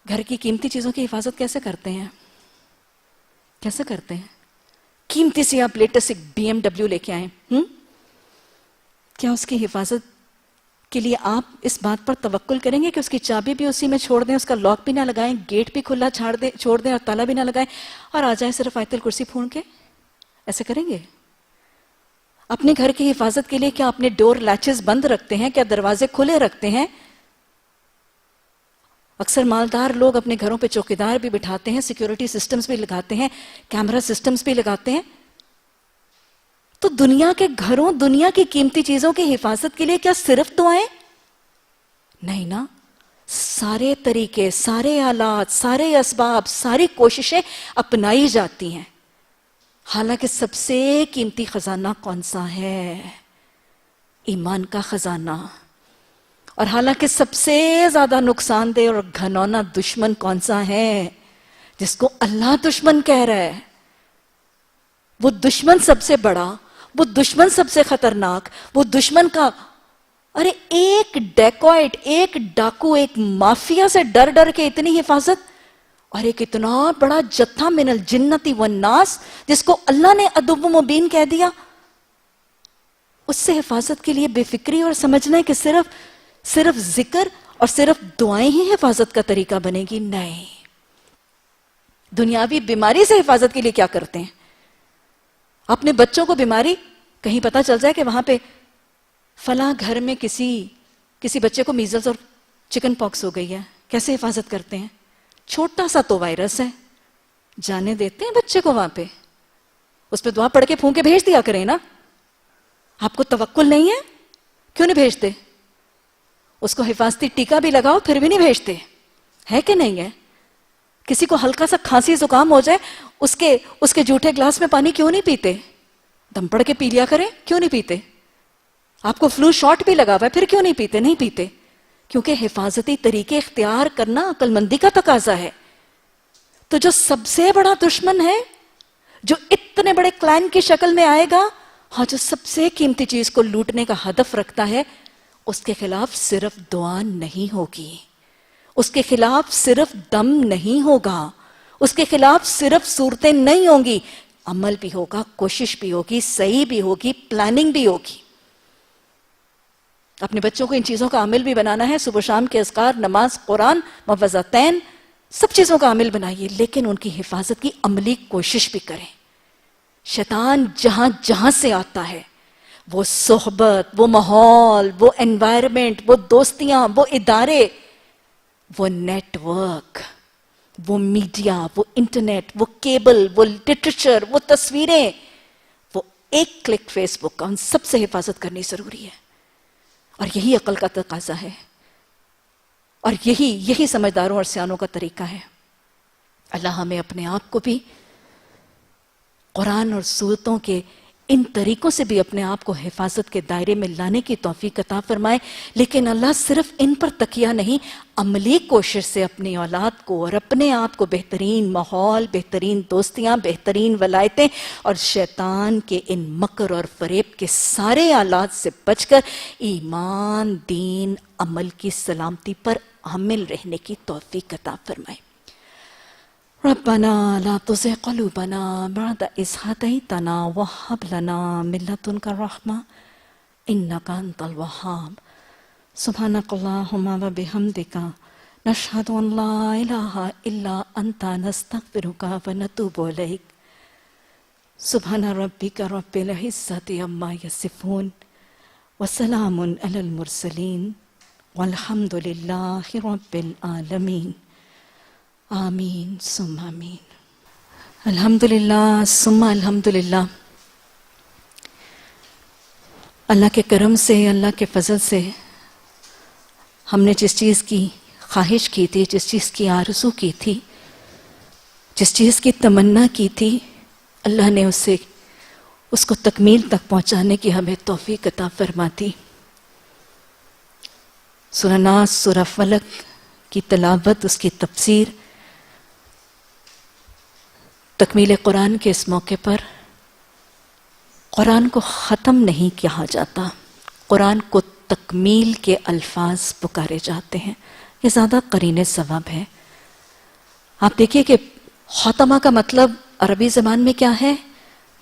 گھر کی قیمتی چیزوں کی حفاظت کیسے کرتے ہیں؟ کیسے کرتے ہیں؟ قیمتی سی آپ لیٹسٹ ایک BMW لے کے آئیں، کیا اس کی حفاظت کے لیے آپ اس بات پر توکل کریں گے کہ اس کی چابی بھی اسی میں چھوڑ دیں، اس کا لاک بھی نہ لگائیں، گیٹ بھی کھلا چھوڑ دیں اور تالا بھی نہ لگائیں اور آ جائیں صرف آیت الکرسی پھونک کے؟ ایسے کریں گے؟ اپنے گھر کی حفاظت کے لیے کیا اپنے ڈور لیچز بند رکھتے ہیں؟ کیا دروازے کھلے رکھتے ہیں؟ اکثر مالدار لوگ اپنے گھروں پہ چوکیدار بھی بٹھاتے ہیں، سیکیورٹی سسٹمز بھی لگاتے ہیں، کیمرہ سسٹمز بھی لگاتے ہیں. تو دنیا کے گھروں، دنیا کی قیمتی چیزوں کی حفاظت کے لیے کیا صرف دعائیں؟ نہیں نا. سارے طریقے، سارے آلات، سارے اسباب، ساری کوششیں اپنائی جاتی ہیں. حالانکہ سب سے قیمتی خزانہ کون سا ہے؟ ایمان کا خزانہ. اور حالانکہ سب سے زیادہ نقصان دہ اور گھنونا دشمن کون سا ہے جس کو اللہ دشمن کہہ رہا ہے؟ وہ دشمن سب سے بڑا، وہ دشمن سب سے خطرناک، وہ دشمن کا ارے ایک ڈیکوائٹ، ایک ڈاکو، ایک مافیا سے ڈر ڈر کے اتنی حفاظت، اور ایک اتنا بڑا جتھا من الجنتی والناس جس کو اللہ نے عدو مبین کہہ دیا. اس سے حفاظت کے لیے بے فکری اور سمجھنا ہے کہ صرف ذکر اور صرف دعائیں ہی حفاظت کا طریقہ بنے گی. نہیں. دنیاوی بیماری سے حفاظت کے لیے کیا کرتے ہیں؟ اپنے بچوں کو بیماری کہیں پتہ چل جائے کہ وہاں پہ فلاں گھر میں کسی بچے کو میزلز اور چکن پاکس ہو گئی ہے، کیسے حفاظت کرتے ہیں؟ چھوٹا سا تو وائرس ہے، جانے دیتے ہیں بچے کو وہاں پہ، اس پہ دعا پڑھ کے پھونک کے بھیج دیا کریں نا. آپ کو توکل نہیں ہے؟ کیوں نہیں بھیجتے؟ اس کو حفاظتی ٹیکہ بھی لگاؤ پھر بھی نہیں بھیجتے. ہے کہ نہیں ہے؟ کسی کو ہلکا سا کھانسی زکام ہو جائے اس کے جھوٹے گلاس میں پانی کیوں نہیں پیتے؟ دم پڑھ کے پی لیا کریں. کیوں نہیں پیتے؟ آپ کو فلو شاٹ بھی لگا ہوا ہے پھر کیوں نہیں پیتے؟ نہیں پیتے کیونکہ حفاظتی طریقے اختیار کرنا عقل مندی کا تقاضا ہے. تو جو سب سے بڑا دشمن ہے، جو اتنے بڑے کلائن کی شکل میں آئے گا، ہاں، جو سب سے قیمتی چیز کو لوٹنے کا ہدف رکھتا ہے، اس کے خلاف صرف دعا نہیں ہوگی، اس کے خلاف صرف دم نہیں ہوگا، اس کے خلاف صرف صورتیں نہیں ہوں گی، عمل بھی ہوگا، کوشش بھی ہوگی، صحیح بھی ہوگی، پلاننگ بھی ہوگی. اپنے بچوں کو ان چیزوں کا عامل بھی بنانا ہے. صبح شام کے اذکار، نماز، قرآن، موعظتین، سب چیزوں کا عامل بنائیے، لیکن ان کی حفاظت کی عملی کوشش بھی کریں. شیطان جہاں جہاں سے آتا ہے، وہ صحبت، وہ ماحول، وہ انوائرمنٹ، وہ دوستیاں، وہ ادارے، وہ نیٹ ورک، وہ میڈیا، وہ انٹرنیٹ، وہ کیبل، وہ لٹریچر، وہ تصویریں، وہ ایک کلک فیس بک کا، ان سب سے حفاظت کرنی ضروری ہے. اور یہی عقل کا تقاضا ہے، اور یہی سمجھداروں اور سیانوں کا طریقہ ہے. اللہ ہمیں اپنے آپ کو بھی قرآن اور سورتوں کے ان طریقوں سے بھی اپنے آپ کو حفاظت کے دائرے میں لانے کی توفیق عطا فرمائے. لیکن اللہ صرف ان پر تکیہ نہیں، عملی کوشش سے اپنی اولاد کو اور اپنے آپ کو بہترین ماحول، بہترین دوستیاں، بہترین ولایتیں اور شیطان کے ان مکر اور فریب کے سارے آلات سے بچ کر ایمان، دین، عمل کی سلامتی پر عامل رہنے کی توفیق عطا فرمائے. ربنا لا تزغ قلوبنا بعد إذ هديتنا وهب لنا من لدنك رحمة إنك أنت الوهاب. سبحانك اللهم وبحمدك نشهد ان لا الہ الا انت نستغفرک ونتوب الیک سبحان ربک رب العزۃ عما یصفون وسلام علی المرسلین والحمد للہ رب العالمین آمین ثم آمین۔ الحمدللہ ثم الحمدللہ۔ اللہ کے کرم سے، اللہ کے فضل سے ہم نے جس چیز کی خواہش کی تھی، جس چیز کی آرزو کی تھی، جس چیز کی تمنا کی تھی، اللہ نے اس کو تکمیل تک پہنچانے کی ہمیں توفیق عطا فرما دی۔ سورہ ناس، سورہ فلق کی تلاوت، اس کی تفسیر، تکمیل قرآن کے اس موقع پر قرآن کو ختم نہیں کہا جاتا، قرآن کو تکمیل کے الفاظ پکارے جاتے ہیں۔ یہ زیادہ قرین ثواب ہے۔ آپ دیکھیے کہ خاتمہ کا مطلب عربی زبان میں کیا ہے؟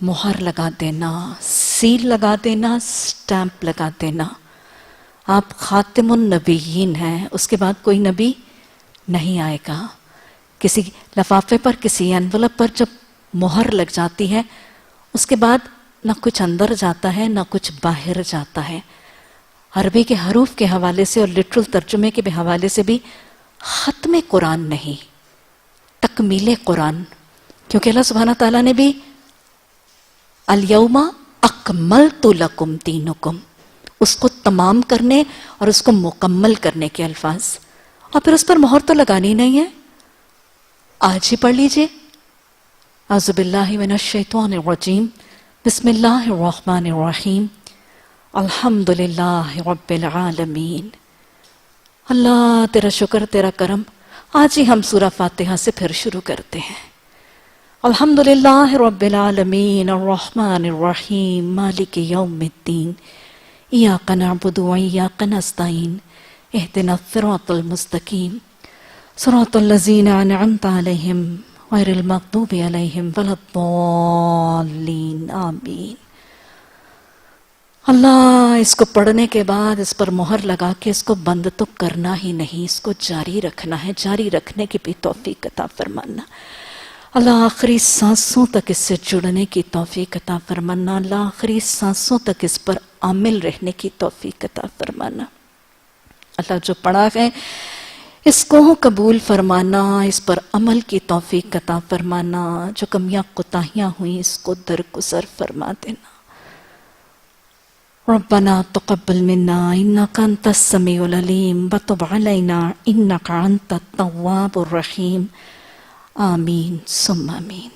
مہر لگا دینا، سیل لگا دینا، سٹیمپ لگا دینا۔ آپ خاتم النبیین ہیں، اس کے بعد کوئی نبی نہیں آئے گا۔ کسی لفافے پر، کسی انویلپ پر جب مہر لگ جاتی ہے، اس کے بعد نہ کچھ اندر جاتا ہے، نہ کچھ باہر جاتا ہے۔ عربی کے حروف کے حوالے سے اور لٹرل ترجمے کے حوالے سے بھی ختم قرآن نہیں، تکمیل قرآن، کیونکہ اللہ سبحانہ تعالیٰ نے بھی الیوم اکملت لکم دینکم، اس کو تمام کرنے اور اس کو مکمل کرنے کے الفاظ، اور پھر اس پر مہر تو لگانی نہیں ہے۔ آج ہی پڑھ لیجئے، اعوذ باللہ من الشیطان الرجیم، بسم اللہ الرحمن الرحیم، الحمد للہ رب العالمین۔ اللہ تیرا شکر، تیرا کرم، آج ہی ہم سورہ فاتحہ سے پھر شروع کرتے ہیں۔ الحمد للہ رب العالمین الرحمن الرحیم مالک یوم الدین ایاک نعبد و ایاک نستعین اہدنا الصراط المستقیم صراط الذین انعمت علیہم غیر المغضوب علیہم ولا الضالین آمین۔ اللہ اس کو پڑھنے کے بعد اس پر مہر لگا کے اس کو بند تو کرنا ہی نہیں، اس کو جاری رکھنا ہے، جاری رکھنے کی بھی توفیق عطا فرمانا۔ اللہ آخری سانسوں تک اس سے جڑنے کی توفیق عطا فرمانا۔ اللہ آخری سانسوں تک اس پر عامل رہنے کی توفیق عطا فرمانا۔ اللہ جو پڑھا ہے اس کو قبول فرمانا، اس پر عمل کی توفیق عطا فرمانا۔ جو کمیاں کوتاہیاں ہوئیں اس کو درگزر فرما دینا۔ ربنا تقبل منا انك انت السميع العليم وتب علينا انك انت التواب الرحيم آمين ثم آمين۔